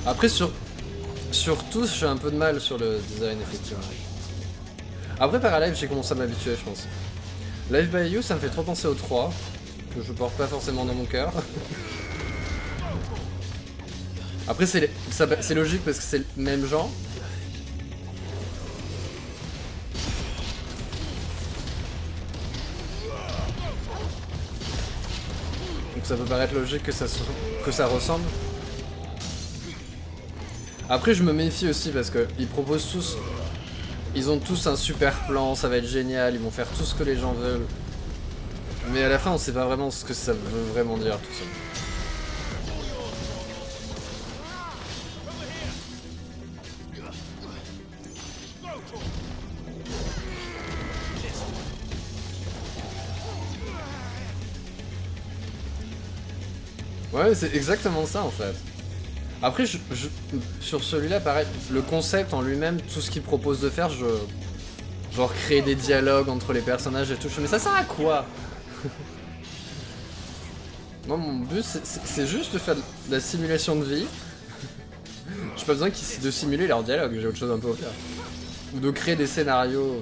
Speaker 1: Après surtout je fais un peu de mal sur le design effectivement. Après Paralive j'ai commencé à m'habituer je pense. Life by You ça me fait trop penser au 3, que je porte pas forcément dans mon cœur. Après c'est logique parce que c'est le même genre. Donc ça peut paraître logique que ça ressemble. Après je me méfie aussi parce que ils proposent tous... Ils ont tous un super plan, ça va être génial, ils vont faire tout ce que les gens veulent. Mais à la fin on sait pas vraiment ce que ça veut vraiment dire tout ça. Ouais, c'est exactement ça en fait. Après, sur celui-là, pareil, le concept en lui-même, tout ce qu'il propose de faire, genre créer des dialogues entre les personnages et tout, mais ça sert à quoi? Moi, mon but, c'est juste de faire de la simulation de vie. J'ai pas besoin de simuler leur dialogue, j'ai autre chose un peu à faire. Ou de créer des scénarios.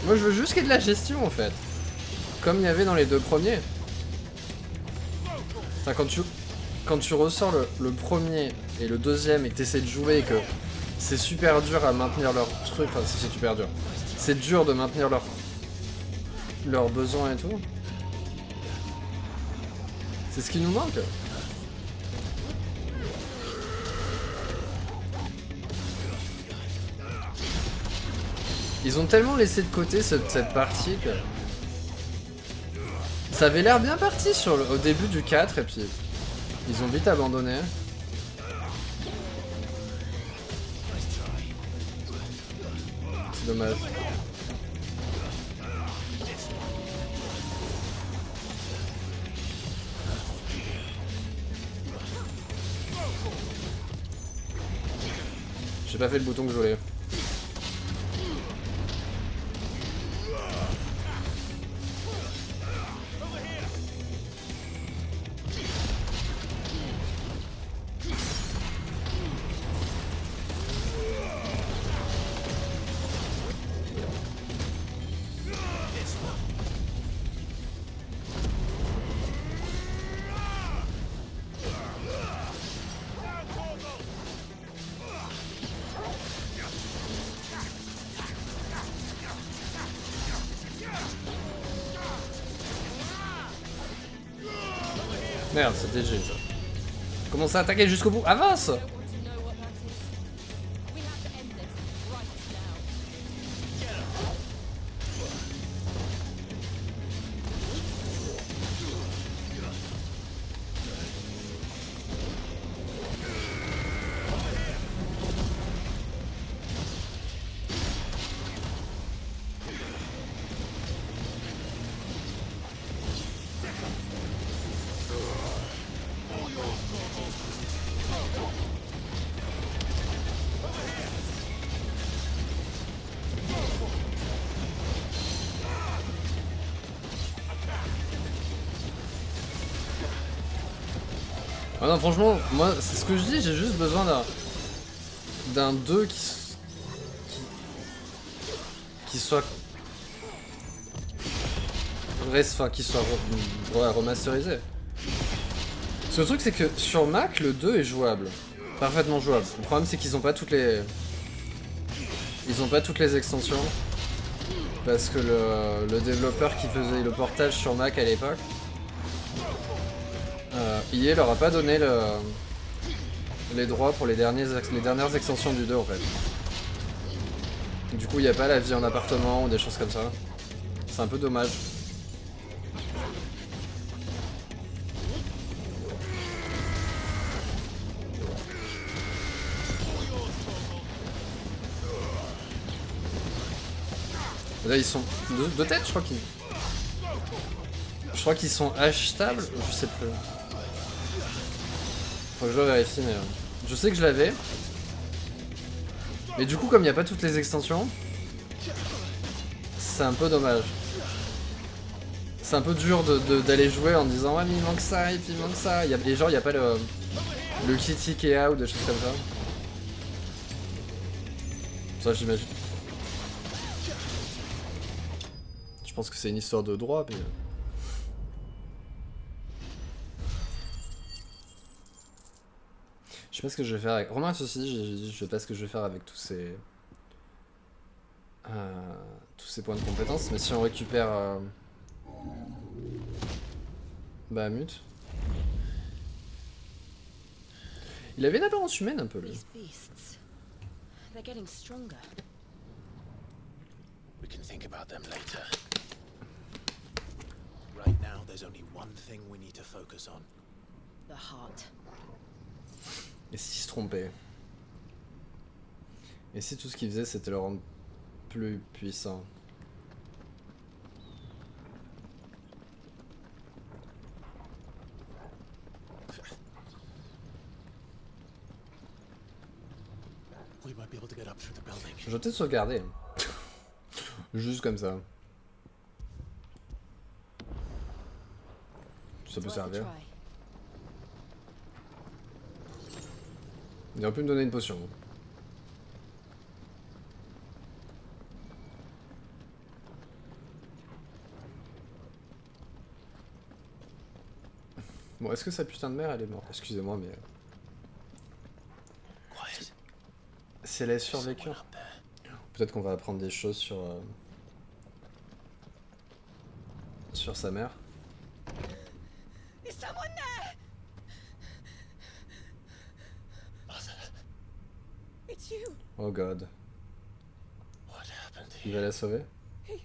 Speaker 1: Moi, je veux juste qu'il y ait de la gestion, en fait. Comme il y avait dans les 2 premiers. Enfin, quand tu ressors le premier et le deuxième et que tu essaies de jouer et que c'est super dur à maintenir leur truc, enfin c'est super dur. C'est dur de maintenir leurs besoins et tout. C'est ce qui nous manque. Ils ont tellement laissé de côté cette partie que... Ça avait l'air bien parti au début du 4 et puis ils ont vite abandonné. C'est dommage. J'ai pas fait le bouton que je voulais. Merde, c'était G ça. Commence à attaquer jusqu'au bout. Avance! Ah non, franchement, moi, c'est ce que je dis, j'ai juste besoin d'un 2 qui soit... Enfin, qui soit remasterisé. Parce que le truc, c'est que sur Mac, le 2 est jouable. Parfaitement jouable. Le problème, c'est qu'ils ont pas toutes les... Ils ont pas toutes les extensions. Parce que le développeur qui faisait le portage sur Mac à l'époque, EA leur a pas donné les droits pour les dernières extensions du 2 en fait. Du coup il n'y a pas la vie en appartement ou des choses comme ça. C'est un peu dommage. Là ils sont de tête, je crois qu'ils sont achetables, je sais plus. Faut que je vérifie, mais je sais que je l'avais. Mais du coup, comme il n'y a pas toutes les extensions, c'est un peu dommage. C'est un peu dur d'aller jouer en disant ouais mais il manque ça et puis il manque ça. Et genre il n'y a pas le kit Ikea ou des choses comme ça. Ça j'imagine. Je pense que c'est une histoire de droit, mais... Je sais pas ce que je vais faire avec... Remarque ceci, je sais pas ce que je vais faire avec tous ces points de compétence, mais si on récupère... Bah, mute. Il avait une apparence humaine un peu, lui.
Speaker 18: They're getting stronger.
Speaker 2: We can think about them later. Right now, there's only one thing we need to focus on.
Speaker 18: The heart.
Speaker 1: Et s'ils se trompaient? Et si tout ce qu'ils faisaient c'était le rendre plus puissant? Je vais peut-être sauvegarder. Juste comme ça. Ça peut servir. Il aurait pu me donner une potion. Bon, est-ce que sa putain de mère, elle est morte? Excusez-moi, mais... Si elle a survécu... Peut-être qu'on va apprendre des choses sur... sur sa mère.
Speaker 6: Is someone there?
Speaker 2: Mother.
Speaker 6: It's you.
Speaker 1: Oh god.
Speaker 2: What happened
Speaker 1: Il
Speaker 2: here?
Speaker 1: va la sauver?
Speaker 6: He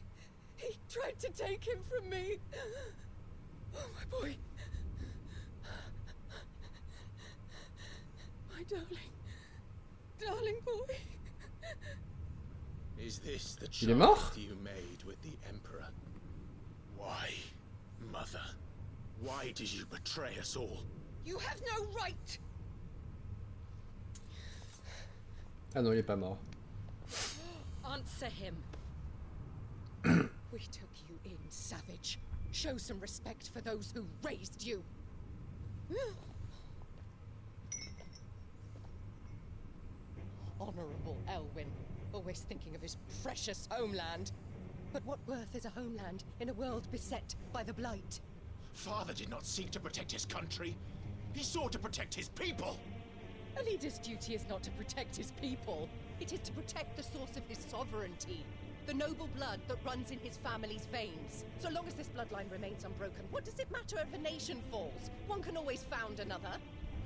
Speaker 6: tried to take him from me. Oh, my boy. My darling boy.
Speaker 2: Is this the
Speaker 1: Il est mort?
Speaker 2: child you made with the Emperor? Why, Mother? Why did you betray us all?
Speaker 6: You have no right.
Speaker 1: Ah non, il est pas mort.
Speaker 6: Answer him. We took you in, savage. Show some respect for those who raised you. Honorable Elwyn, always thinking of his precious homeland. But what worth is a homeland in a world beset by the Blight?
Speaker 2: Father did not seek to protect his country. He sought to protect his people.
Speaker 6: A leader's duty is not to protect his people. It is to protect the source of his sovereignty. The noble blood that runs in his family's veins. So long as this bloodline remains unbroken, what does it matter if a nation falls? One can always found another.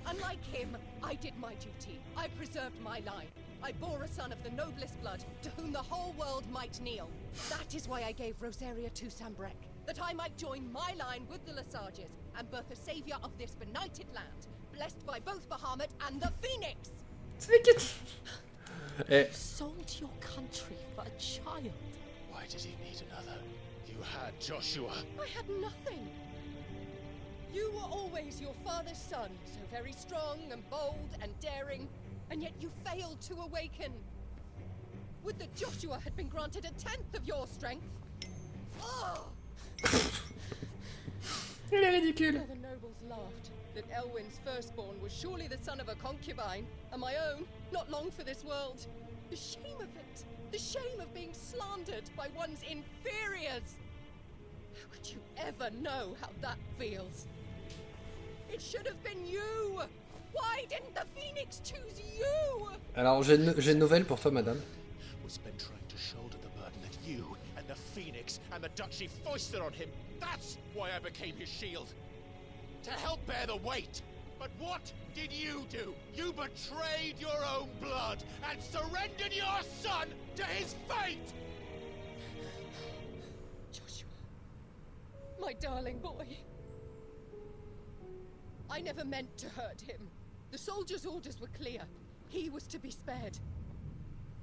Speaker 6: Unlike him, I did my duty. I preserved my line. I bore a son of the noblest blood, to whom the whole world might kneel. That is why I gave Rosaria to Sambrek, that I might join my line with the Lesages and birth a savior of this benighted land, blessed by both Bahamut and the Phoenix.
Speaker 1: You
Speaker 6: sold your country for a child.
Speaker 2: Why did he need another? You had Joshua.
Speaker 6: I had nothing. You were always your father's son, so very strong and bold and daring, and yet you failed to awaken. Would that Joshua had been granted 1/10 of your strength? Oh!
Speaker 1: Il est ridicule.
Speaker 6: The nobles laughed that Elwyn's firstborn was surely the son of a concubine, and my own, not long for this world. The shame of it! The shame of being slandered by one's inferiors! How could you ever know how that feels? It should have been you! Why didn't the Phoenix choose you?
Speaker 1: Alors, j'ai une nouvelle pour toi, madame.
Speaker 2: Was been trying to shoulder the burden that you and the Phoenix and the Duchy foisted on him. That's why I became his shield. To help bear the weight. But what did you do? You betrayed your own blood and surrendered your son to his fate!
Speaker 6: Joshua, my darling boy. I never meant to hurt him. The soldiers' orders were clear. He was to be spared.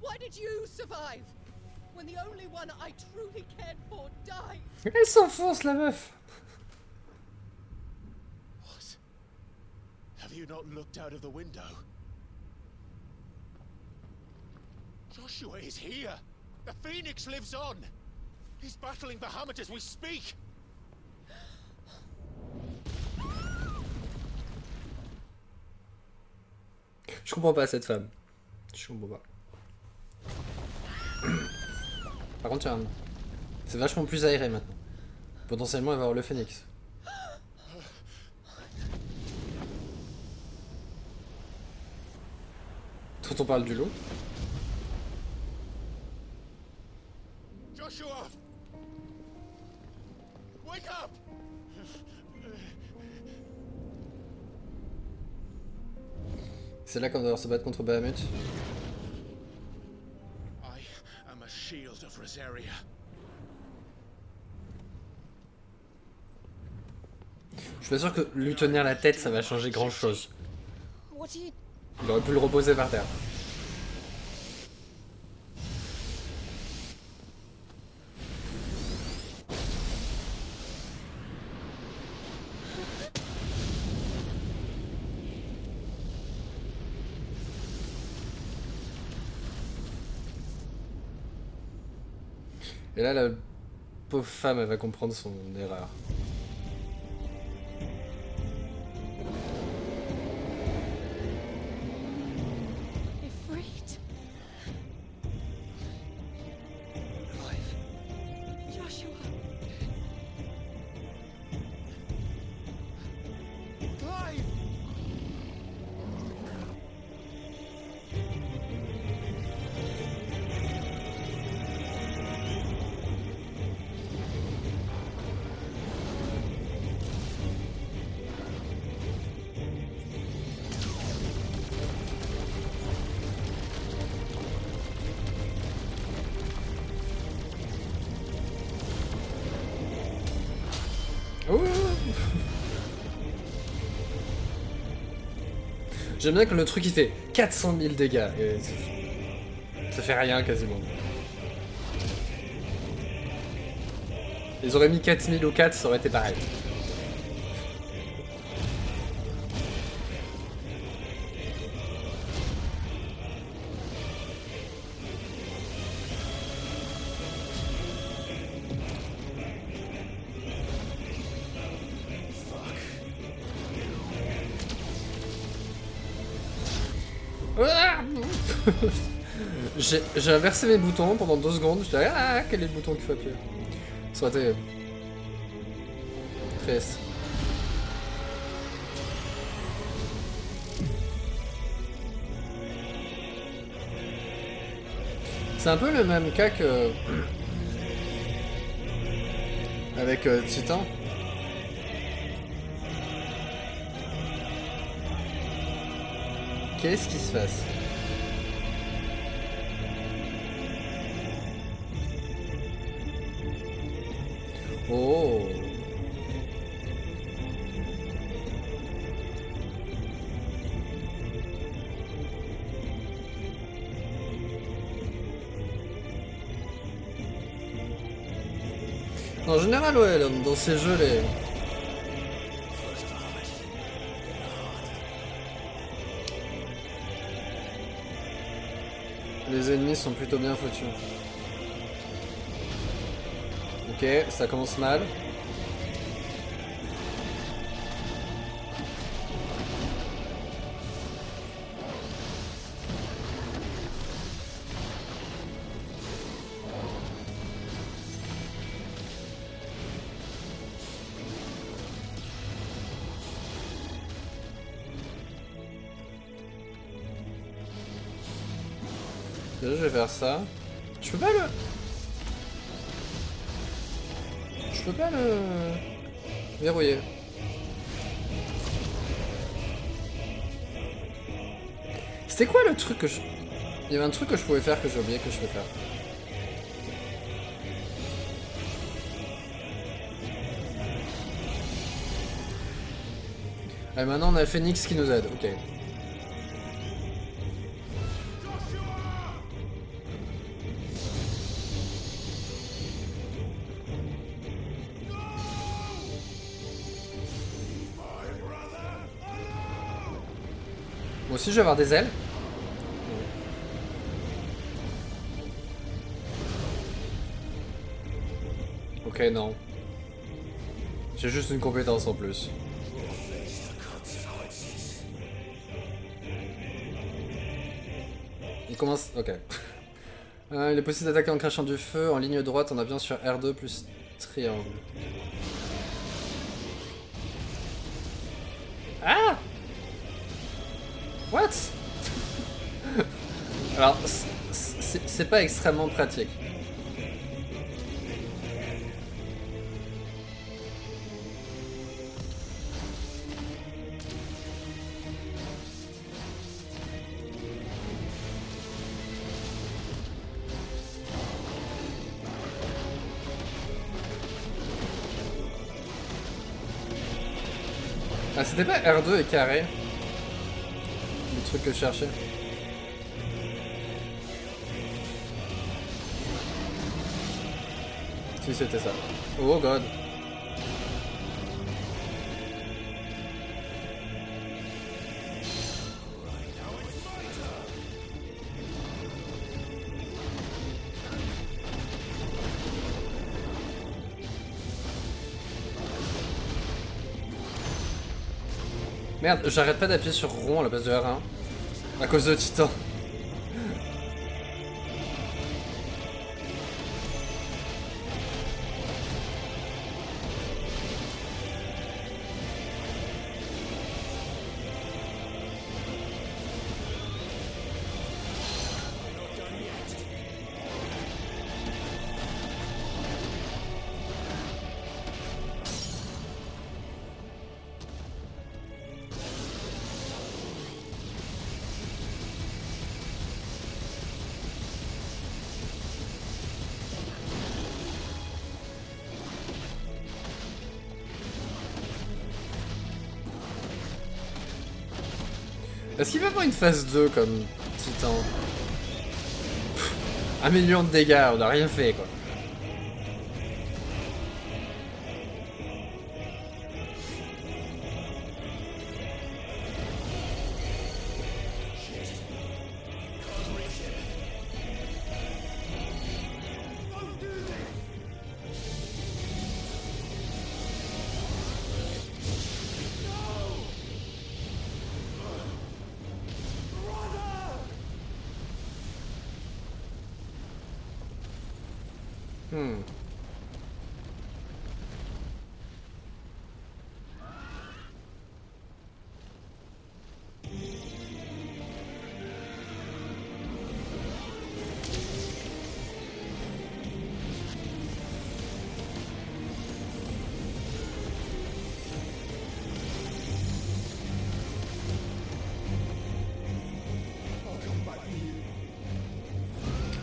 Speaker 6: Why did you survive? When the only one I truly cared for died.
Speaker 1: Elle s'enfonce, la meuf.
Speaker 2: What? Have you not looked out of the window? Joshua is here. The Phoenix lives on. He's battling Bahamut as we speak.
Speaker 1: Je comprends pas cette femme. Je comprends pas. Par contre, c'est vachement plus aéré maintenant. Potentiellement, elle va avoir le phénix. Quand on parle du loup.
Speaker 2: Joshua! Wake up!
Speaker 1: C'est là qu'on va devoir se battre contre Bahamut.
Speaker 2: I am a shield of Rosaria.
Speaker 1: Je suis pas sûr que lui tenir la tête, ça va changer grand chose.
Speaker 6: What are you...
Speaker 1: Il aurait pu le reposer par terre. Et là, la pauvre femme, elle va comprendre son erreur. J'aime bien que le truc il fait 400 000 dégâts et ça fait rien quasiment. Ils auraient mis 4000 ou 4, ça aurait été pareil. J'ai inversé mes boutons pendant 2 secondes, je disais ah quel est le bouton qu'il faut appuyer. Ça aurait été triste. C'est un peu le même cas que avec Titan. Qu'est-ce qui se passe? Oh. En général, ouais, dans ces jeux, les ennemis sont plutôt bien foutus. Ok, ça commence mal. Déjà, je vais faire ça. Je peux pas le... Je peux pas le... verrouiller. C'était quoi le truc que je... Il y avait un truc que je pouvais faire que j'ai oublié que je peux faire. Allez, maintenant on a Phoenix qui nous aide, ok. Moi aussi je vais avoir des ailes. Ok, non. J'ai juste une compétence en plus. Il commence... Ok. Il est possible d'attaquer en crachant du feu en ligne droite en appuyant sur R2 plus triangle. Ah! What? Alors, c'est pas extrêmement pratique. Ah, c'était pas R2 et carré? Le truc que je cherchais. Si, c'était ça. Oh god. Merde, j'arrête pas d'appuyer sur rond à la place de R1. À cause de Titan. Est-ce qu'il va y avoir une phase 2 comme Titan? 1 million de dégâts, on a rien fait quoi.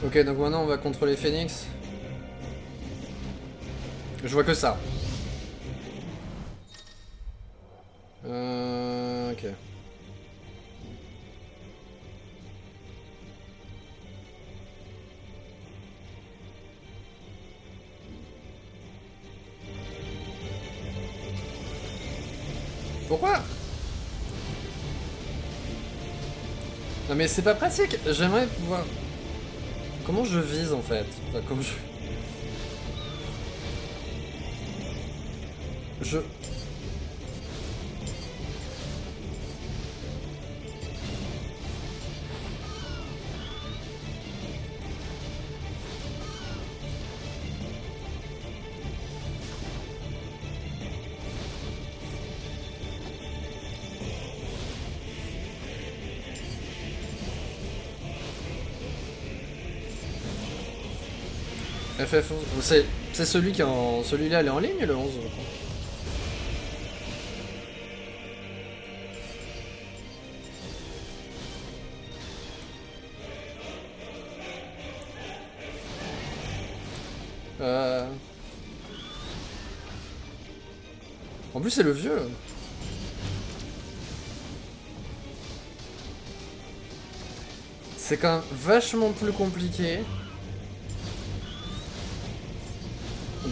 Speaker 1: Ok, donc maintenant on va contrôler Phoenix. Je vois que ça. Ok. Pourquoi? Non mais c'est pas pratique, j'aimerais pouvoir... Comment je vise en fait? Enfin, comment je... FF11, c'est celui qui est en... Celui-là, elle est en ligne, le 11. En plus, c'est le vieux. C'est quand même vachement plus compliqué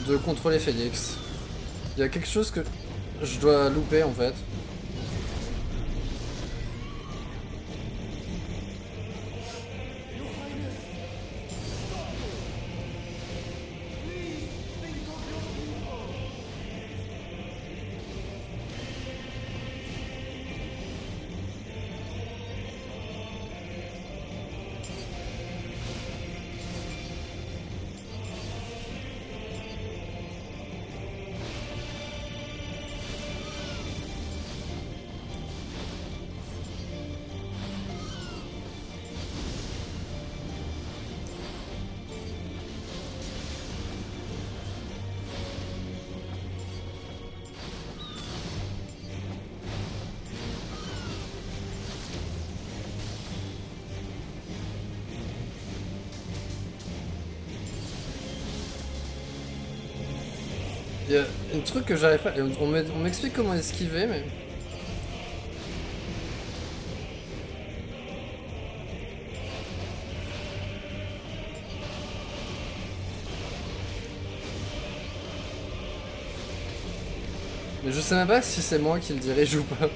Speaker 1: de contrôler Félix. Il y a quelque chose que je dois louper en fait. Il y a un truc que j'arrive pas... On m'explique comment esquiver, mais... Mais je sais même pas si c'est moi qui le dirige ou pas.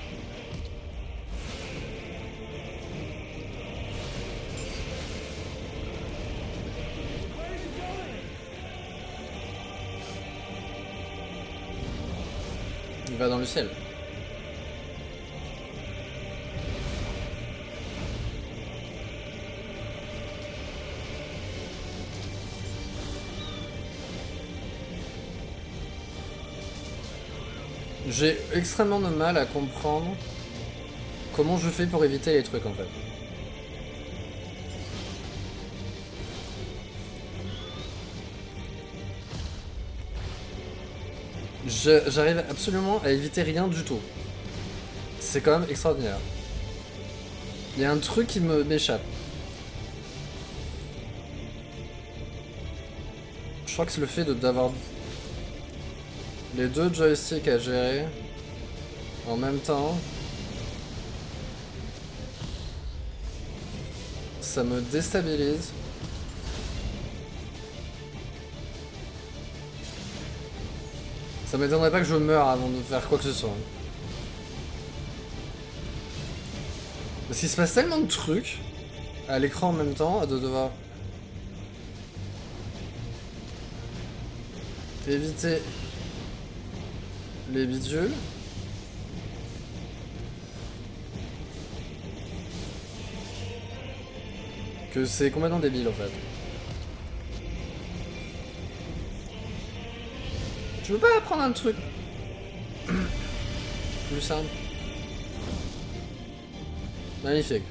Speaker 1: Il va dans le ciel. J'ai extrêmement de mal à comprendre comment je fais pour éviter les trucs en fait. J'arrive absolument à éviter rien du tout. C'est quand même extraordinaire. Il y a un truc qui m'échappe. Je crois que c'est le fait d'avoir les deux joysticks à gérer en même temps. Ça me déstabilise. Ça m'étonnerait pas que je meure avant de faire quoi que ce soit. Parce qu'il se passe tellement de trucs à l'écran en même temps, à devoir éviter les bidules. Que c'est complètement débile en fait. Je veux pas apprendre un truc plus simple. Magnifique.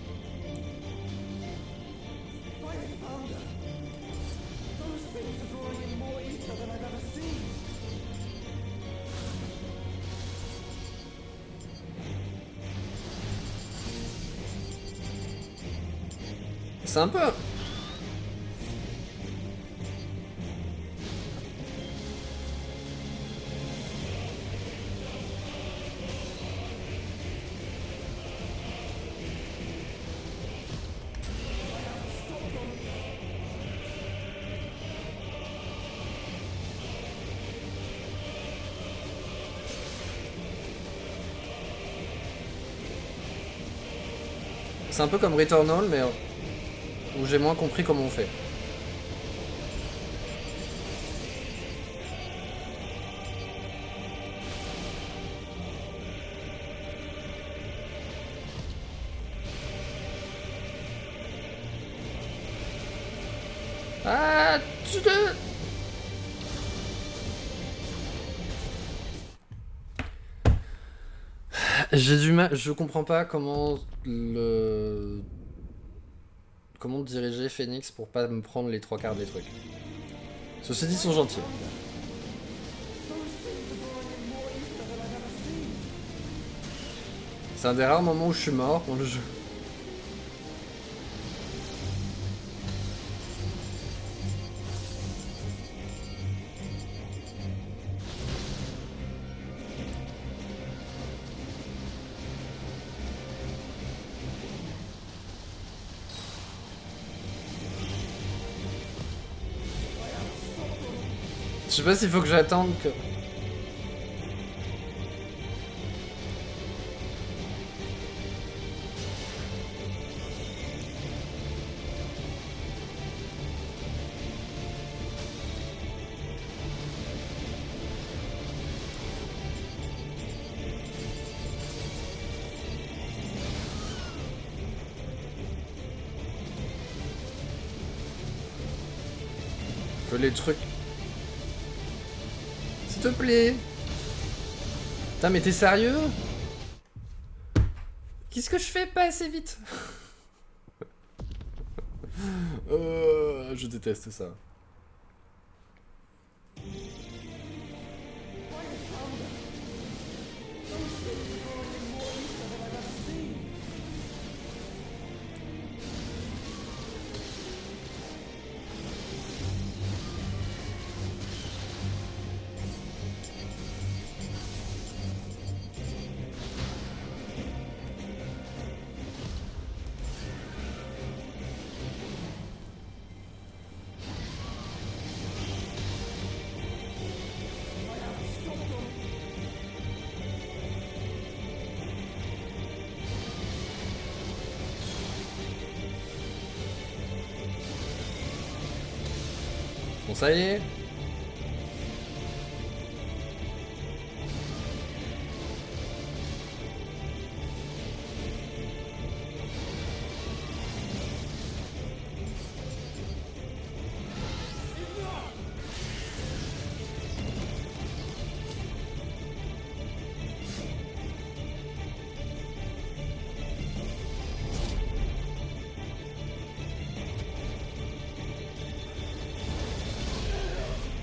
Speaker 1: C'est un peu... C'est un peu comme Returnal, mais où j'ai moins compris comment on fait. Ah, tu te... J'ai du mal, je comprends pas comment diriger Phoenix pour pas me prendre les 3/4 des trucs. Ceci dit, ils sont gentils. C'est un des rares moments où je suis mort dans le jeu. Je sais pas s'il faut que j'attende que... Que les trucs... S'il te plaît. Putain, mais t'es sérieux? Qu'est-ce que je fais pas assez vite? Je déteste ça. Bon, ça y est.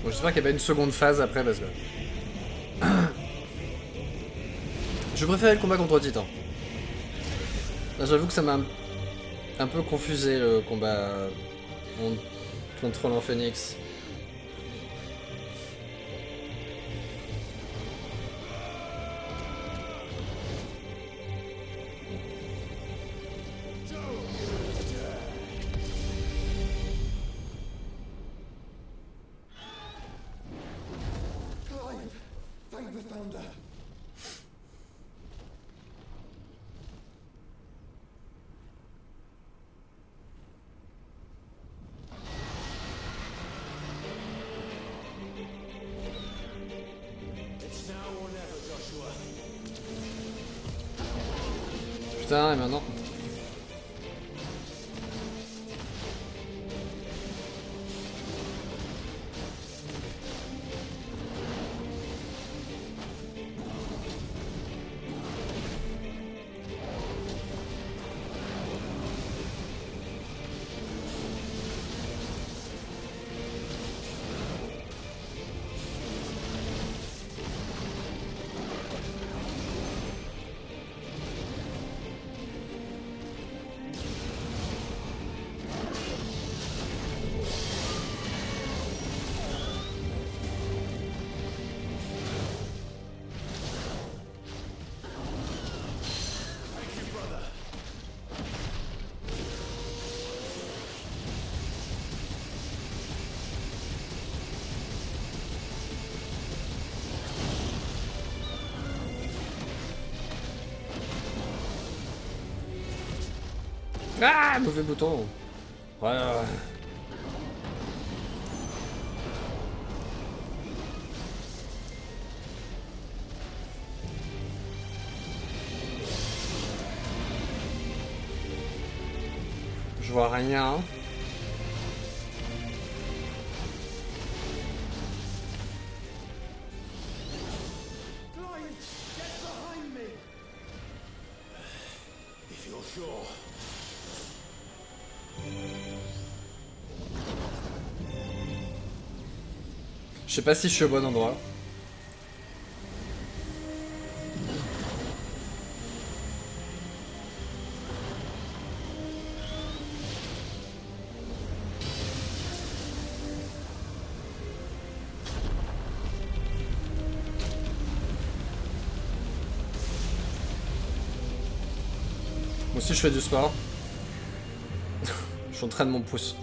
Speaker 1: Bon, j'espère qu'il n'y a pas une seconde phase après parce que... Je préférais le combat contre Titan. Là, j'avoue que ça m'a un peu confusé le combat contre l'Enphénix.
Speaker 10: Clive! Thank the Thunder!
Speaker 11: It's now or never, Joshua.
Speaker 1: Putain, et maintenant... Ah, mauvais bouton. Voilà. Je vois rien.
Speaker 10: Clive, get behind me! If you're sure.
Speaker 1: Je sais pas si je suis au bon endroit. Moi aussi je fais du sport. Je entraîne mon pouce.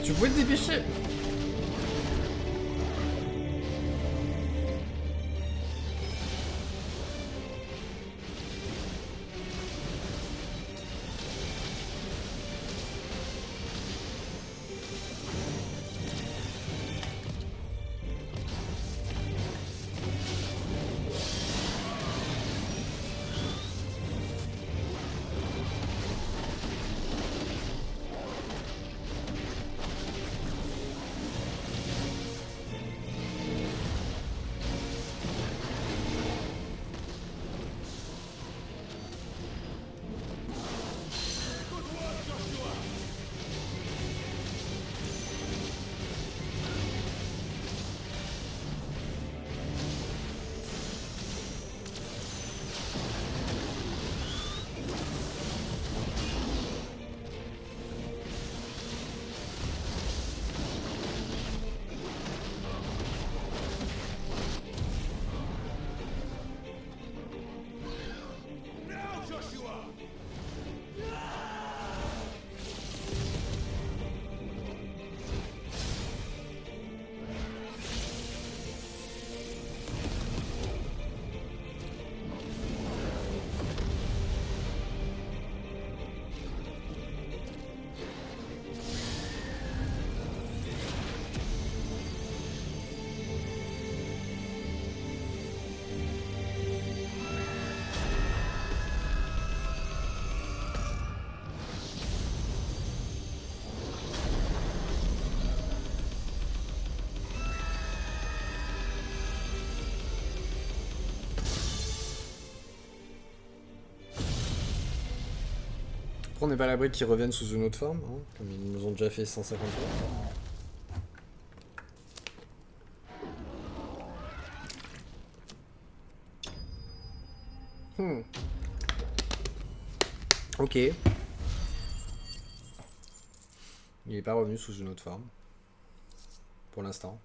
Speaker 1: Tu pouvais te dépêcher. Après, on n'est pas à l'abri qu'ils reviennent sous une autre forme, hein, comme ils nous ont déjà fait 150 fois. Ok. Il n'est pas revenu sous une autre forme. Pour l'instant.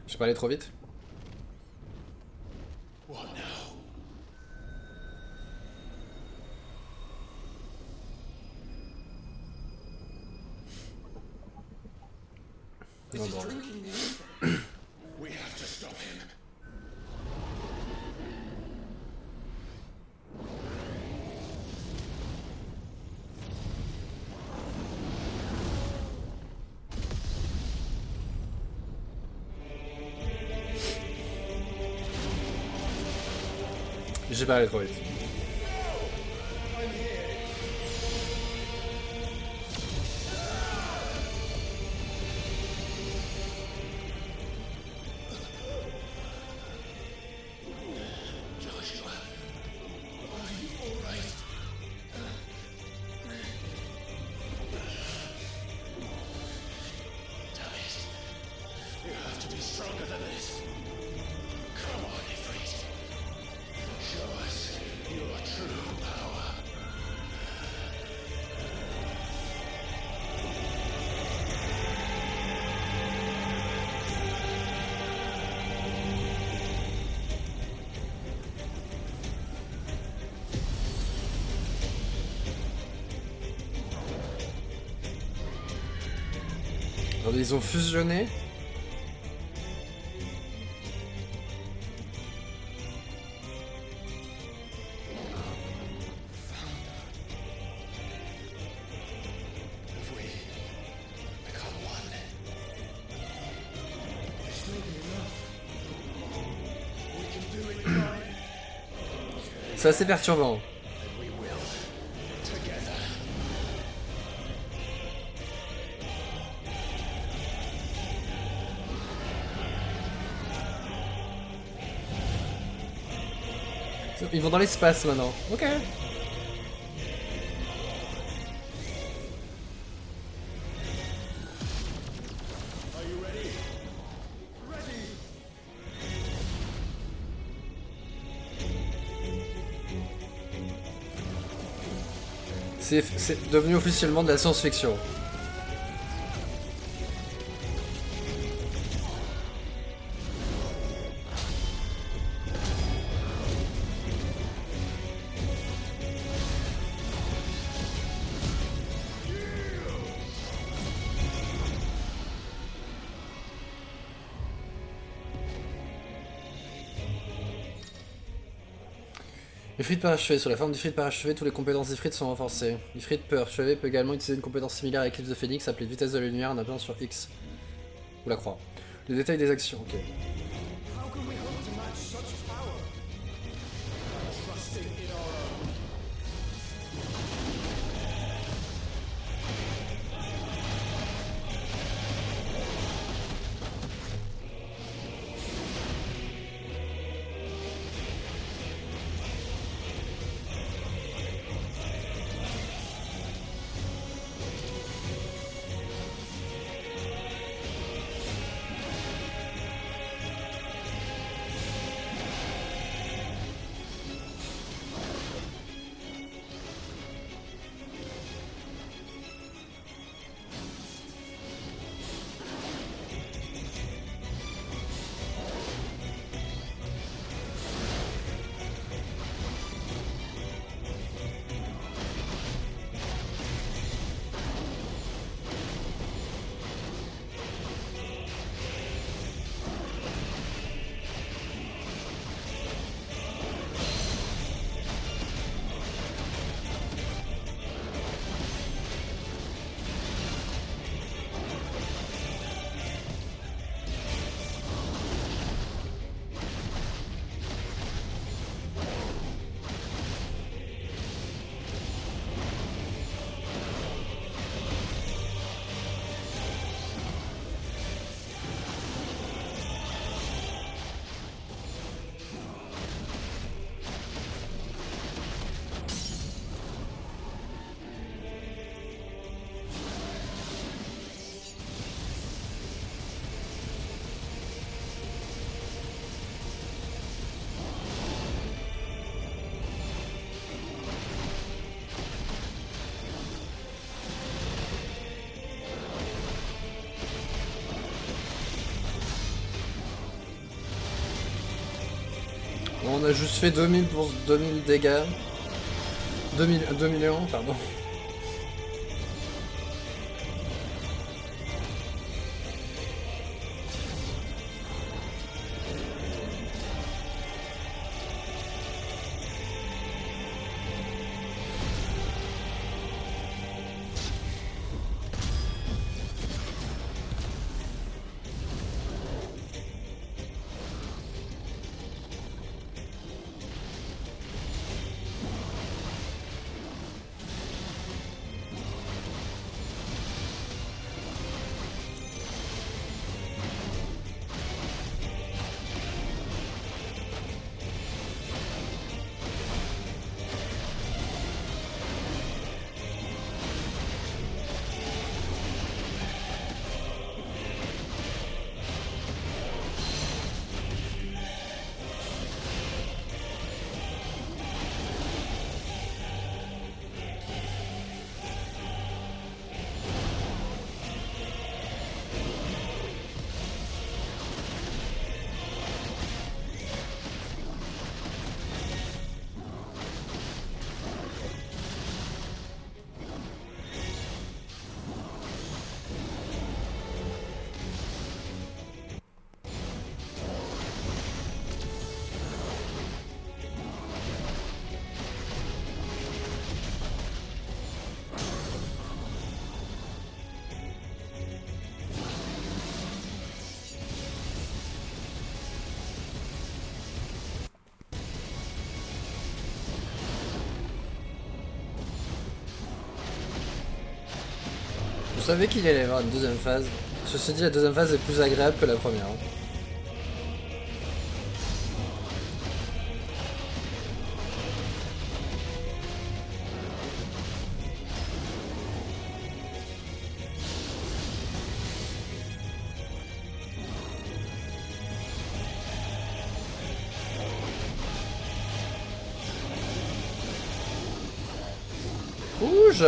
Speaker 1: J'ai pas allé trop vite?
Speaker 2: What now?
Speaker 1: Oh, bon.
Speaker 2: We have to stop him.
Speaker 1: J'ai pas allé trop vite. Ils ont fusionné. C'est assez perturbant. Ils vont dans l'espace maintenant. Ok. C'est devenu officiellement de la science-fiction. L'Ifrit parachevé. Sur la forme d'Ifrit parachevé, toutes les compétences d'Ifrit sont renforcées. L'Ifrit parachevé peut également utiliser une compétence similaire à Eclipse de Phénix appelée Vitesse de la Lumière en appuyant sur X. Ou la croix. Les détails des actions, ok. Bon, on a juste fait 2000 pour 2000 dégâts. 2 millions, pardon. Je savais qu'il allait y avoir une deuxième phase. Ceci dit, la deuxième phase est plus agréable que la première. Bouge!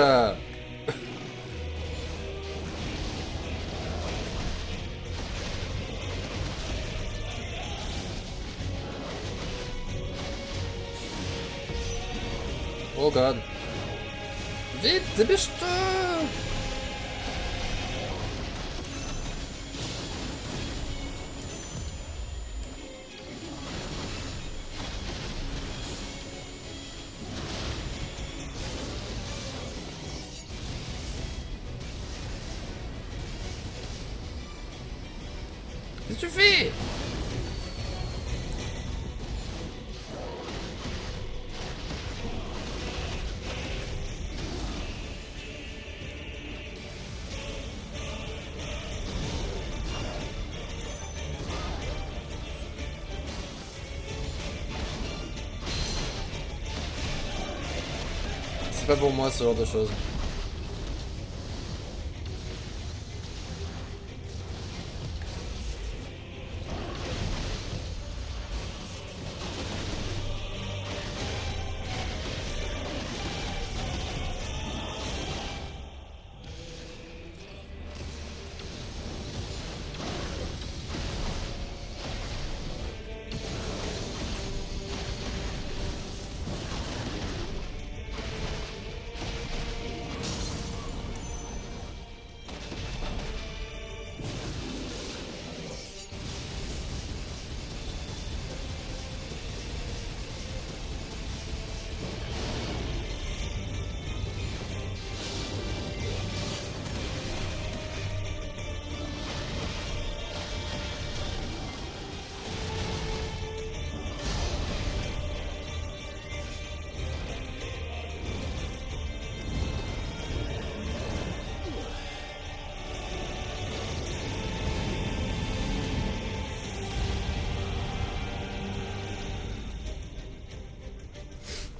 Speaker 1: Oh god. Vite, dépêche-toi! Qu'est-ce que tu fais? C'est pas pour moi ce genre de choses.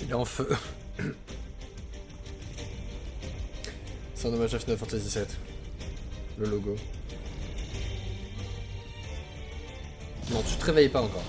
Speaker 1: Il est en feu. C'est un hommage à Final Fantasy VII. Le logo. Non, tu te réveilles pas encore.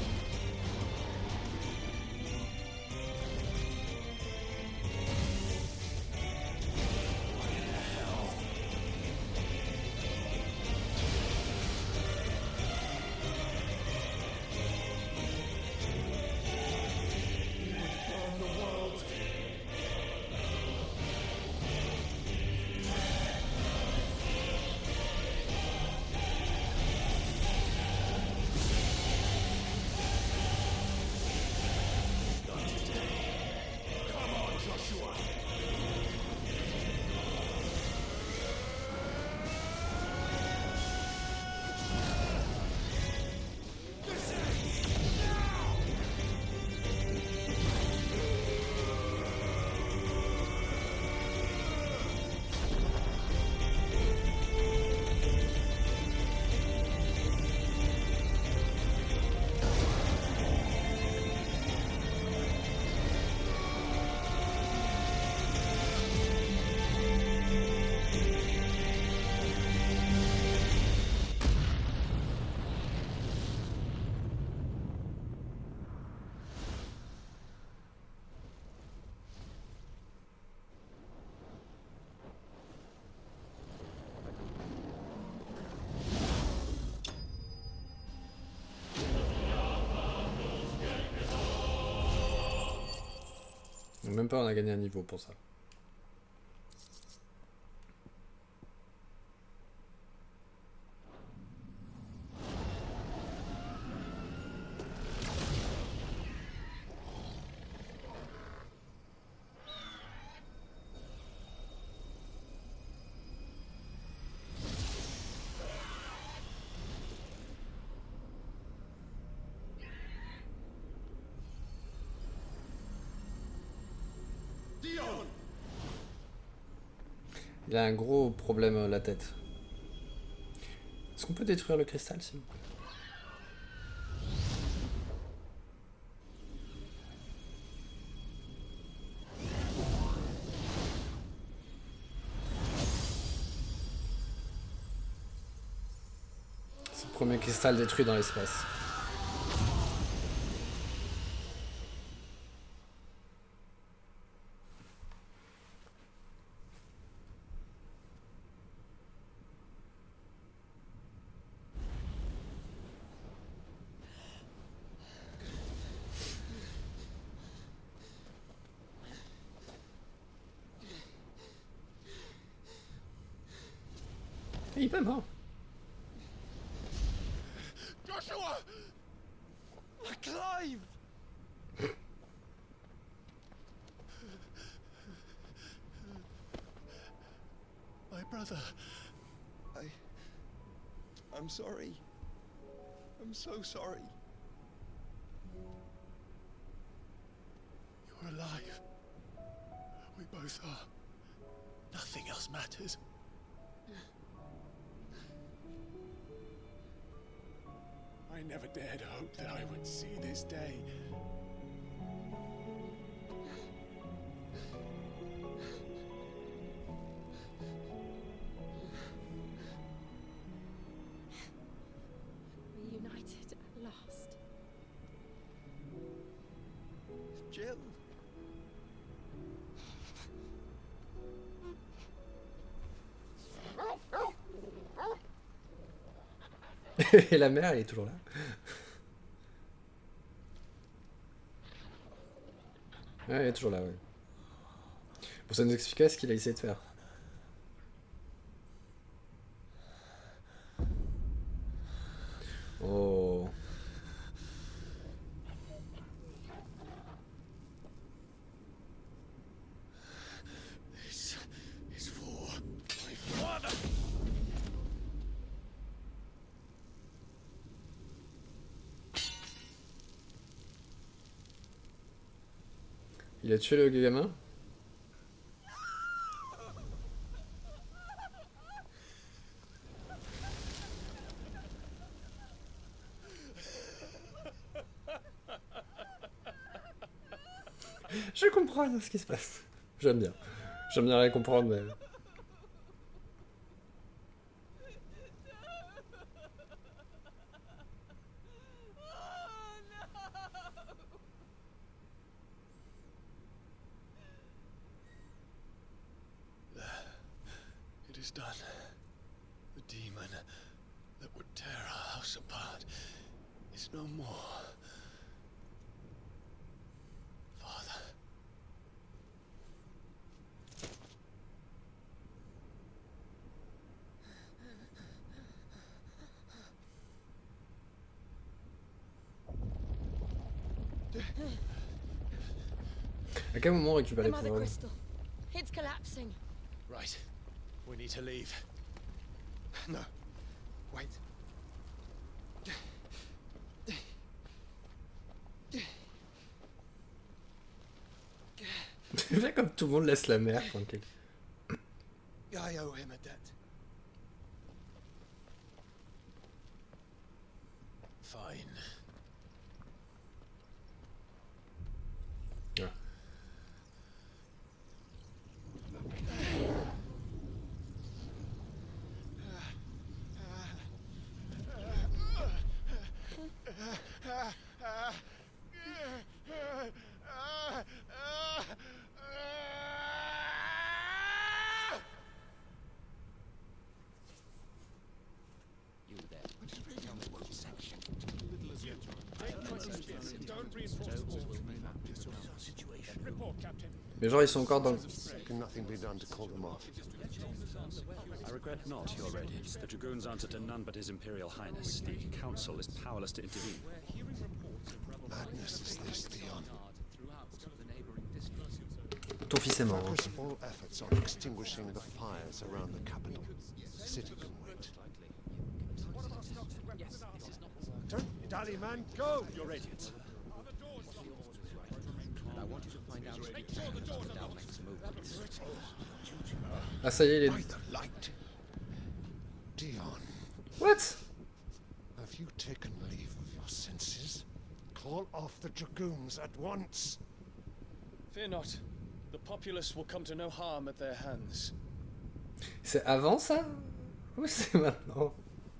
Speaker 1: Même pas on a gagné un niveau pour ça. Il a un gros problème la tête. Est-ce qu'on peut détruire le cristal, s'il vous plaît? C'est le premier cristal détruit dans l'espace. Il est pas mort.
Speaker 4: Joshua! Clive!
Speaker 10: My brother. I'm sorry. I'm so sorry.
Speaker 2: You're alive. We both are. Nothing else matters.
Speaker 4: I never dared hope that I would see this day.
Speaker 6: Reunited at last.
Speaker 10: Jill.
Speaker 1: Et la mère, elle est toujours là. Ouais, elle est toujours là, ouais. Bon, ça nous expliquait ce qu'il a essayé de faire. Oh.
Speaker 2: This is for my father.
Speaker 1: Il a tué le gamin? Je comprends ce qui se passe. J'aime bien. J'aime bien la comprendre, mais...
Speaker 2: It is done. The demon that would tear our house apart is no more. Father.
Speaker 1: À quel moment on récupère les
Speaker 3: The mother
Speaker 1: pouvoirs?
Speaker 3: crystal. It's collapsing.
Speaker 2: Right. We need to leave. No. Wait.
Speaker 1: Fais comme tout le monde laisse la mère tranquille.
Speaker 2: I owe him a debt. Fine.
Speaker 1: Ah.
Speaker 11: You there. Tell me what section. Little as yet.
Speaker 1: Mais genre ils sont encore dans.
Speaker 2: Can nothing be done to call them off?
Speaker 15: I regret not, Your Radiance. The Dragoons answer to none but His Imperial Highness. The Council is powerless to intervene.
Speaker 2: Madness is this, Dion.
Speaker 1: Ton fils est mort.
Speaker 2: Focus all efforts on extinguishing the fires around the capital. The city can wait. Don't dally, man. Go!
Speaker 23: Your Radiance.
Speaker 11: I want you to find out without making movements.
Speaker 1: Ah ça y est, il est.
Speaker 2: By the light. Dion.
Speaker 1: What?
Speaker 2: Have you taken leave of your senses? Call off the Dragoons at once.
Speaker 24: Fear not. The populace will come to no harm at their hands.
Speaker 1: C'est avant ça? Ou c'est maintenant?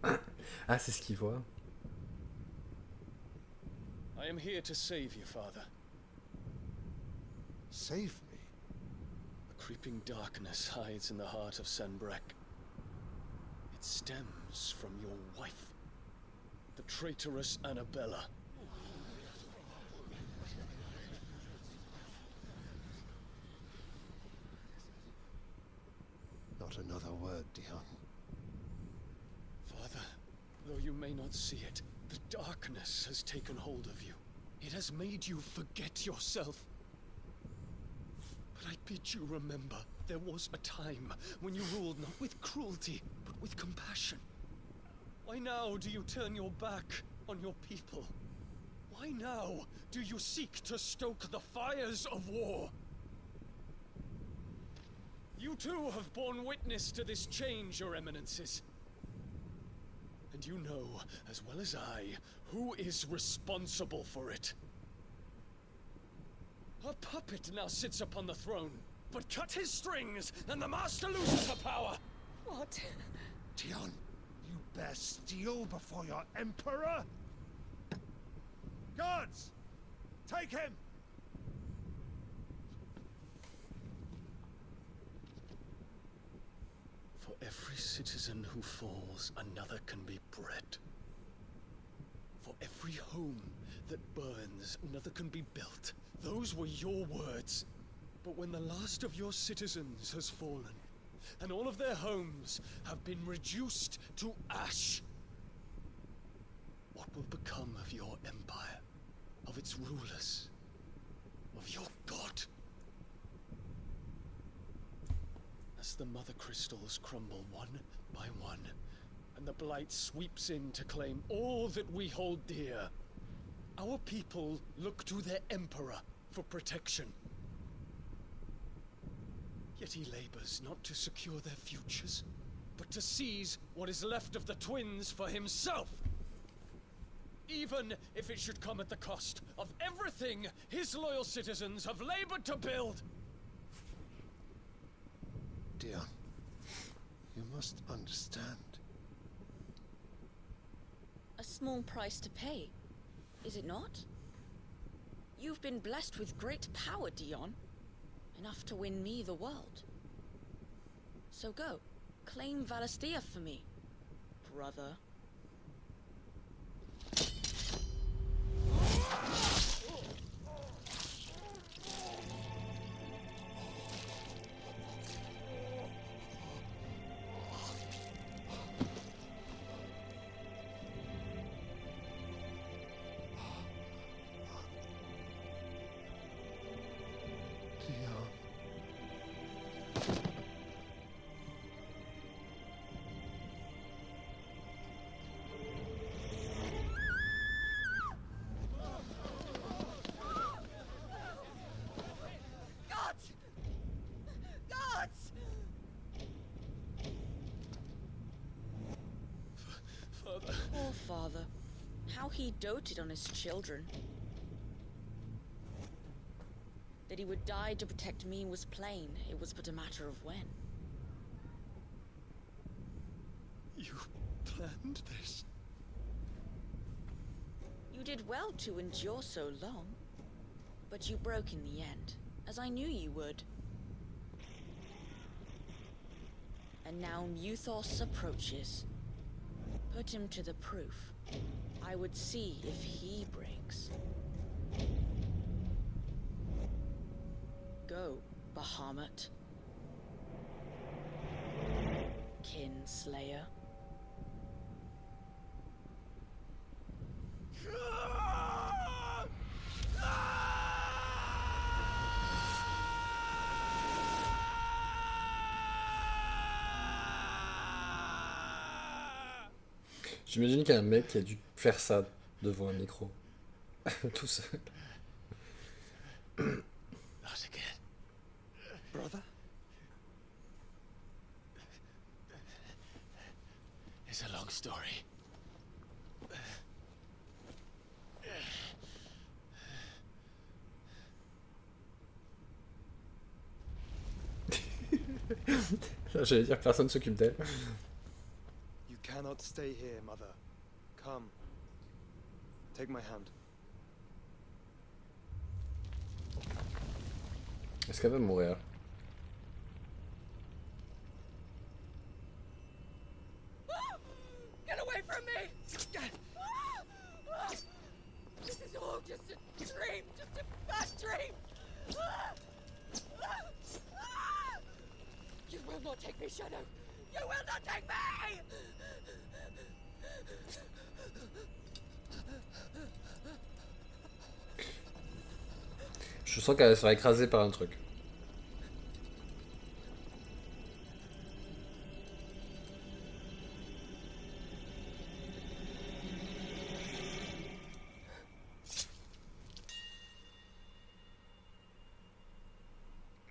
Speaker 1: Ah, c'est ce qu'il voit.
Speaker 24: I am here to save you, Father.
Speaker 2: Save me?
Speaker 24: A creeping darkness hides in the heart of Sanbreque. It stems from your wife, the traitorous Annabella.
Speaker 2: Not another word, Dion.
Speaker 24: Father, though you may not see it, the darkness has taken hold of you. It has made you forget yourself. But I bid you remember, there was a time when you ruled not with cruelty, but with compassion. Why now do you turn your back on your people? Why now do you seek to stoke the fires of war? You too have borne witness to this change, Your Eminences. And you know, as well as I, who is responsible for it. A puppet now sits upon the throne, but cut his strings, and the master loses the power!
Speaker 6: What?
Speaker 2: Dion, you bear steel before your emperor? Guards! Take him!
Speaker 24: For every citizen who falls, another can be bred. For every home that burns, another can be built. Those were your words. But when the last of your citizens has fallen, and all of their homes have been reduced to ash, what will become of your empire, of its rulers, of your god? As the mother crystals crumble one by one, and the blight sweeps in to claim all that we hold dear, our people look to their emperor for protection. Yet he labors not to secure their futures, but to seize what is left of the twins for himself. Even if it should come at the cost of everything his loyal citizens have labored to build.
Speaker 2: Dion, you must understand.
Speaker 14: A small price to pay, is it not? You've been blessed with great power, Dion. Enough to win me the world. So go, claim Valisthea for me, brother. Poor father. How he doted on his children. That he would die to protect me was plain. It was but a matter of when.
Speaker 24: You planned this?
Speaker 14: You did well to endure so long. But you broke in the end, as I knew you would. And now Muthos approaches. Put him to the proof. I would see if he breaks. Go. Bahamut. Kinslayer.
Speaker 1: J'imagine qu'il y a un mec qui a dû faire ça devant un micro. Tout seul.
Speaker 2: Not again. Brother? It's a long story.
Speaker 1: J'allais dire personne s'occupe d'elle.
Speaker 21: You cannot stay here, Mother. Come. Take my hand.
Speaker 1: Est-ce qu'elle va mourir?
Speaker 6: Get away from me! This is all just a dream, just a bad dream! You will not take me, Shadow! You will not take me!
Speaker 1: Je sens qu'elle sera écrasée par un truc.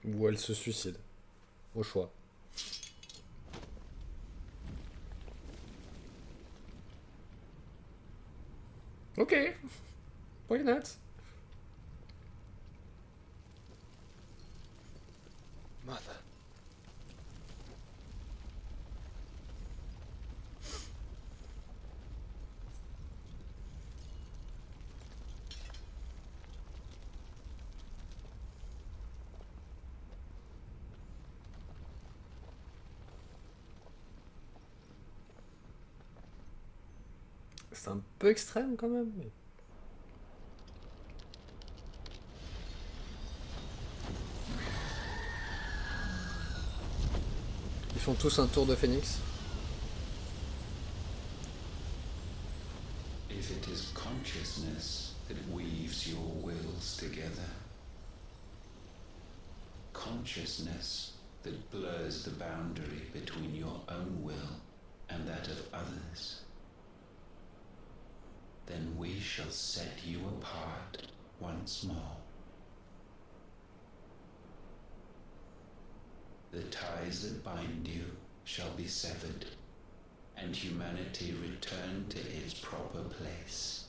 Speaker 1: Ou elle se suicide. Au choix. Ok. Why not?
Speaker 21: Mother.
Speaker 1: C'est un peu extrême quand même. Mais... Ils font tous un tour de phénix.
Speaker 7: If it is consciousness that weaves your wills together, consciousness that blurs the boundary between your own will and that of others, then we shall set you apart once more. The ties that bind you shall be severed, and humanity return to its proper place.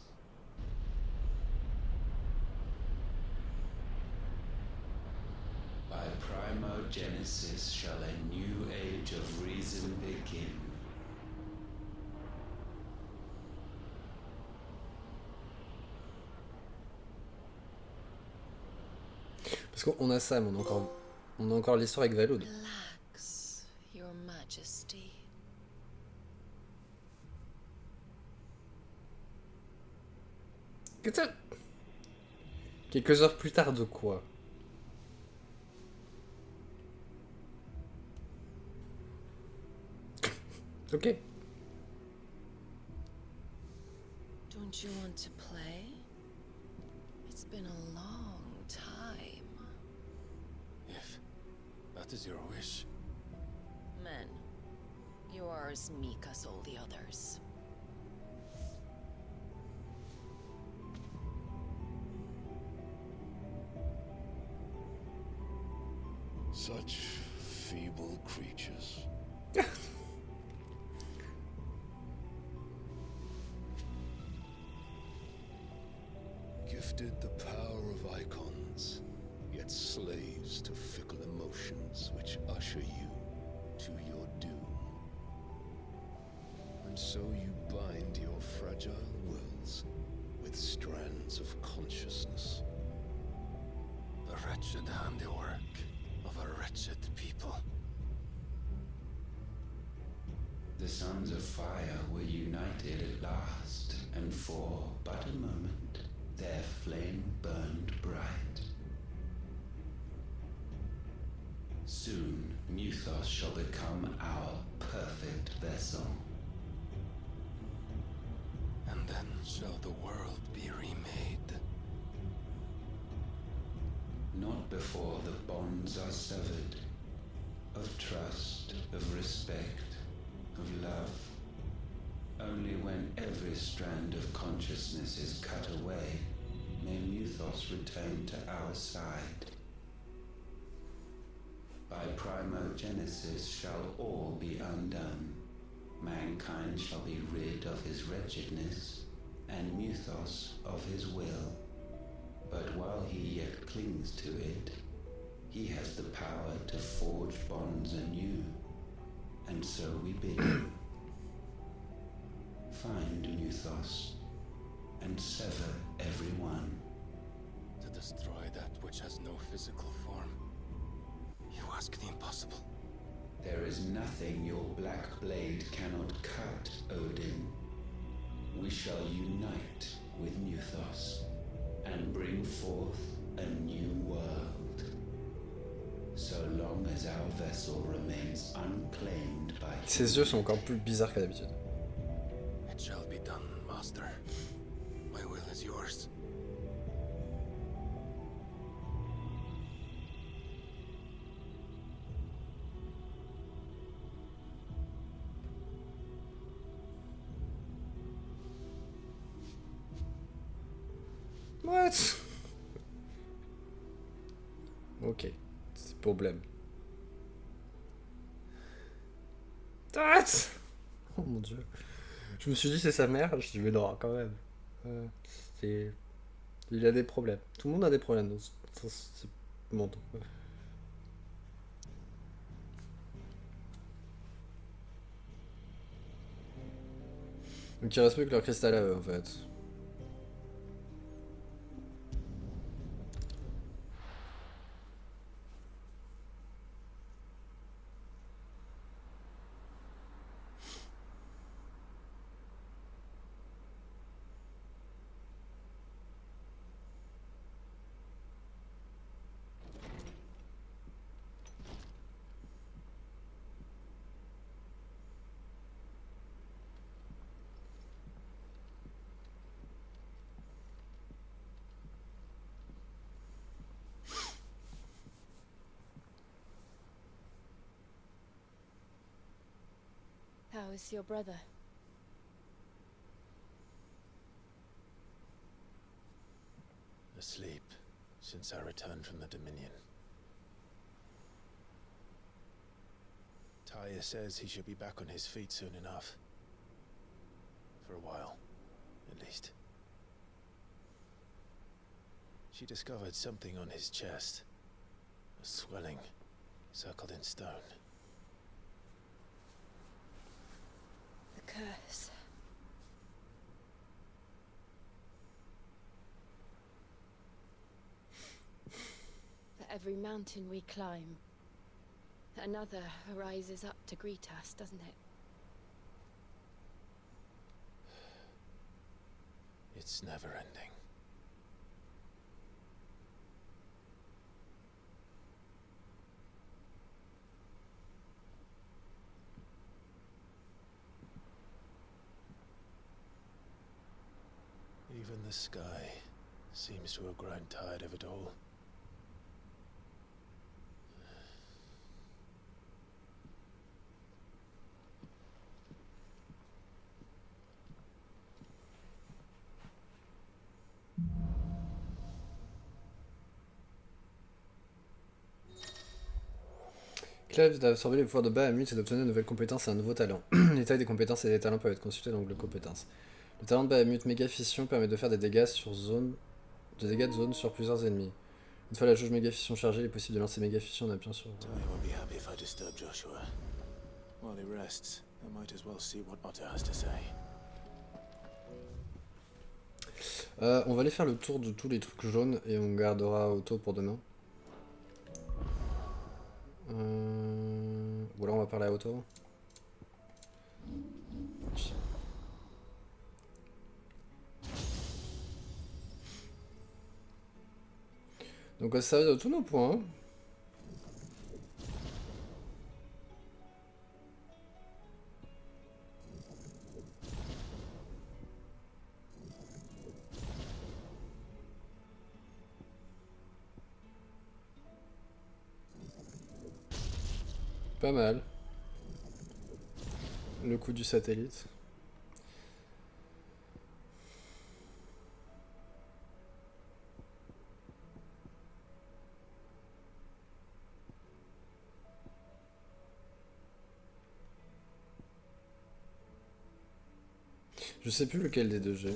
Speaker 7: By primogenesis shall a new age of reason begin.
Speaker 1: Parce qu'on a ça, mais on a encore l'histoire avec Valud.
Speaker 6: Relax, Your Majesty.
Speaker 1: Quelques heures plus tard de quoi? Ok.
Speaker 6: Don't you want to play? It's been a long time.
Speaker 2: If that is your wish.
Speaker 6: Men, you are as meek as all the others.
Speaker 2: Such feeble creatures. Gifted the power of icons, yet slaves to fickle emotions which usher you to your doom. And so you bind your fragile wills with strands of consciousness. The wretched handiwork of a wretched people.
Speaker 7: The sons of fire were united at last, and for but a moment their flame burned bright. Soon, Muthos shall become our perfect vessel.
Speaker 21: And then shall the world be remade.
Speaker 7: Not before the bonds are severed, of trust, of respect, of love. Only when every strand of consciousness is cut away, may Muthos return to our side. By primogenesis shall all be undone. Mankind shall be rid of his wretchedness, and Muthos of his will. But while he yet clings to it, he has the power to forge bonds anew. And so we bid you. Find Muthos, and sever everyone.
Speaker 21: To destroy that which has no physical form. You ask the impossible.
Speaker 7: There is nothing your black blade cannot cut, Odin. We shall unite with Muthos, and bring forth a new world. So long as our vessel remains unclaimed by...
Speaker 1: Ses yeux sont encore plus bizarres qu'à d'habitude.
Speaker 21: It shall be done, master. My will is yours.
Speaker 1: What? Ok, c'est problème. What? Oh mon dieu. Je me suis dit c'est sa mère, je dis mais non quand même. Il a des problèmes. Tout le monde a des problèmes dans ce monde. Donc il reste plus que leur cristal à eux en fait.
Speaker 19: How is your brother?
Speaker 2: Asleep since I returned from the Dominion. Taya says he should be back on his feet soon enough. For a while, at least. She discovered something on his chest. A swelling, circled in stone.
Speaker 19: The curse. For every mountain we climb, another rises up to greet us, doesn't it?
Speaker 2: It's never ending. Even the sky seems to have grown tired of it all.
Speaker 1: Clive d'absorber les pouvoirs de Bahamut et d'obtenir de nouvelles compétences et un nouveau talent. Les tailles des compétences et des talents peuvent être consultés dans l'onglet compétences. Le talent de Bahamut méga fission permet de faire des dégâts de zone sur plusieurs ennemis. Une fois la jauge méga fission chargée, il est possible de lancer méga fission en appuyant sur...
Speaker 2: I won't be happy if I disturb Joshua. While he rests, I might as well see what Otter has to say.
Speaker 1: On va aller faire le tour de tous les trucs jaunes et on gardera Otto pour demain. Ou alors on va parler à Otto. Donc ça va de tous nos points. Pas mal. Le coup du satellite. Je sais plus lequel des deux j'ai.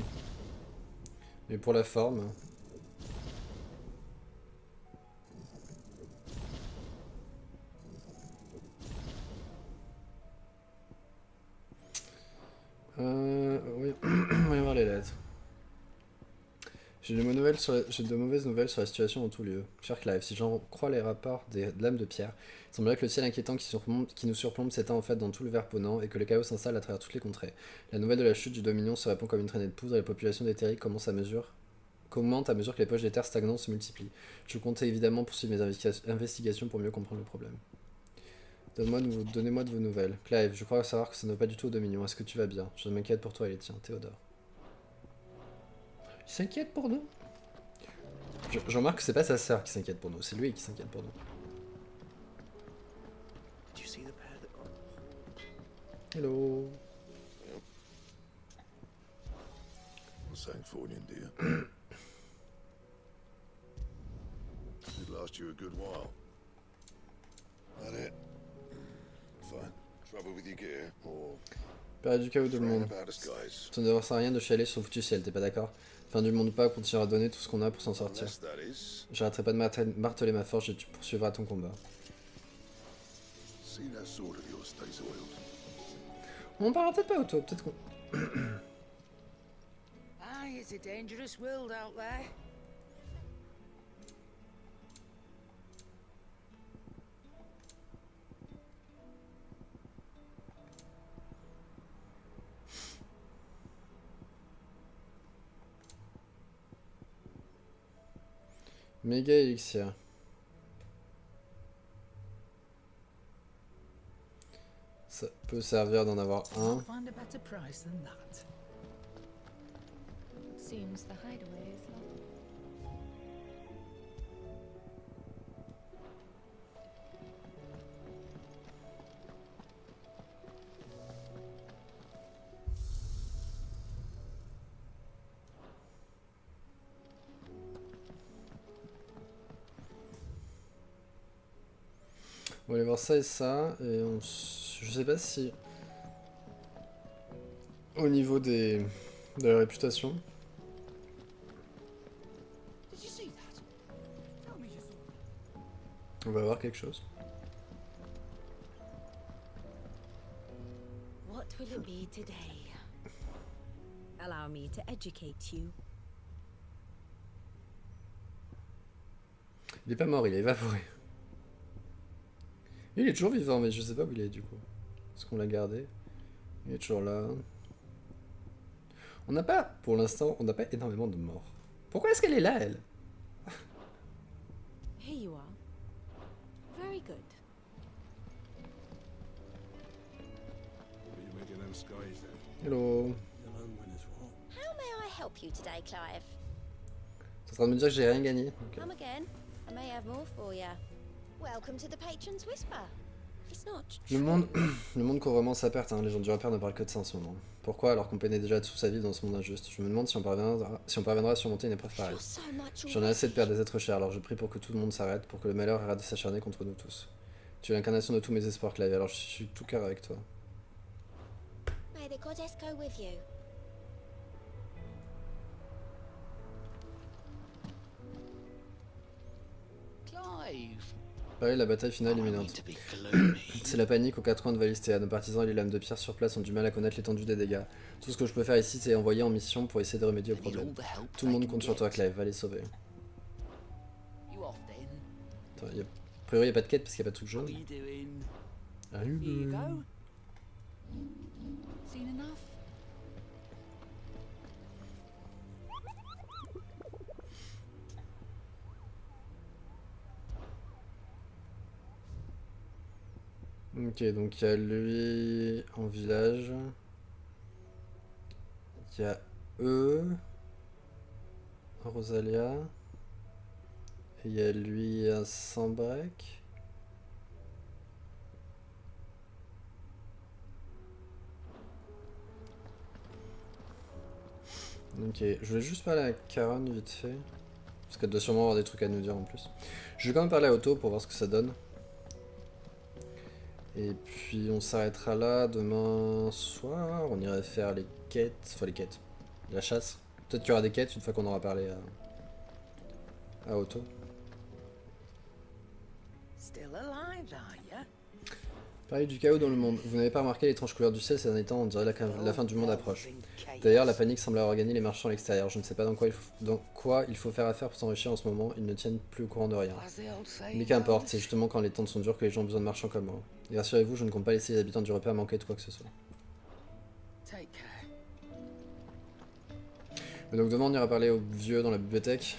Speaker 1: Mais pour la forme. Oui, on va y voir les lettres. J'ai de mauvaises nouvelles sur la situation en tout lieu. Cher Clive, si j'en crois les rapports de l'âme de pierre, il semblerait que le ciel inquiétant qui nous surplombe s'étend en fait dans tout le Verponant et que le chaos s'installe à travers toutes les contrées. La nouvelle de la chute du Dominion se répand comme une traînée de poudre et la population des terrils commente à mesure que les poches des terres stagnantes se multiplient. Je comptais évidemment poursuivre mes investigations pour mieux comprendre le problème. Donnez-moi de vos nouvelles. Clive, je crois savoir que ça ne va pas du tout au Dominion. Est-ce que tu vas bien? Je m'inquiète pour toi et les tiens. Théodore. Il s'inquiète pour nous? Je remarque que c'est pas sa sœur qui s'inquiète pour nous, c'est lui qui s'inquiète pour nous. Hello.
Speaker 2: What's that for you, dear? It last you a good while. That it? Fine. Trouble with your gear, or...
Speaker 1: Période du chaos de le monde. Ça ne sert à rien de chialer sur le foutu ciel, t'es pas d'accord? Fin du monde ou pas, on continuera à donner tout ce qu'on a pour s'en sortir. J'arrêterai pas de marteler ma forge et tu poursuivras ton combat. On parlera peut-être pas auto, peut-être qu'on...
Speaker 8: Ah, it's a dangerous world out there.
Speaker 1: Méga élixir. Ça peut servir d'en avoir un.
Speaker 16: Seems the hideaway is locked.
Speaker 1: On va aller voir ça et ça, et je sais pas si au niveau de la réputation. On va avoir quelque chose.
Speaker 18: What will it be today? Allow me to educate you.
Speaker 1: Il est pas mort, il est évaporé. Il est toujours vivant, mais je sais pas où il est du coup. Est-ce qu'on l'a gardé? Il est toujours là. On n'a pas, pour l'instant, on n'a pas énormément de morts. Pourquoi est-ce qu'elle est là, elle?
Speaker 18: Here you are. Very good.
Speaker 1: Hello.
Speaker 3: How may I help you today, Clive?
Speaker 1: T'es en train de me dire que j'ai rien gagné. Okay.
Speaker 3: Come again. I may have more for you. Welcome to the Patron's Whisper. It's not
Speaker 1: Le monde court vraiment sa perte, hein. Les gens du repère ne parlent que de ça en ce moment. Pourquoi alors qu'on peinait déjà sous sa vie dans ce monde injuste? Je me demande si on parviendra à surmonter une épreuve pareille. J'en ai assez de perdre des êtres chers, alors je prie pour que tout le monde s'arrête, pour que le malheur arrête de s'acharner contre nous tous. Tu es l'incarnation de tous mes espoirs, Clive, alors je suis tout cœur avec toi.
Speaker 3: May the goddess go with you.
Speaker 9: Clive.
Speaker 1: Pareil, la bataille finale imminente. C'est la panique aux quatre coins de Valistea. Nos partisans et les lames de pierre sur place ont du mal à connaître l'étendue des dégâts. Tout ce que je peux faire ici, c'est envoyer en mission pour essayer de remédier au problème. Tout le monde compte sur toi, Clive, va les sauver. Attends, a priori, il n'y a pas de quête parce qu'il n'y a pas de truc jaune. Ok, donc il y a lui en village. Il y a eux. Rosalia. Et il y a lui à Sambrec. Ok, je voulais juste parler à Karen vite fait. Parce qu'elle doit sûrement avoir des trucs à nous dire en plus. Je vais quand même parler à Otto pour voir ce que ça donne. Et puis on s'arrêtera là demain soir. On irait faire les quêtes. Enfin les quêtes. La chasse. Peut-être qu'il y aura des quêtes une fois qu'on aura parlé à Otto.
Speaker 8: Still alive, are ya?
Speaker 1: Parler du chaos dans le monde. Vous n'avez pas remarqué l'étrange couleur du ciel ces derniers temps, on dirait la fin du monde approche. D'ailleurs, la panique semble avoir gagné les marchands à l'extérieur. Je ne sais pas dans quoi il faut faire affaire pour s'enrichir en ce moment. Ils ne tiennent plus au courant de rien. Mais qu'importe, c'est justement quand les temps sont durs que les gens ont besoin de marchands comme moi. Et rassurez-vous, je ne compte pas laisser les habitants du repère manquer de quoi que ce soit. Mais donc demain, on ira parler aux vieux dans la bibliothèque.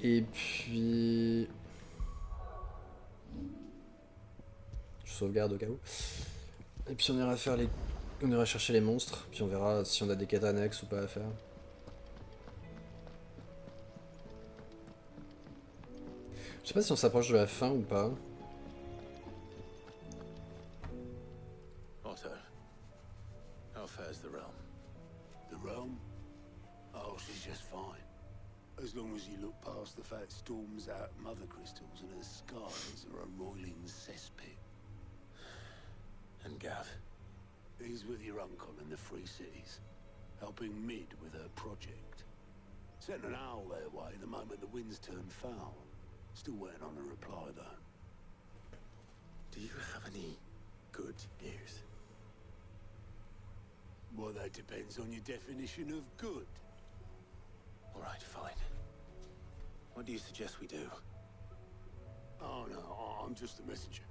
Speaker 1: Et puis... Je sauvegarde au cas où. Et puis on ira faire les... On ira chercher les monstres, puis on verra si on a des quêtes annexes ou pas à faire. Je sais pas si on s'approche de la fin ou pas.
Speaker 2: Otto, how fares the realm? The realm? Oh, she's just fine. As long as you look past the fat storms out mother crystals and her skies are a roiling cesspit. And Gav? He's with your uncle in the Free Cities, helping Mid with her project. Sent an owl their way the moment the winds turned foul. Still waiting on a reply, though. Do you have any good news? Well, that depends on your definition of good. All right, fine. What do you suggest we do? Oh, no, I'm just a messenger.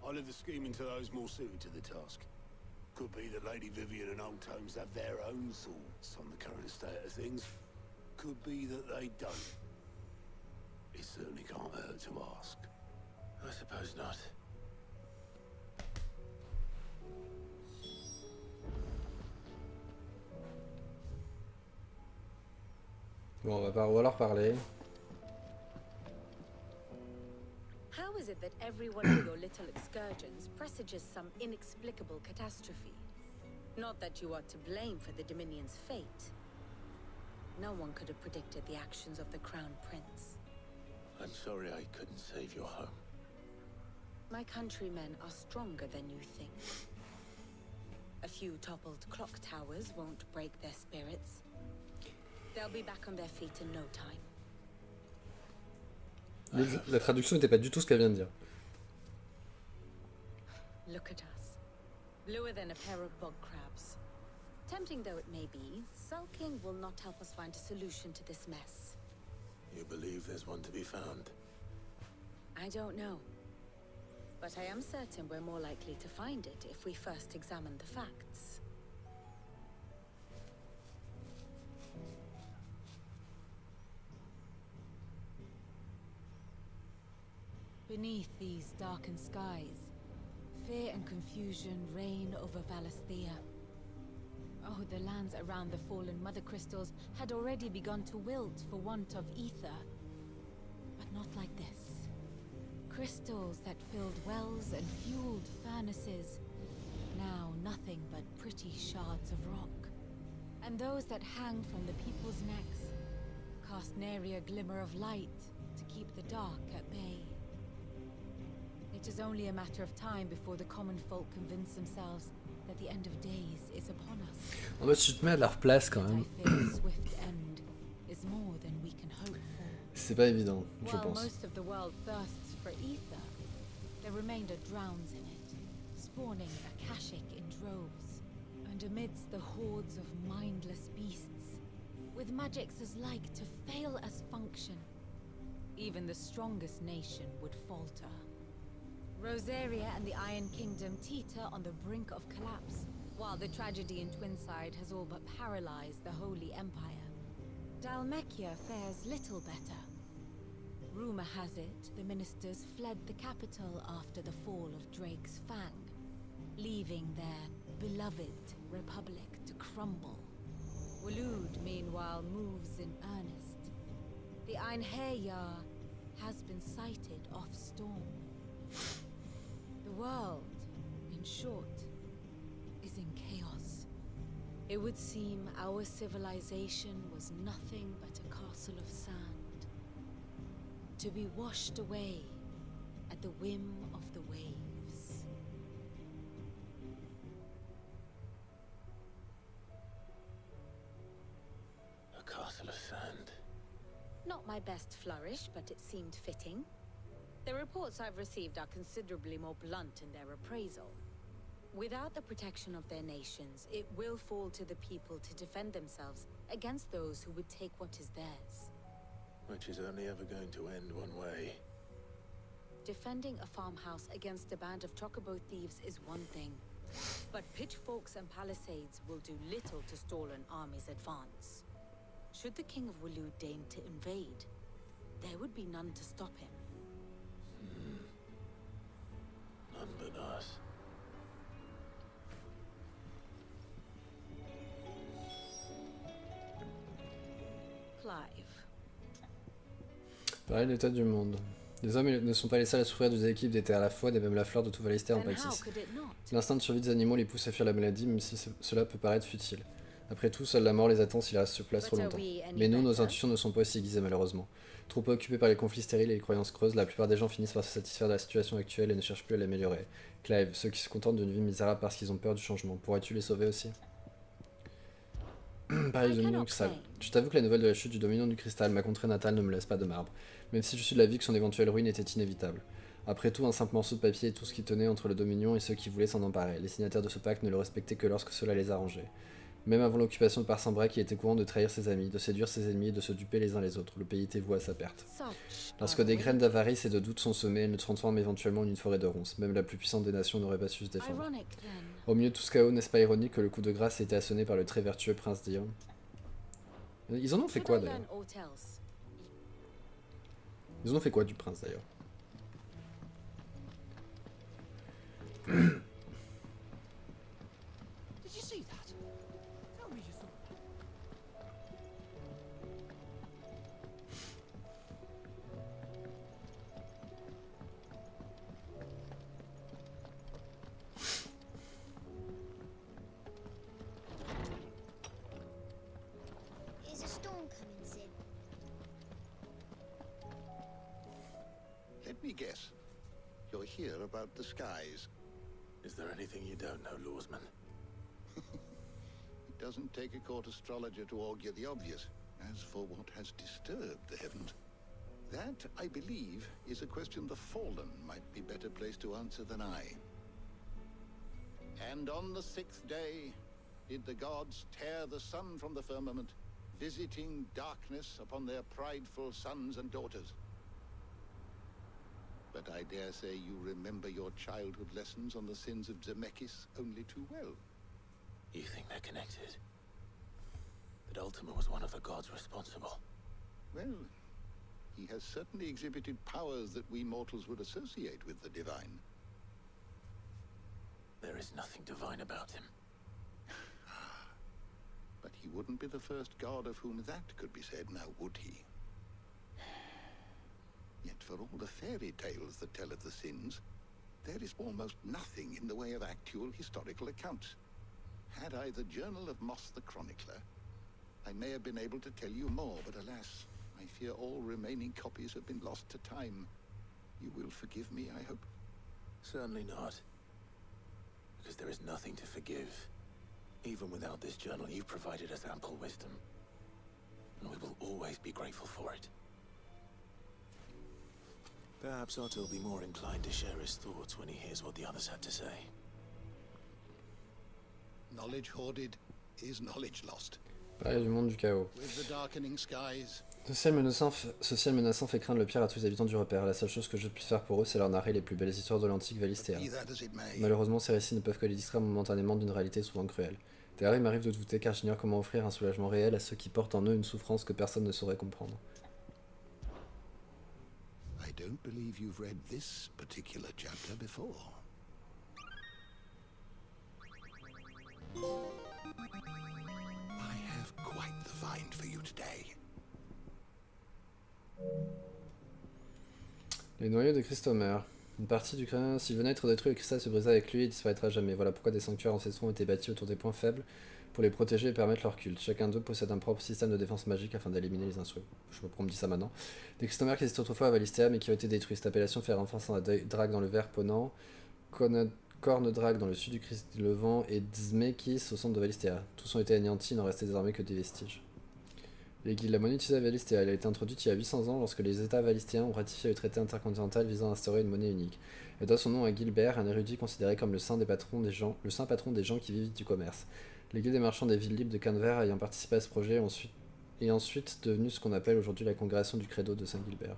Speaker 2: I'll leave the scheming to those more suited to the task. Could be that Lady Vivian and Old Tomes have their own thoughts on the current state of things. Could be that they don't. It certainly can't hurt to ask. I suppose not.
Speaker 1: Bon, on va alors parler.
Speaker 13: How is it that every one of your little excursions presages some inexplicable catastrophe? Not that you are to blame for the Dominion's fate. No one could have predicted the actions of the Crown Prince.
Speaker 2: I'm sorry I couldn't save your home.
Speaker 13: My countrymen are stronger than you think. A few toppled clock towers won't break their spirits. They'll be back on their feet in no time.
Speaker 1: La traduction n'était pas du tout ce qu'elle vient de dire.
Speaker 13: Look at us. Bluer than a pair of bog crabs. Tempting though it may be, sulking will not help us find a solution to this mess.
Speaker 2: You believe there's one to be found?
Speaker 13: I don't know. But I am certain we're more likely to find it if we first examine the facts.
Speaker 18: Beneath these darkened skies, fear and confusion reign over Valisthea. Oh, the lands around the fallen mother crystals had already begun to wilt for want of ether. But not like this. Crystals that filled wells and fueled furnaces. Now nothing but pretty shards of rock. And those that hang from the people's necks cast nary a glimmer of light to keep the dark at bay. It is only a matter of time before the common folk convince themselves that the end of days is upon us.
Speaker 1: En fait, tu te mets à leur place quand même.
Speaker 18: Swift end is more than we can hope for.
Speaker 1: C'est pas évident, je
Speaker 18: While
Speaker 1: pense.
Speaker 18: most of the world thirsts for ether, the remainder drowns in it, spawning Akashic in droves. And amidst the hordes of mindless beasts, with magics as like to fail as function, even the strongest nation would falter. Rosaria and the Iron Kingdom teeter on the brink of collapse, while the tragedy in Twinside has all but paralyzed the Holy Empire. Dalmekia fares little better. Rumor has it the ministers fled the capital after the fall of Drake's Fang, leaving their beloved republic to crumble. Waloed, meanwhile, moves in earnest. The Einherjar has been sighted off Storm. The world, in short, is in chaos. It would seem our civilization was nothing but a castle of sand, to be washed away at the whim of the waves.
Speaker 2: A castle of sand.
Speaker 13: Not my best flourish, but it seemed fitting. The reports I've received are considerably more blunt in their appraisal. Without the protection of their nations, it will fall to the people to defend themselves against those who would take what is theirs.
Speaker 2: Which is only ever going to end one way.
Speaker 13: Defending a farmhouse against a band of chocobo thieves is one thing, but pitchforks and palisades will do little to stall an army's advance. Should the King of Wulu deign to invade, there would be none to stop him.
Speaker 2: None but us.
Speaker 13: Clive.
Speaker 1: Pareil, l'état du monde. Les hommes ne sont pas les seuls à souffrir des équipes des terres à la fois, et même la fleur de tout Valister en
Speaker 13: Then how
Speaker 1: pâtisse.
Speaker 13: could it not?
Speaker 1: L'instinct de survie des animaux les pousse à fuir la maladie, même si cela peut paraître futile. Après tout, seule la mort les attend s'ils restent sur place trop
Speaker 13: But are
Speaker 1: longtemps.
Speaker 13: we any
Speaker 1: Mais nous, nos
Speaker 13: better?
Speaker 1: intuitions ne sont pas aussi aiguisées malheureusement. Trop occupés par les conflits stériles et les croyances creuses, la plupart des gens finissent par se satisfaire de la situation actuelle et ne cherchent plus à l'améliorer. Clive, ceux qui se contentent d'une vie misérable parce qu'ils ont peur du changement, pourrais-tu les sauver aussi? Pareil, Dominion Cristal. Je t'avoue que la nouvelle de la chute du Dominion du Cristal, ma contrée natale, ne me laisse pas de marbre, même si je suis de l'avis que son éventuelle ruine était inévitable. Après tout, un simple morceau de papier est tout ce qui tenait entre le Dominion et ceux qui voulaient s'en emparer. Les signataires de ce pacte ne le respectaient que lorsque cela les arrangeait. Même avant l'occupation de Parsambrec, il était courant de trahir ses amis, de séduire ses ennemis et de se duper les uns les autres. Le pays était voué à sa perte. Lorsque des graines d'avarice et de doute sont semées, elles nous transforment éventuellement en une forêt de ronces. Même la plus puissante des nations n'aurait pas su se défendre. Au milieu de tout ce chaos, n'est-ce pas ironique que le coup de grâce ait été assonné par le très vertueux prince Dion? Ils en ont fait quoi d'ailleurs? Ils en ont fait quoi du prince d'ailleurs?
Speaker 10: Did you see that? Tell me you saw that.
Speaker 16: Is a storm coming, Sid?
Speaker 5: Let me guess. You're here about the skies.
Speaker 2: Is there anything you don't know, Lawsman?
Speaker 5: It doesn't take a court astrologer to augur the obvious. As for what has disturbed the heavens, that, I believe, is a question the Fallen might be better placed to answer than I. And on the sixth day did the gods tear the sun from the firmament, visiting darkness upon their prideful sons and daughters. But I dare say you remember your childhood lessons on the sins of Zemeckis only too well.
Speaker 2: You think they're connected? But Ultima was one of the gods responsible.
Speaker 5: Well, he has certainly exhibited powers that we mortals would associate with the divine.
Speaker 2: There is nothing divine about him.
Speaker 5: But he wouldn't be the first god of whom that could be said, now would he? Yet for all the fairy tales that tell of the sins, there is almost nothing in the way of actual historical accounts. Had I the Journal of Moss the Chronicler, I may have been able to tell you more, but alas, I fear all remaining copies have been lost to time. You will forgive me, I hope?
Speaker 2: Certainly not. Because there is nothing to forgive. Even without this journal, you've provided us ample wisdom. And we will always be grateful for it. Perhaps Otto will be more inclined to share his thoughts when he hears what the others had to say.
Speaker 5: Knowledge hoarded is knowledge lost.
Speaker 1: Pareil du monde du chaos.
Speaker 5: With the darkening skies,
Speaker 1: Ce ciel menaçant fait craindre le pire à tous les habitants du repère. La seule chose que je puisse faire pour eux, c'est leur narrer les plus belles histoires de l'antique Valistéa.
Speaker 5: be that as it may.
Speaker 1: Malheureusement, ces récits ne peuvent que les distraire momentanément d'une réalité souvent cruelle. D'ailleurs, il m'arrive de douter car j'ignore comment offrir un soulagement réel à ceux qui portent en eux une souffrance que personne ne saurait comprendre.
Speaker 5: I don't believe you've read this particular chapter before. I have quite the find for you today.
Speaker 1: Les noyaux de Christomer. Une partie du crâne, s'il venait à être détruit, le cristal se brisa avec lui et disparaîtra jamais. Voilà pourquoi des sanctuaires ancestraux ont été bâtis autour des points faibles pour les protéger et permettre leur culte. Chacun d'eux possède un propre système de défense magique afin d'éliminer les intrus. Je sais pas pourquoi on me dit ça maintenant. Des cristomères qui existent autrefois à Valistea mais qui ont été détruits. Cette appellation fait référence à Drag dans le verre Ponant, Corne Drag dans le sud du Christ Levant et Dzmekis au centre de Valistea. Tous ont été anéantis, il n'en restait désormais que des vestiges. Les guildes, la monnaie utilisée à Valistea, elle a été introduite il y a 800 ans lorsque les États valistéens ont ratifié le traité intercontinental visant à instaurer une monnaie unique. Elle doit son nom à Gilbert, un érudit considéré comme le saint patron des gens qui vivent du commerce. Les guildes des marchands des villes libres de Canver ayant participé à ce projet est ensuite devenu ce qu'on appelle aujourd'hui la congrégation du Credo de Saint-Gilbert.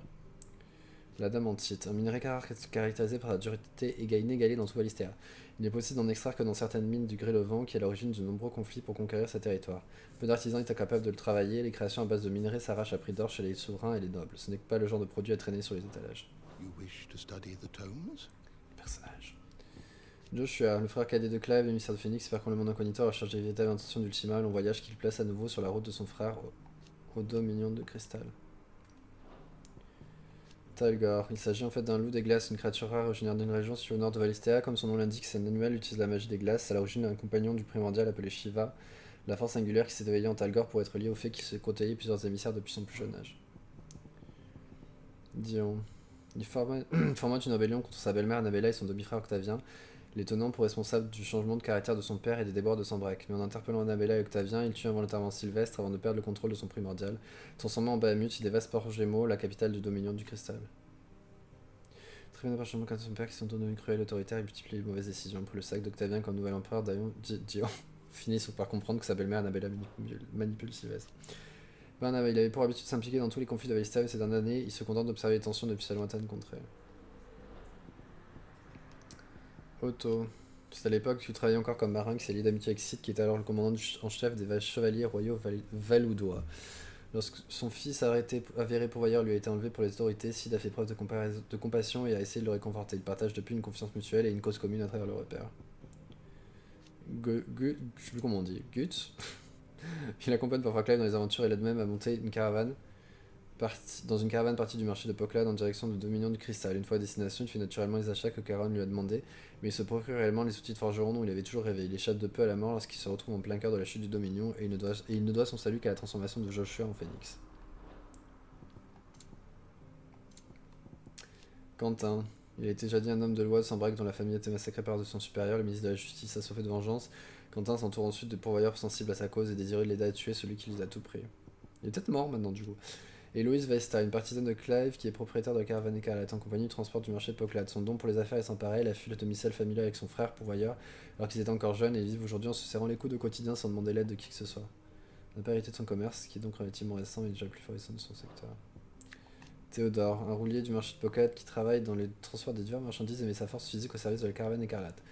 Speaker 1: La damantite, un minerai caractérisé par la dureté inégalée dans tout Valistea. Il n'est possible d'en extraire que dans certaines mines du Gré-Levant qui est à l'origine de nombreux conflits pour conquérir ce territoire. Peu d'artisans étant capables de le travailler, les créations à base de minerais s'arrachent à prix d'or chez les souverains et les nobles. Ce n'est pas le genre de produit à traîner sur les étalages. Personnage. Joshua, le frère cadet de Clive, émissaire de Phoenix, part complètement incognito à la recherche des véritables intentions d'Ultima, long voyage qu'il place à nouveau sur la route de son frère au dominion de cristal. Talgor, il s'agit en fait d'un loup des glaces, une créature rare originaire d'une région située au nord de Valistea. Comme son nom l'indique, cet animal utilise la magie des glaces, à l'origine un compagnon du primordial appelé Shiva, la force singulière qui s'est éveillée en Talgor pour être liée au fait qu'il s'est côtoyé plusieurs émissaires depuis son plus jeune âge. Dion. Il formente une rébellion contre sa belle-mère Annabella et son demi-frère Octavien, les tenant pour responsables du changement de caractère de son père et des débords de Sambrec. Mais en interpellant Annabella et Octavien, il tue involontairement Sylvestre avant de perdre le contrôle de son primordial. Transformant en Bahamut, il dévaste Port-Gémeaux, la capitale du dominion du cristal. Très bien appartement de son père qui sont devenus cruels, autoritaires et multiplient les mauvaises décisions. Pour le sac d'Octavien comme nouvel empereur, Dion finit par comprendre que sa belle-mère Annabella manipule Sylvestre. Il avait pour habitude de s'impliquer dans tous les conflits de Valistea et ces dernières années, il se contente d'observer les tensions depuis sa lointaine contrée. Otto. C'est à l'époque où il travaillait encore comme marin qui s'est lié d'amitié avec Sid, qui était alors le commandant en chef des chevaliers royaux valoudois. Lorsque son fils avéré pourvoyeur lui a été enlevé pour les autorités, Sid a fait preuve de compassion et a essayé de le réconforter. Ils partagent depuis une confiance mutuelle et une cause commune à travers le repère. Je sais plus comment on dit. Guts. Il accompagne parfois Clive dans les aventures et l'aide même à monter une caravane partie du marché de Poklad en direction du Dominion du Cristal. Une fois à destination, il fait naturellement les achats que Caron lui a demandé, mais il se procure réellement les outils de forgeron dont il avait toujours rêvé. Il échappe de peu à la mort lorsqu'il se retrouve en plein cœur de la chute du Dominion et il ne doit son salut qu'à la transformation de Joshua en phénix. Quentin. Il était jadis un homme de loi de Sambrec dont la famille était massacrée par de son supérieur, le ministre de la Justice, assoiffé de vengeance. Quentin s'entoure ensuite de pourvoyeurs sensibles à sa cause et désireux de l'aider à tuer celui qui les a tout pris. Il est peut-être mort maintenant du coup. Héloïse Vesta, une partisane de Clive qui est propriétaire de la caravane écarlate en compagnie du transport du marché de Poklad. Son don pour les affaires est sans pareil, elle a fui le domicile familial avec son frère pourvoyeur alors qu'ils étaient encore jeunes et ils vivent aujourd'hui en se serrant les coudes au quotidien sans demander l'aide de qui que ce soit. Elle n'a pas hérité de son commerce, qui est donc relativement récent et déjà plus florissant de son secteur. Théodore, un roulier du marché de Poklad qui travaille dans les transports des diverses marchandises et met sa force physique au service de la caravane écarlate.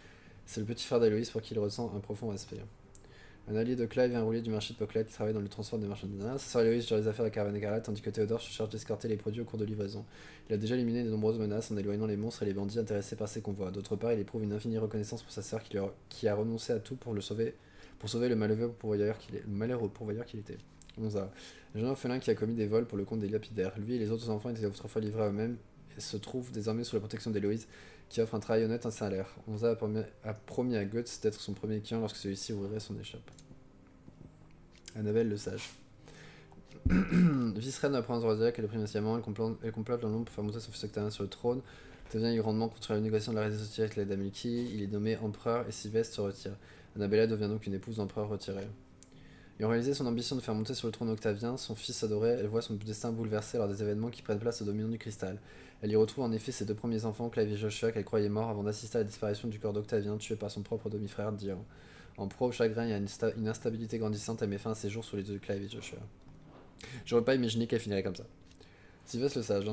Speaker 1: C'est le petit frère d'Héloïse pour qui il ressent un profond respect. Un allié de Clive et un roulier du marché de Poklad qui travaille dans le transport des marchandises. Sa sœur Héloïse gère les affaires de la caravane écarlate tandis que Théodore se charge d'escorter les produits au cours de livraison. Il a déjà éliminé de nombreuses menaces en éloignant les monstres et les bandits intéressés par ses convois. D'autre part, il éprouve une infinie reconnaissance pour sa sœur qui a renoncé à tout pour sauver le malheureux pourvoyeur qu'il était. 11A. Un jeune orphelin qui a commis des vols pour le compte des lapidaires. Lui et les autres enfants étaient autrefois livrés à eux-mêmes et se trouvent désormais sous la protection d'Héloïse qui offre un travail honnête et un salaire. 11A a promis à Guts d'être son premier client lorsque celui-ci ouvrirait son échoppe. Annabelle le Sage. Vice-reine de la province d'Ordiac, elle est prise sciemment, elle complote dans l'ombre pour faire monter son fils Octavien sur le trône. Octavien est grandement contre la négociation de la résidence avec la dame Milky, il est nommé empereur et Sylvestre se retire. Annabella devient donc une épouse d'empereur retirée. Ayant réalisé son ambition de faire monter sur le trône Octavien, son fils adoré, elle voit son destin bouleversé lors des événements qui prennent place au dominion du cristal. Elle y retrouve en effet ses deux premiers enfants, Clive et Joshua, qu'elle croyait morts avant d'assister à la disparition du corps d'Octavien, tué par son propre demi-frère Dion. En proie au chagrin et à une instabilité grandissante, elle met fin à ses jours sous les yeux de Clive et Joshua. J'aurais pas imaginé qu'elle finirait comme ça. Sylvestre le Sage.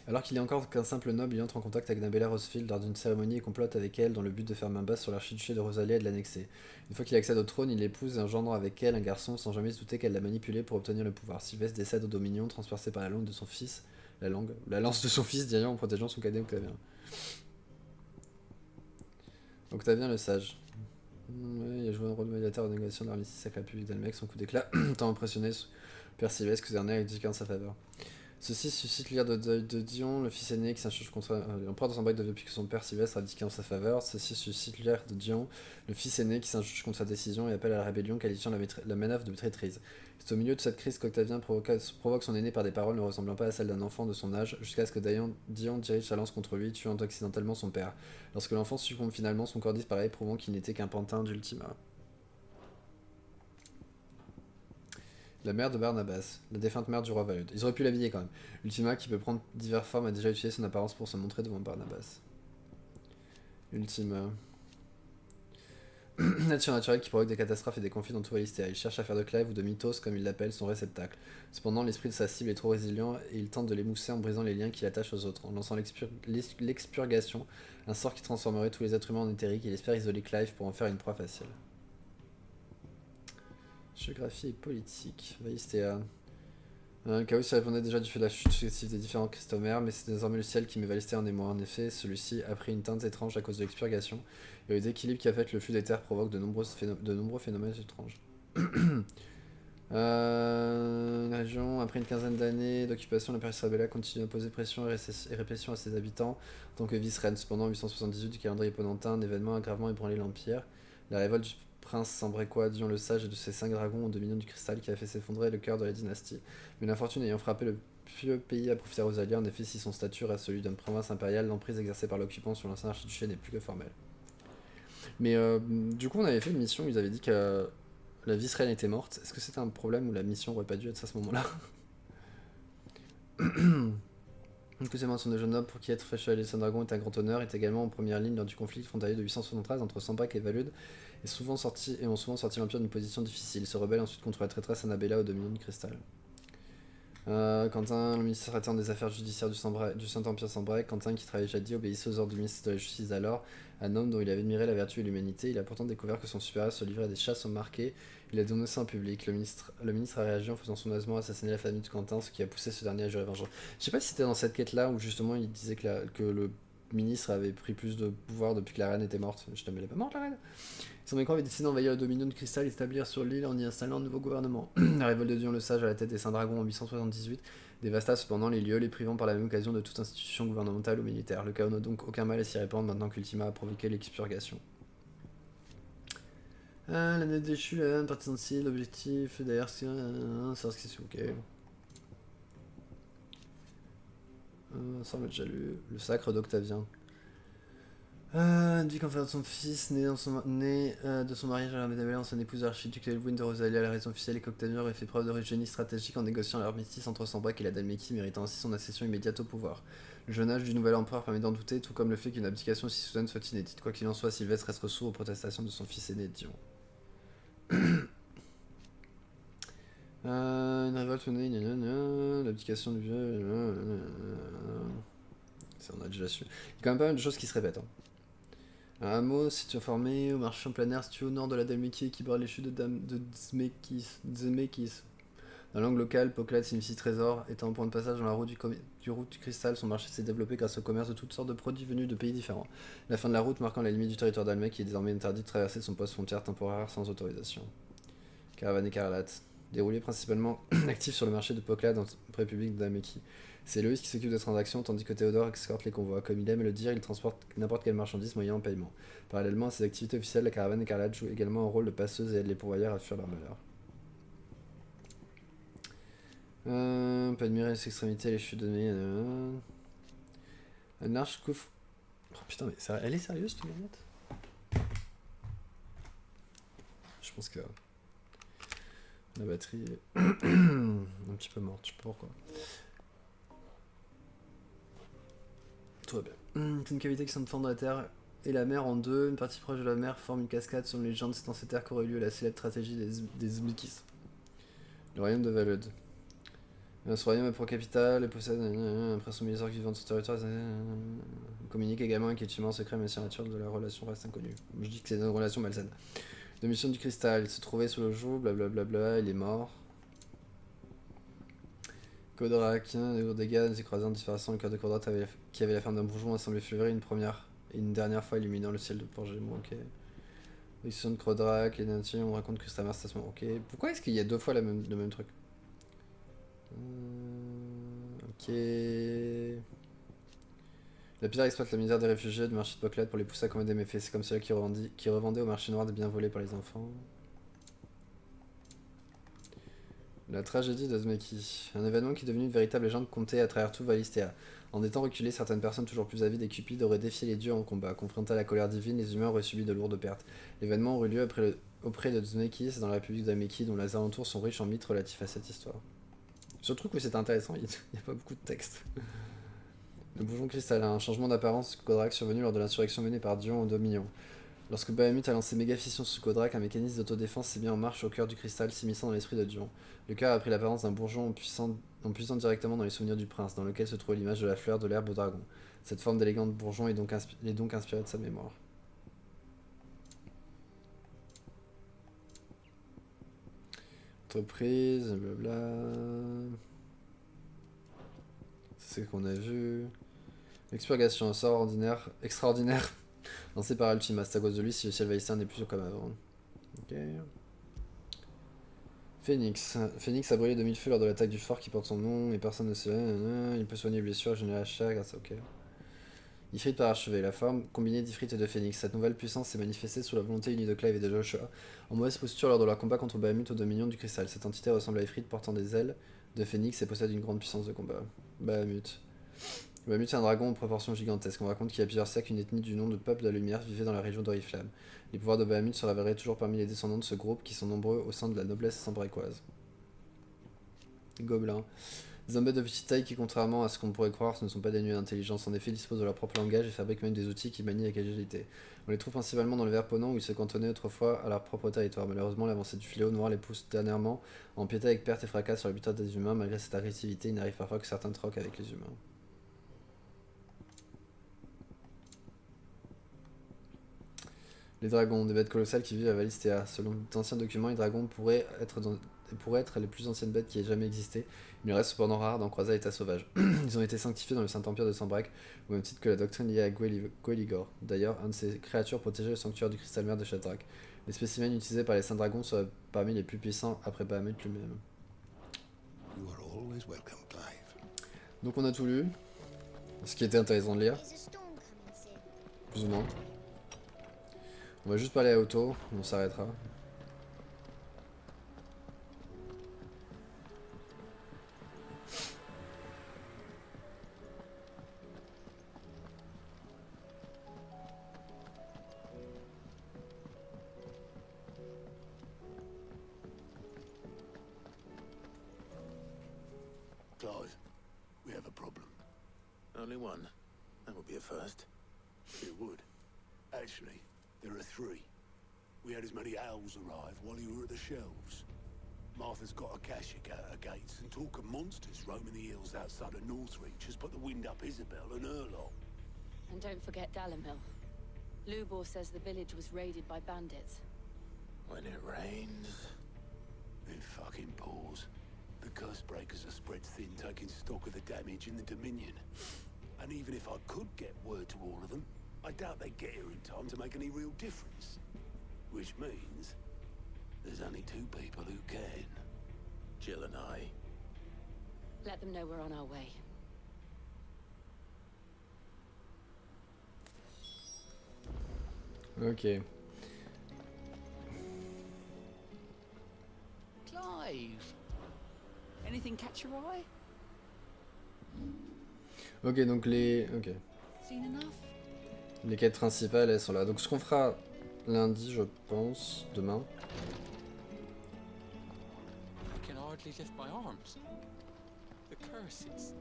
Speaker 1: Alors qu'il est encore qu'un simple noble, il entre en contact avec Annabella Rosefield lors d'une cérémonie et complote avec elle dans le but de faire main basse sur l'archiduché de Rosalia et de l'annexer. Une fois qu'il accède au trône, il l'épouse et engendre avec elle un garçon sans jamais se douter qu'elle l'a manipulé pour obtenir le pouvoir. Sylvestre décède au Dominion, transpercé par la lance de son fils, Dion en protégeant son cadet Octavien. Octavien le Sage. Il a joué un rôle de médiateur aux négociations de l'armistice avec la République d'Almec. Son coup d'éclat tant impressionné Père Sylvestre que ce dernier a éduqué en sa faveur. Ceci suscite l'ire de Dion, le fils aîné qui s'insurge contre l'empereur dans son break depuis que son père Sylvestre a abdiqué en sa faveur. Ceci suscite l'ire de Dion, le fils aîné qui s'insurge contre sa décision et appelle à la rébellion qualifiant la manœuvre de traîtrise. C'est au milieu de cette crise qu'Octavien provoque son aîné par des paroles ne ressemblant pas à celles d'un enfant de son âge, jusqu'à ce que Dion dirige sa lance contre lui, tuant accidentellement son père. Lorsque l'enfant succombe finalement, son corps disparaît, prouvant qu'il n'était qu'un pantin d'Ultima. La mère de Barnabas, la défunte mère du roi Valud. Ils auraient pu l'habiller quand même. Ultima, qui peut prendre diverses formes, a déjà utilisé son apparence pour se montrer devant Barnabas. Ultima. Nature naturelle qui provoque des catastrophes et des conflits dans tout Valistéa. Il cherche à faire de Clive ou de Mythos, comme il l'appelle, son réceptacle. Cependant, l'esprit de sa cible est trop résilient et il tente de l'émousser en brisant les liens qui l'attachent aux autres. En lançant l'expurgation, un sort qui transformerait tous les êtres humains en éthériques, il espère isoler Clive pour en faire une proie facile. Géographie et politique. Valistéa. Le chaos s'y répandait déjà du fait de la chute successive des différents cristomères, mais c'est désormais le ciel qui met Valistéa en émoi. En effet, celui-ci a pris une teinte étrange à cause de l'expurgation, et le déséquilibre qui affecte le flux des terres provoque de nombreux phénomènes étranges. Une région, après une quinzaine d'années d'occupation, la Rebella continue à poser pression et répression à ses habitants en tant que vice-reine. Cependant, en 878 du calendrier ponentin, un événement a gravement ébranlé l'Empire. La révolte du prince sambrécois Dion le Sage et de ses 5 dragons aux dominions du cristal qui a fait s'effondrer le cœur de la dynastie. Mais l'infortune ayant frappé le pieux pays a profité à Rosalia. En effet, si son statut reste celui d'une province impériale, l'emprise exercée par l'occupant sur l'ancien archiduché n'est plus que formelle. Mais du coup, on avait fait une mission où ils avaient dit que la vice-reine était morte. Est-ce que c'était un problème ou la mission aurait pas dû être à ce moment-là? Du coup, c'est mention de jeune homme pour qui être fait chevalier de Saint-Dragon est un grand honneur, est également en première ligne lors du conflit frontalier de 873 entre Sambraque et Valud, et ont souvent sorti l'Empire d'une position difficile. Il se rebelle ensuite contre la traîtresse Annabella au dominion du cristal. Quentin, le ministre traitant des affaires judiciaires du Saint-Empire Sambraque, Quentin qui travaillait jadis obéissait aux ordres du ministre de la Justice d'alors, un homme dont il avait admiré la vertu et l'humanité. Il a pourtant découvert que son supérieur se livrait à des chasses au marqué. Il a dénoncé en public. Le ministre a réagi en faisant sournoisement assassiner la famille de Quentin, ce qui a poussé ce dernier à jurer vengeance. Je sais pas si c'était dans cette quête-là où justement il disait que le ministre avait pris plus de pouvoir depuis que la reine était morte. Je t'aime, elle est pas morte la reine. Saint-Mécroix avait décidé d'envahir le dominion de cristal et d'établir sur l'île en y installant un nouveau gouvernement. La révolte de Dion le Sage à la tête des Saint-Dragons en 878 dévasta cependant les lieux, les privant par la même occasion de toute institution gouvernementale ou militaire. Le chaos n'a donc aucun mal à s'y répandre maintenant qu'Ultima a provoqué l'expurgation. La nette déchue, la partie sensible, l'objectif, d'ailleurs, c'est ce qui c'est ok. Ça on l'a déjà lu. Le sacre d'Octavien. Dit qu'en fait de son fils, né de son mariage à la Médabella, son épouse archiduc Elwyn de Rosalia, la raison officielle est qu'Octavien aurait fait preuve de génie stratégique en négociant l'armistice entre Sambraque et la Dalmétie, méritant ainsi son accession immédiate au pouvoir. Le jeune âge du nouvel empereur permet d'en douter, tout comme le fait qu'une abdication si soudaine soit inédite. Quoi qu'il en soit, Sylvestre reste sourd aux protestations de son fils aîné Dion. Une révolte menée, l'abdication du vieux, ça on a déjà su. Il y a quand même pas mal de choses qui se répètent. Un hameau situé formé au marché en plein air, situé au nord de la Dalmétie qui borde les chutes de Dzmekis. Dans la langue locale, Poklad signifie trésor. Étant un point de passage dans la route du cristal, son marché s'est développé grâce au commerce de toutes sortes de produits venus de pays différents. La fin de la route marquant la limite du territoire dalmais qui est désormais interdit de traverser son poste frontière temporaire sans autorisation. Caravane écarlate. Déroulé principalement actif sur le marché de Poklad en République de Dalmétie. C'est Loïs qui s'occupe des transactions, tandis que Théodore escorte les convois. Comme il aime le dire, il transporte n'importe quelle marchandise moyennant paiement. Parallèlement à ses activités officielles, la caravane écarlate joue également un rôle de passeuse et aide les pourvoyeurs à fuir leur malheur. On peut admirer les extrémités et les chutes de nuit. Un arche couvre... Oh putain, mais elle est sérieuse cette manette? Je pense que... la batterie est un petit peu morte, je sais pas pourquoi. Tout va bien. C'est une cavité qui s'entend dans la terre et la mer en deux. Une partie proche de la mer forme une cascade. Selon les légendes, c'est dans cette terre qu'aurait lieu la célèbre stratégie des Zmikis. Le royaume de Valud. Ce royaume est pour capitale et possède, après son militaire qui vivant de son territoire, il communique également avec étudiants secret, mais si la nature de la relation reste inconnue. Je dis que c'est une relation malsaine. De mission du cristal, il se trouvait sous le joug, blablabla, il est mort. Kodrak, des lourds dégâts, nous écrasant en disparaissant le cœur de Kodrak qui avait la forme d'un bourgeon a semblé fleurir une dernière fois illuminant le ciel de Port-Gémont, ok. L'exception de Kodrak, les nations, on raconte que c'est un marstation, ok. Pourquoi est-ce qu'il y a deux fois le même truc? Ok. La pizarre exploite la misère des réfugiés du marché de Poclade pour les pousser à commettre des méfaits. C'est comme cela qui revendait au marché noir des biens volés par les enfants. La tragédie d'Azmeki. Un événement qui est devenu une véritable légende contée à travers tout Valistea. En des temps reculés, certaines personnes toujours plus avides et cupides auraient défié les dieux en combat. Confrontés à la colère divine, les humains auraient subi de lourdes pertes. L'événement aurait lieu auprès de Dzmekis, dans la République d'Ameki, dont les alentours sont riches en mythes relatifs à cette histoire. Je trouve que c'est intéressant, il n'y a pas beaucoup de texte. Le bourgeon cristallin, un changement d'apparence Kodrak survenu lors de l'insurrection menée par Dion au Dominion. Lorsque Bahamut a lancé méga fission sur Kodrak, un mécanisme d'autodéfense s'est mis en marche au cœur du cristal, s'immisçant dans l'esprit de Dion. Le cœur a pris l'apparence d'un bourgeon en puisant directement dans les souvenirs du prince, dans lequel se trouvait l'image de la fleur de l'herbe au dragon. Cette forme d'élégante bourgeon est donc inspirée de sa mémoire. Entreprise, blabla. C'est ce qu'on a vu. Expurgation, un sort extraordinaire, lancé par Ultima. C'est à cause de lui si le ciel vaïsien n'est plus comme avant. Ok. Phoenix. Phoenix a brûlé de mille feux lors de l'attaque du fort qui porte son nom et personne ne sait. Il peut soigner les blessures et générer l'achat grâce à OK. Ifrit parachevé. La forme combinée d'Ifrit et de Phoenix. Cette nouvelle puissance s'est manifestée sous la volonté unie de Clive et de Joshua, en mauvaise posture lors de leur combat contre Bahamut au dominion du cristal. Cette entité ressemble à Ifrit portant des ailes de Phoenix et possède une grande puissance de combat. Bahamut. Bahamut est un dragon aux proportions gigantesques. On raconte qu'il y a plusieurs siècles, une ethnie du nom de peuple de la lumière vivait dans la région d'Oriflamme. Les pouvoirs de Bahamut se révéleraient toujours parmi les descendants de ce groupe, qui sont nombreux au sein de la noblesse sambrequoise. Gobelins. Des embêtes de petite taille qui, contrairement à ce qu'on pourrait croire, ne sont pas dénués d'intelligence. En effet, ils disposent de leur propre langage et fabriquent même des outils qu'ils manient avec agilité. On les trouve principalement dans le Verponant où ils se cantonnaient autrefois à leur propre territoire. Malheureusement, l'avancée du fléau noir les pousse dernièrement à empiéter avec perte et fracas sur l'habitat des humains. Malgré cette agressivité, il n'arrive parfois que certains troquent avec les humains. Les dragons, des bêtes colossales qui vivent à Valistea. Selon d'anciens documents, les dragons pourraient être les plus anciennes bêtes qui aient jamais existé, mais il reste cependant rare d'en croiser à l'état sauvage. Ils ont été sanctifiés dans le Saint-Empire de Sambrak, au même titre que la doctrine liée à Gweligor. D'ailleurs, un de ces créatures protégeait le sanctuaire du cristal mer de Shadrach. Les spécimens utilisés par les saints dragons sont parmi les plus puissants après Bahamut lui-même. Donc on a tout lu, ce qui était intéressant de lire, plus ou moins. On va juste parler à Otto, on s'arrêtera.
Speaker 2: Clive, we have a problem. Only one? That would be a first. It would. Actually, there are three. We had as many owls arrive while you were at the shelves. Martha's got a Akashic at her gates, and talk of monsters roaming the hills outside of Northreach has put the wind up Isabel and her lot.
Speaker 13: And don't forget Dalimil. Lubor says the village was raided by bandits.
Speaker 2: When it rains, it fucking pours. The curse breakers are spread thin, taking stock of the damage in the Dominion. And even if I could get word to all of them, I doubt they'd get here in time to make any real difference. Which means there's only two people who can. Jill and I.
Speaker 13: Let them know we're on our way.
Speaker 1: Ok.
Speaker 8: Clive, anything catch your eye?
Speaker 1: Ok, donc les... Ok.
Speaker 8: Seen enough?
Speaker 1: Les quêtes principales, elles sont là. Donc ce qu'on fera lundi, je pense, demain.
Speaker 15: I can hardly lift my arms. The curses.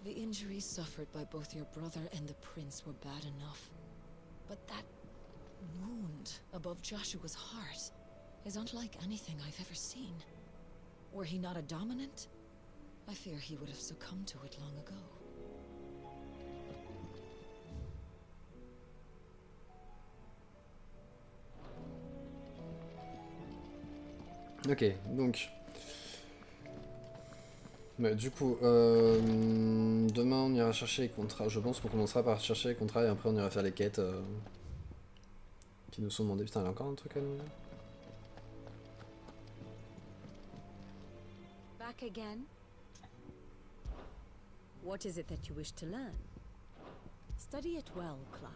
Speaker 6: The injuries suffered by both your brother and the prince were bad enough. But that wound above Joshua's heart is unlike anything I've ever seen. Were he not a dominant, I fear he would have succumbed to it long ago.
Speaker 1: Ok, donc... Bah, du coup, demain on ira chercher les contrats. Je pense qu'on commencera par chercher les contrats et après on ira faire les quêtes qui nous sont demandées. Putain, il y a encore un truc à nous.
Speaker 13: back again? What is it that you wish to learn? Study it well, Clive.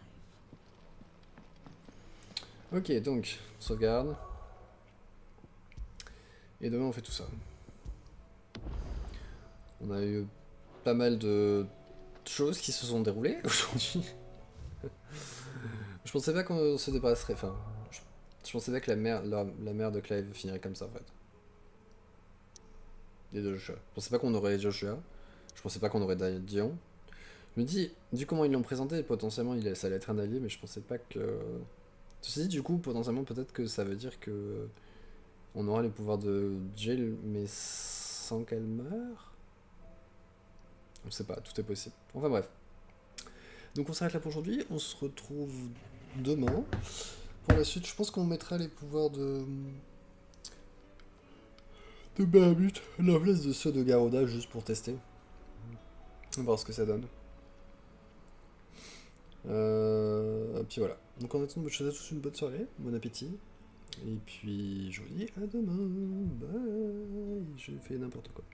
Speaker 1: Ok, donc, sauvegarde. Et demain on fait tout ça. On a eu pas mal de choses qui se sont déroulées aujourd'hui. Je pensais pas qu'on se débarrasserait, enfin, je pensais pas que la mère de Clive finirait comme ça en fait. Et de Joshua. Je pensais pas qu'on aurait Joshua, je pensais pas qu'on aurait Dion. Je me dis, du comment ils l'ont présenté, potentiellement ça allait être un allié, mais je pensais pas que... Ceci dit, du coup, potentiellement peut-être que ça veut dire que on aura les pouvoirs de Jill, mais sans qu'elle meure. On sait pas, tout est possible. Enfin bref. Donc on s'arrête là pour aujourd'hui, on se retrouve demain. Pour la suite, je pense qu'on mettra les pouvoirs de Bahamut à la place de ceux de Garuda, juste pour tester. On va voir ce que ça donne. Puis voilà. Donc en attendant, je vous souhaite à tous une bonne soirée, bon appétit. Et puis je vous dis à demain. Bye. Je fais n'importe quoi.